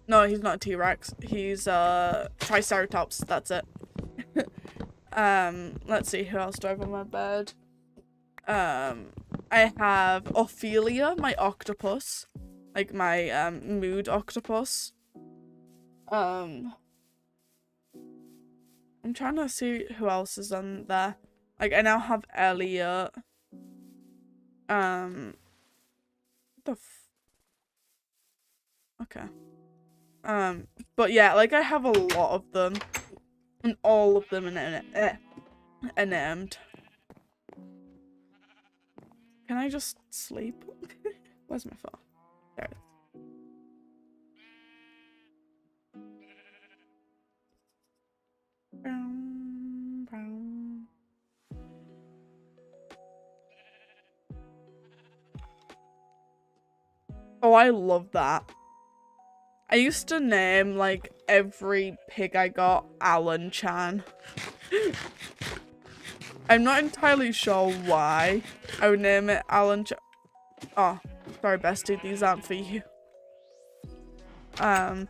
No, he's not a T-Rex. He's Triceratops, that's it. Let's see, who else do I have on my bed? I have Ophelia, my octopus. Like my mood octopus. I'm trying to see who else is on there. Like I now have Elliot. Okay. But yeah, like I have a lot of them. And all of them are named. Can I just sleep? Where's my phone? There it is. Oh, I love that. I used to name like every pig I got Alan Chan. I'm not entirely sure why I would name it Alan Chan. Oh, sorry bestie, these aren't for you. But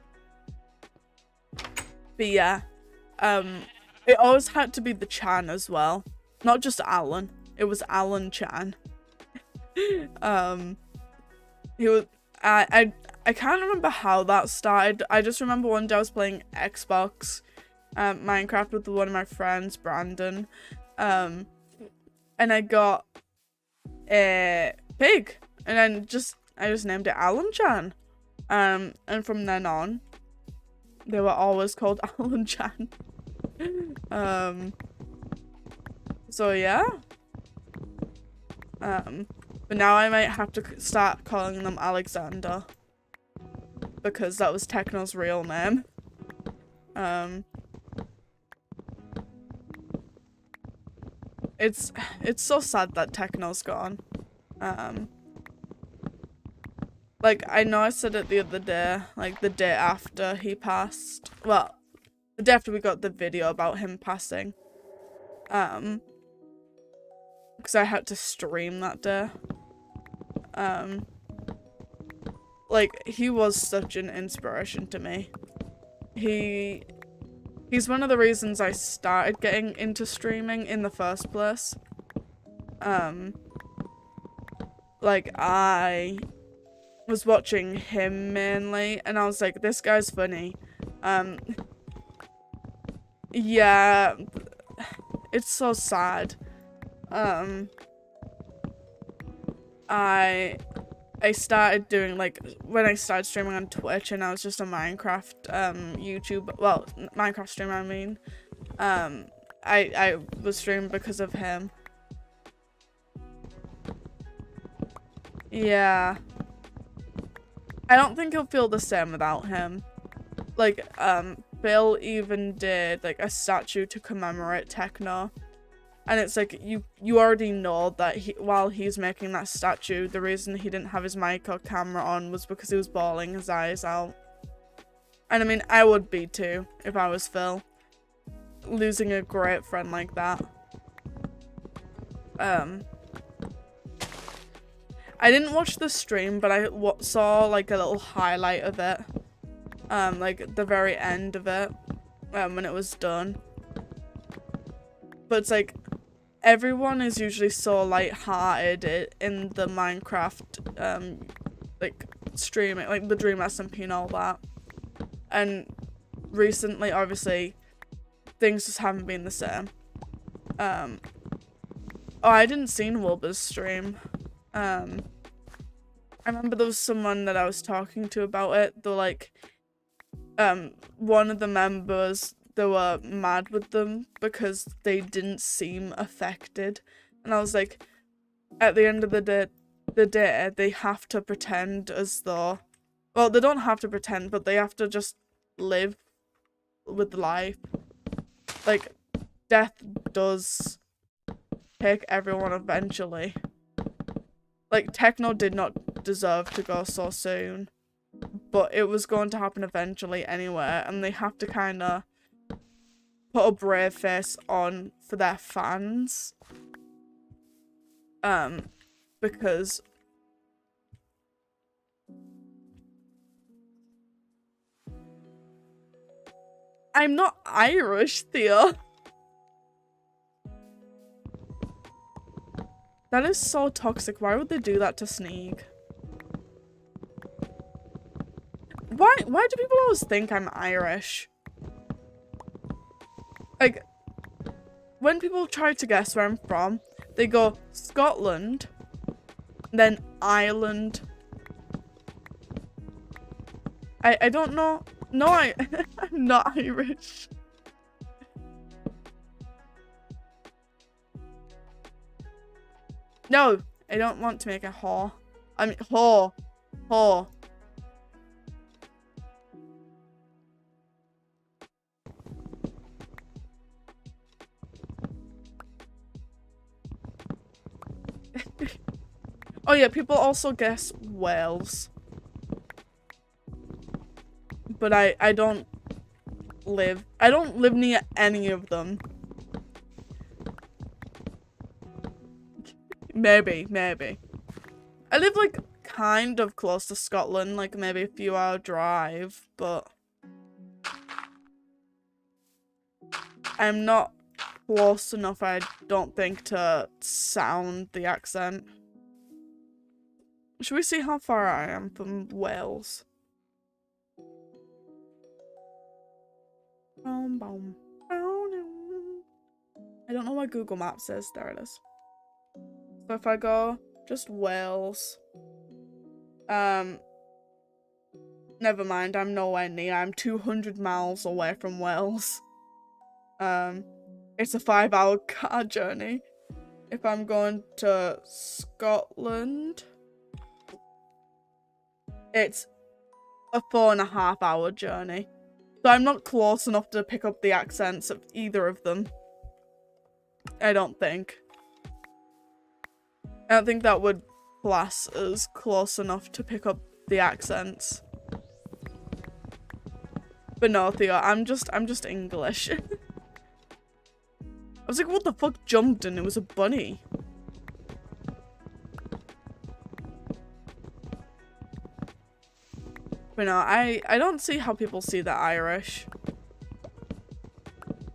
yeah, it always had to be the Chan as well, not just Alan. It was Alan Chan. He was I can't remember how that started. I just remember one day I was playing Xbox Minecraft with one of my friends, Brandon, and I got a pig, and then I just named it Alan Chan, and from then on they were always called Alan Chan. So yeah, but now I might have to start calling them Alexander, because that was Techno's real name. It's so sad that Techno's gone. Like, I know I said it the other day, like the day after he passed. Well, the day after we got the video about him passing. Because I had to stream that day. Like, he was such an inspiration to me. He's one of the reasons I started getting into streaming in the first place. Like, I was watching him mainly, and I was like, this guy's funny. Yeah, it's so sad. I I started doing, like, when I started streaming on Twitch and I was just a Minecraft YouTube, well, Minecraft streamer, I mean. I was streaming because of him. Yeah. I don't think he'll feel the same without him. Like, Bill even did, like, a statue to commemorate Techno. And it's like, you already know that while he's making that statue, the reason he didn't have his mic or camera on was because he was bawling his eyes out. And I mean, I would be too, if I was Phil. Losing a great friend like that. I didn't watch the stream, but I saw, like, a little highlight of it. Like, the very end of it, when it was done. But it's like, everyone is usually so light-hearted in the Minecraft, like, streaming, like, the Dream SMP and all that. And recently, obviously, things just haven't been the same. Oh, I didn't see Wilbur's stream. I remember there was someone that I was talking to about it. They're like, one of the members, they were mad with them because they didn't seem affected. And I was like, at the end of the day, they have to pretend as though, well, they don't have to pretend, but they have to just live with life. Like, death does take everyone eventually. Like, Techno did not deserve to go so soon, but it was going to happen eventually anyway, and they have to kind of put a brave face on for their fans. Because I'm not Irish, Theo. That is so toxic. Why would they do that to Sneak? Why do people always think I'm Irish? Like, when people try to guess where I'm from, they go Scotland, then Ireland. I don't know. No, I'm not Irish. No, I don't want to make a whore. I mean, whore. Whore. Oh yeah, people also guess Wales. But I don't live near any of them. Maybe. I live, like, kind of close to Scotland, like, maybe a few hour drive, but I'm not close enough, I don't think, to sound the accent. Should we see how far I am from Wales? I don't know what Google Maps says. There it is. So if I go just Wales, never mind, I'm nowhere near. I'm 200 miles away from Wales. It's a 5-hour car journey. If I'm going to Scotland, it's a 4.5-hour journey. So I'm not close enough to pick up the accents of either of them. I don't think. I don't think that would class as close enough to pick up the accents. But no, Theo, I'm just English. I was like, what the fuck jumped and it was a bunny? But no, I don't see how people see that Irish.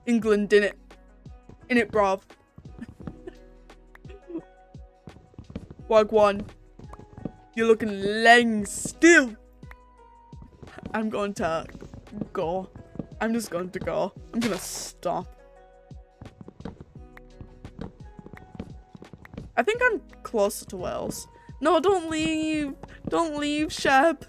England, in it, bruv. Wagwan. You're looking lang still. I'm going to go. I'm just going to go. I'm gonna stop. I think I'm closer to Wales. No, don't leave. Don't leave, Shep.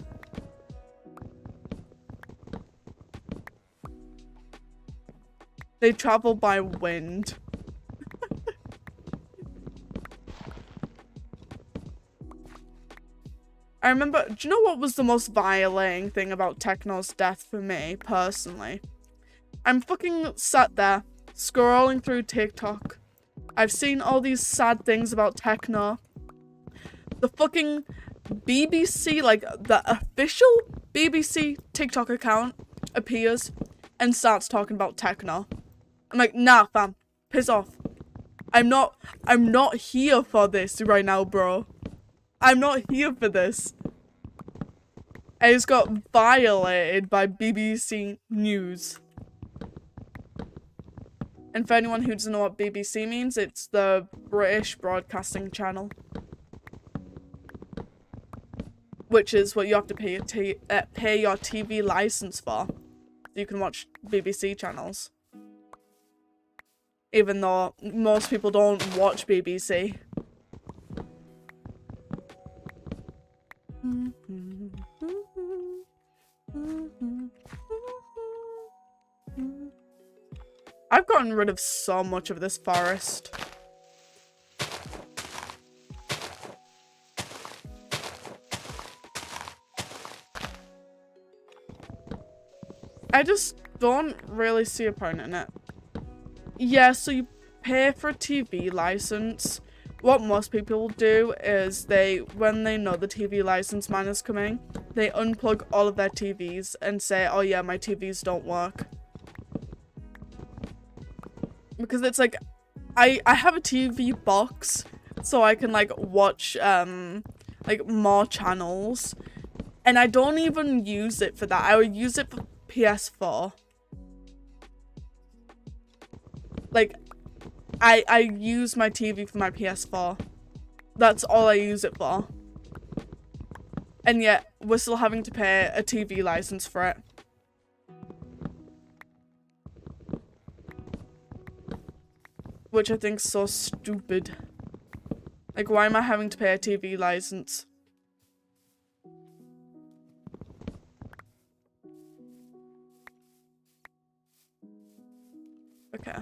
They travel by wind. I remember, do you know what was the most violating thing about Techno's death for me, personally? I'm fucking sat there, scrolling through TikTok. I've seen all these sad things about Techno. The fucking BBC, like, the official BBC TikTok account appears and starts talking about Techno. I'm like, nah, fam, piss off. I'm not here for this right now, bro. I'm not here for this. I just got violated by BBC News. And for anyone who doesn't know what BBC means, it's the British Broadcasting Channel. Which is what you have to pay your TV license for. So you can watch BBC channels. Even though most people don't watch BBC. I've gotten rid of so much of this forest. I just don't really see a point in it. Yeah, so you pay for a TV license. What most people do is when they know the TV license man is coming, they unplug all of their TVs and say, oh yeah, my TVs don't work. Because it's like, I have a TV box so I can like watch like more channels, and I don't even use it for that. I would use it for PS4. Like, I use my TV for my PS4. That's all I use it for. And yet, we're still having to pay a TV license for it. Which I think's so stupid. Like, why am I having to pay a TV license? Okay.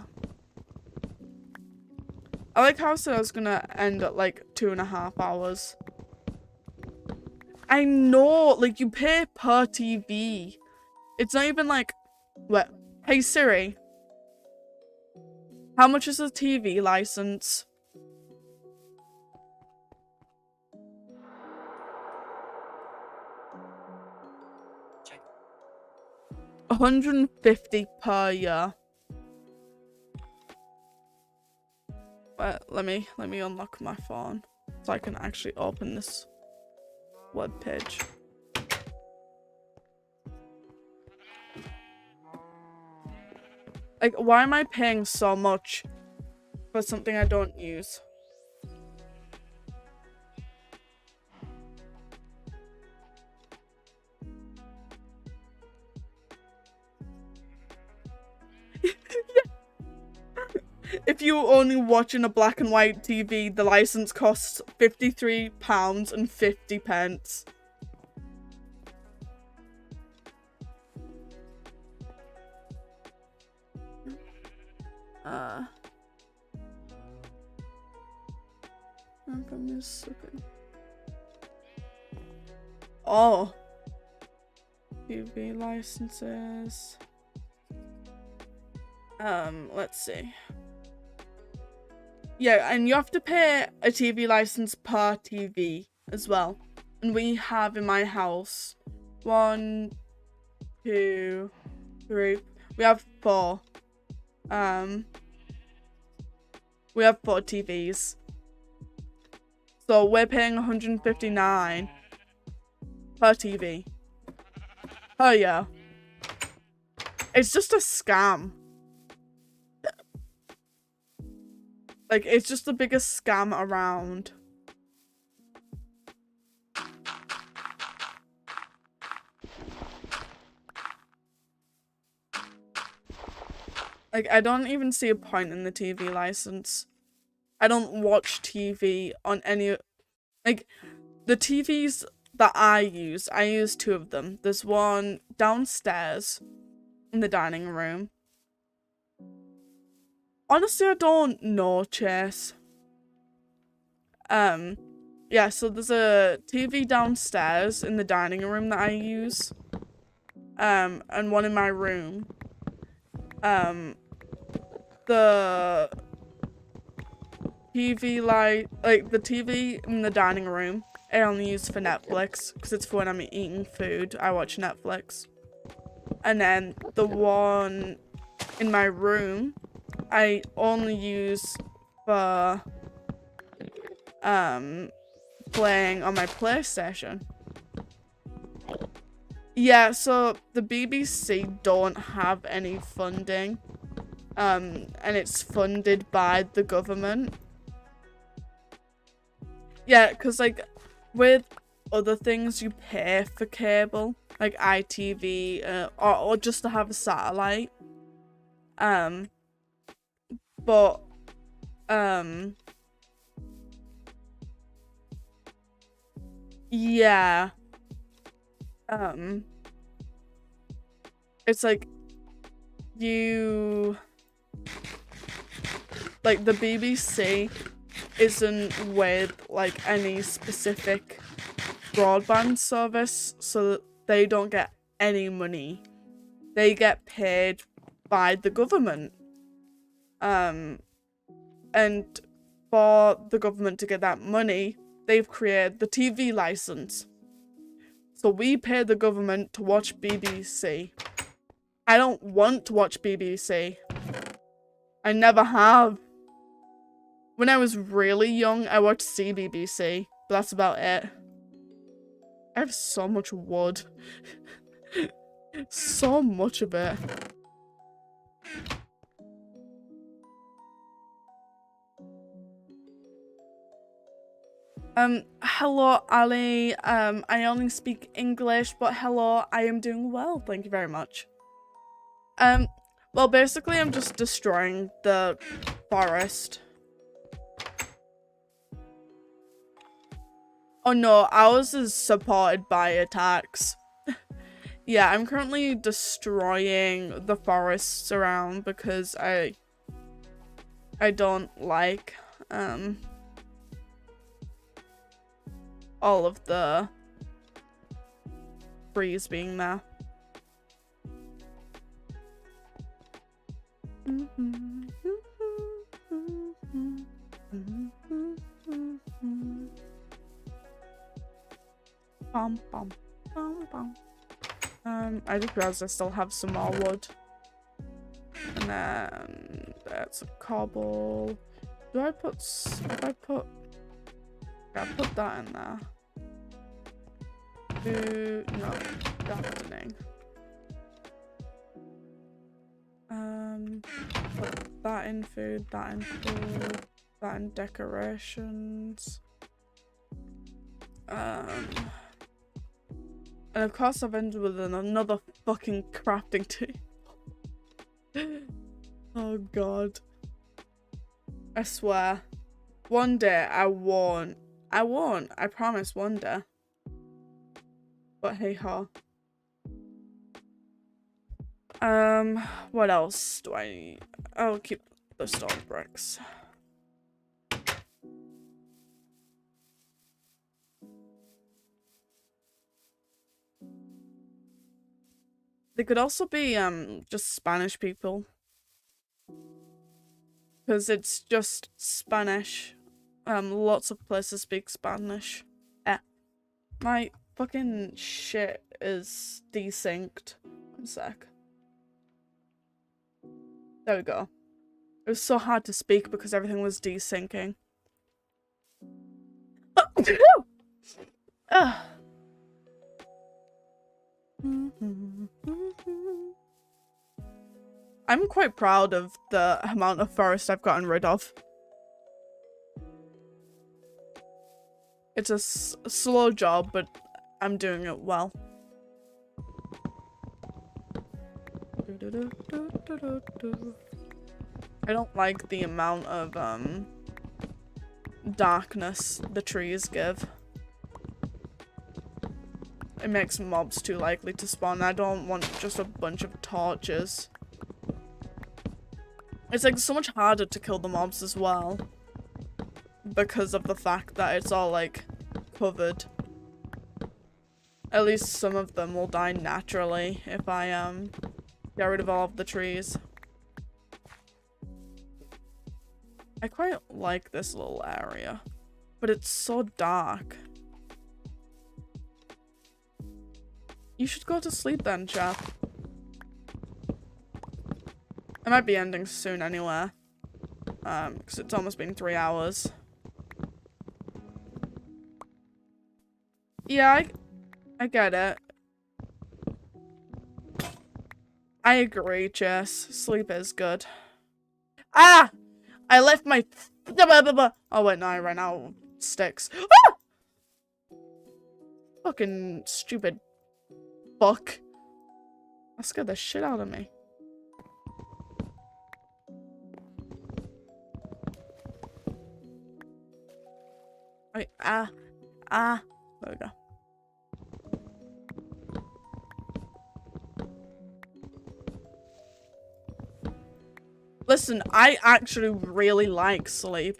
I like how I said I was gonna end at like 2.5 hours. I know, like, you pay per TV. It's not even like, what? Hey Siri. How much is a TV license? Check. 150 per year. But let me unlock my phone so I can actually open this web page. Like, why am I paying so much for something I don't use? If you only watching a black and white TV, the license costs £53.50. Oh. TV licenses. Let's see. Yeah, and you have to pay a TV license per TV as well. And we have in my house 1, 2, 3. We have 4. We have 4 TVs. So we're paying $159 per TV. Oh yeah. It's just a scam. Like, it's just the biggest scam around. Like, I don't even see a point in the TV license. I don't watch TV on any... Like, the TVs that I use two of them. There's one downstairs in the dining room. Honestly, I don't know, Chase. Yeah, so there's a TV downstairs in the dining room that I use. And one in my room. The TV the TV in the dining room, I only use for Netflix, because it's for when I'm eating food, I watch Netflix. And then the one in my room, I only use for playing on my PlayStation. Yeah, so the BBC don't have any funding, and it's funded by the government. Yeah, because like with other things you pay for cable, like ITV, or just to have a satellite. But yeah. It's like like the BBC isn't with like any specific broadband service, so that they don't get any money. They get paid by the government. And for the government to get that money, they've created the TV license. So we pay the government to watch BBC. I don't want to watch BBC. I never have. When I was really young, I watched CBBC, but that's about it. I have so much wood. So much of it. Hello, Ali. I only speak English, but hello, I am doing well. Thank you very much. Well, basically, I'm just destroying the forest. Oh no, ours is supported by attacks. Yeah, I'm currently destroying the forests around because I don't like, all of the trees being there. Bum, bum, bum, bum. I just realized I still have some more wood. And then that's a cobble. Do I put, yeah, put that in there. No, gardening. Put that in food, that in food, that in decorations. And of course I've ended with another fucking crafting table. Oh god. I swear. One day I won't. I promise one day. But hey ho. What else do I need? I'll keep the stone bricks. They could also be just Spanish people. Because it's just Spanish. Lots of places speak Spanish. My fucking shit is desynced. One sec. There we go. It was so hard to speak because everything was desyncing. I'm quite proud of the amount of forest I've gotten rid of. It's a slow job, but I'm doing it well. I don't like the amount of darkness the trees give. it makes mobs too likely to spawn. I don't want just a bunch of torches. It's like so much harder to kill the mobs as well, because of the fact that it's all like covered. At least some of them will die naturally if I get rid of all of the trees. I quite like this little area, but it's so dark. You should go to sleep then, chap. I might be ending soon anyway, because it's almost been 3 hours. Yeah, I get it. I agree, Jess. Sleep is good. Ah! I left my... Oh wait, no, I ran out of sticks. Ah! Fucking stupid fuck. That scared the shit out of me. Wait, there we go. Listen, I actually really like sleep.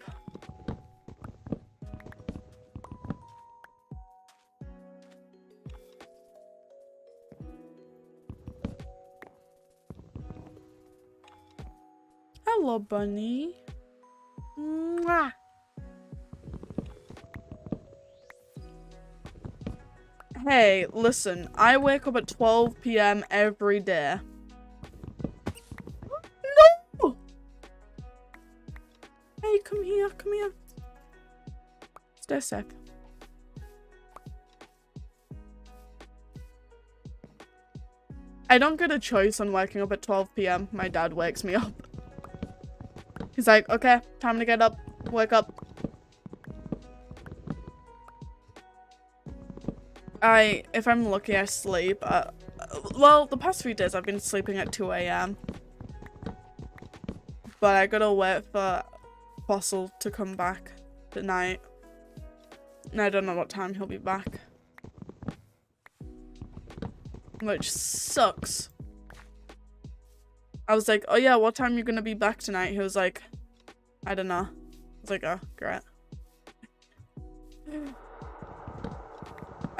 Hello, bunny. Mwah. Hey, listen, I wake up at 12 PM every day. No! Hey, come here, come here. Stay safe. I don't get a choice on waking up at 12 PM. My dad wakes me up. He's like, okay, time to get up, wake up. If I'm lucky, I sleep. Well, the past few days I've been sleeping at 2 AM. But I gotta wait for Fossil to come back tonight. And I don't know what time he'll be back. Which sucks. I was like, oh yeah, what time are you gonna be back tonight? He was like, I don't know. I was like, oh, great.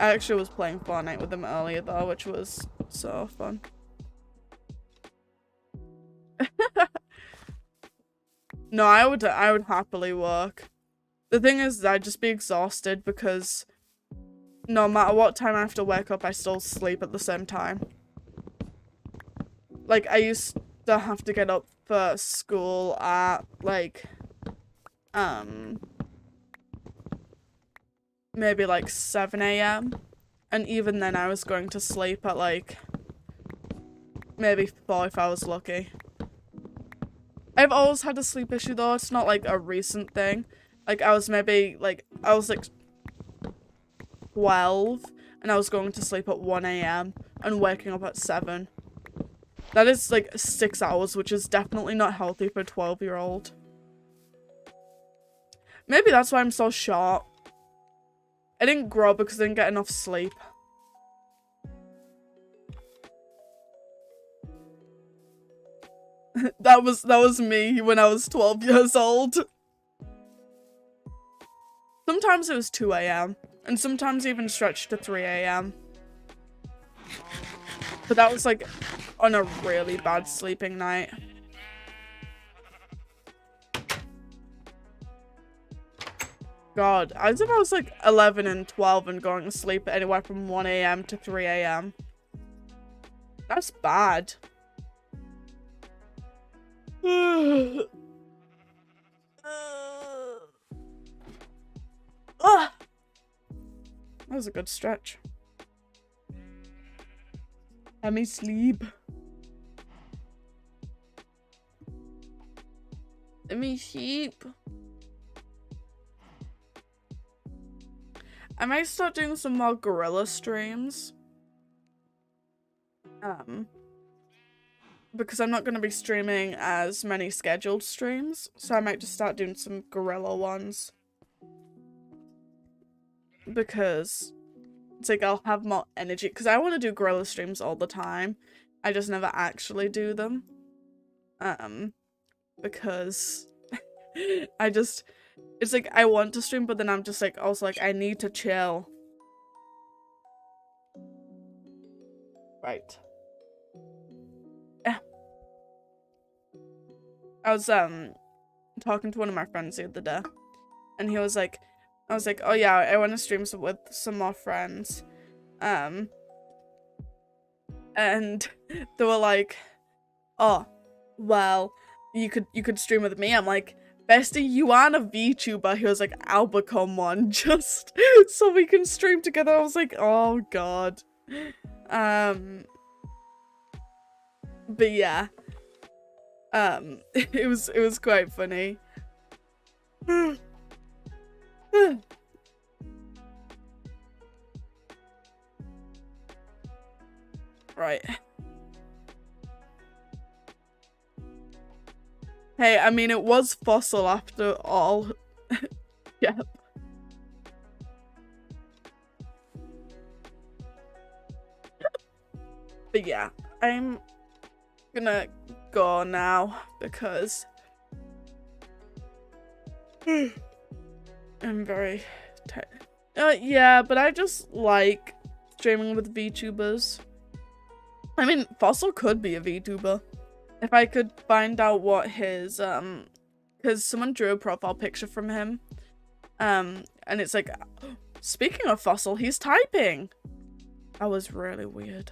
I actually was playing Fortnite with him earlier though, which was so fun. No, I would happily work. The thing is, I'd just be exhausted because no matter what time I have to wake up, I still sleep at the same time. Like, I used to have to get up for school at, like, maybe like 7 AM. And even then I was going to sleep at like maybe 4 if I was lucky. I've always had a sleep issue though, it's not like a recent thing. Like I was like 12 and I was going to sleep at 1 AM and waking up at 7. That is like 6 hours, which is definitely not healthy for a 12-year-old. Maybe that's why I'm so short. I didn't grow because I didn't get enough sleep. that was me when I was 12 years old. Sometimes it was 2 AM and sometimes even stretched to 3 AM. But that was like on a really bad sleeping night. God, as if I was like 11 and 12 and going to sleep anywhere from 1 AM to 3 AM. That's bad. That was a good stretch. Let me sleep. Let me sleep. I might start doing some more gorilla streams. Because I'm not going to be streaming as many scheduled streams, so I might just start doing some gorilla ones. Because it's like I'll have more energy because I want to do gorilla streams all the time. I just never actually do them. Because it's like I want to stream, but then I'm just like also like I need to chill. Right. Yeah. I was talking to one of my friends the other day, and he was like, I was like, oh yeah, I want to stream with some more friends, and they were like, oh, well, you could stream with me. I'm like, bestie, you aren't a VTuber. He was like, I'll become one just so we can stream together. I was like, oh god. But yeah. It was quite funny. Right. Hey, I mean, it was Fossil after all. Yep. But yeah, I'm gonna go now because I'm very tired. Yeah, but I just like streaming with VTubers. I mean, Fossil could be a VTuber. If I could find out what his, because someone drew a profile picture from him, and it's like, speaking of Fossil, he's typing. That was really weird.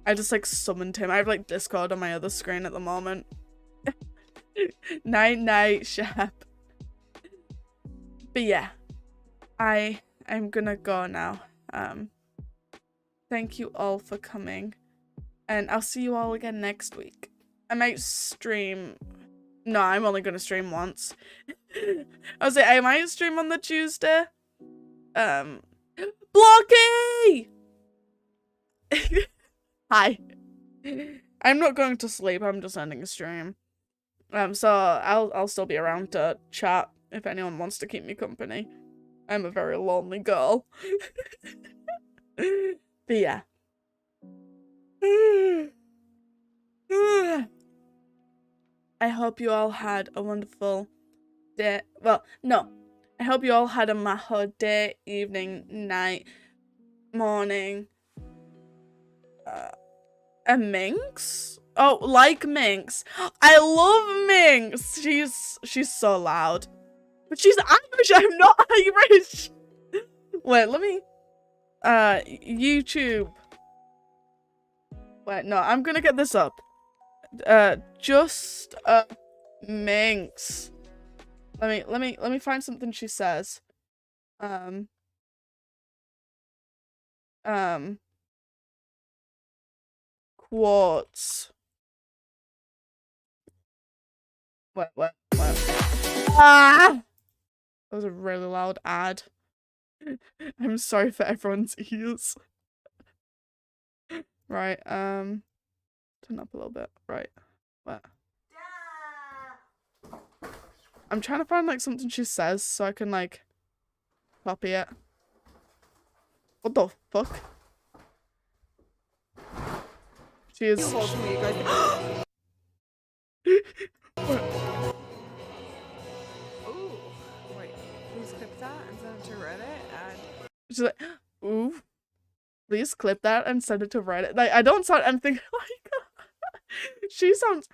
I just like summoned him. I have like Discord on my other screen at the moment. Night, Shep. But yeah, I'm gonna go now. Thank you all for coming. And I'll see you all again next week. I might stream. No, I'm only gonna stream once. I was like, I might stream on the Tuesday. Blocky! Hi. I'm not going to sleep. I'm just ending a stream. So I'll still be around to chat if anyone wants to keep me company. I'm a very lonely girl. But yeah. I hope you all had a wonderful day. Well, no. I hope you all had a Mahou day, evening, night, morning. A Minx? Oh, like Minx. I love Minx. She's so loud. But she's Irish. I'm not Irish. Wait, let me YouTube. Wait, no, I'm gonna get this up. Just Minx. Let me find something she says. Quartz. What? Ah! That was a really loud ad. I'm sorry for everyone's ears. Right, turn up a little bit. Right. What? I'm trying to find like something she says so I can like copy it. What the fuck? She is. Ooh, wait, please clip that and send it to Reddit and She's like, ooh, please clip that and send it to Reddit. Like, I don't sound, I'm thinking like, she sounds,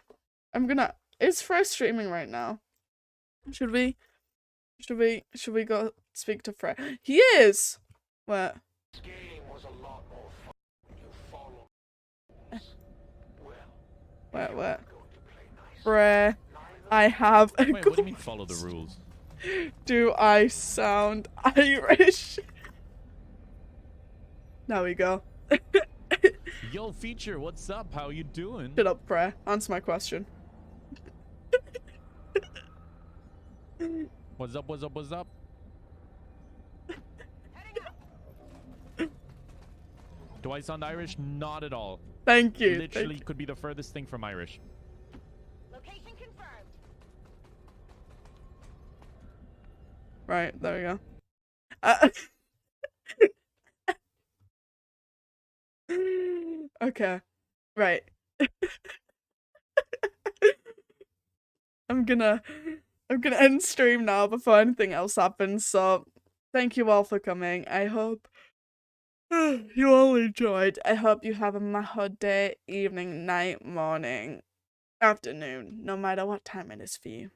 is Fred streaming right now? Should we go speak to Fred? He is! What? What? Fred, I have a Wait, what do you mean follow the rules? Do I sound Irish? There we go. Yo, Feature, what's up? How you doing? Shut up, Fred. Answer my question. What's up? Do I sound Irish? Not at all. Thank you. Literally could be the furthest thing from Irish. location confirmed. Right, there we go. Okay. Right. I'm gonna end stream now before anything else happens, so thank you all for coming. I hope you all enjoyed. I hope you have a Mahou day, evening, night, morning, afternoon, no matter what time it is for you.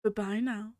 Goodbye now.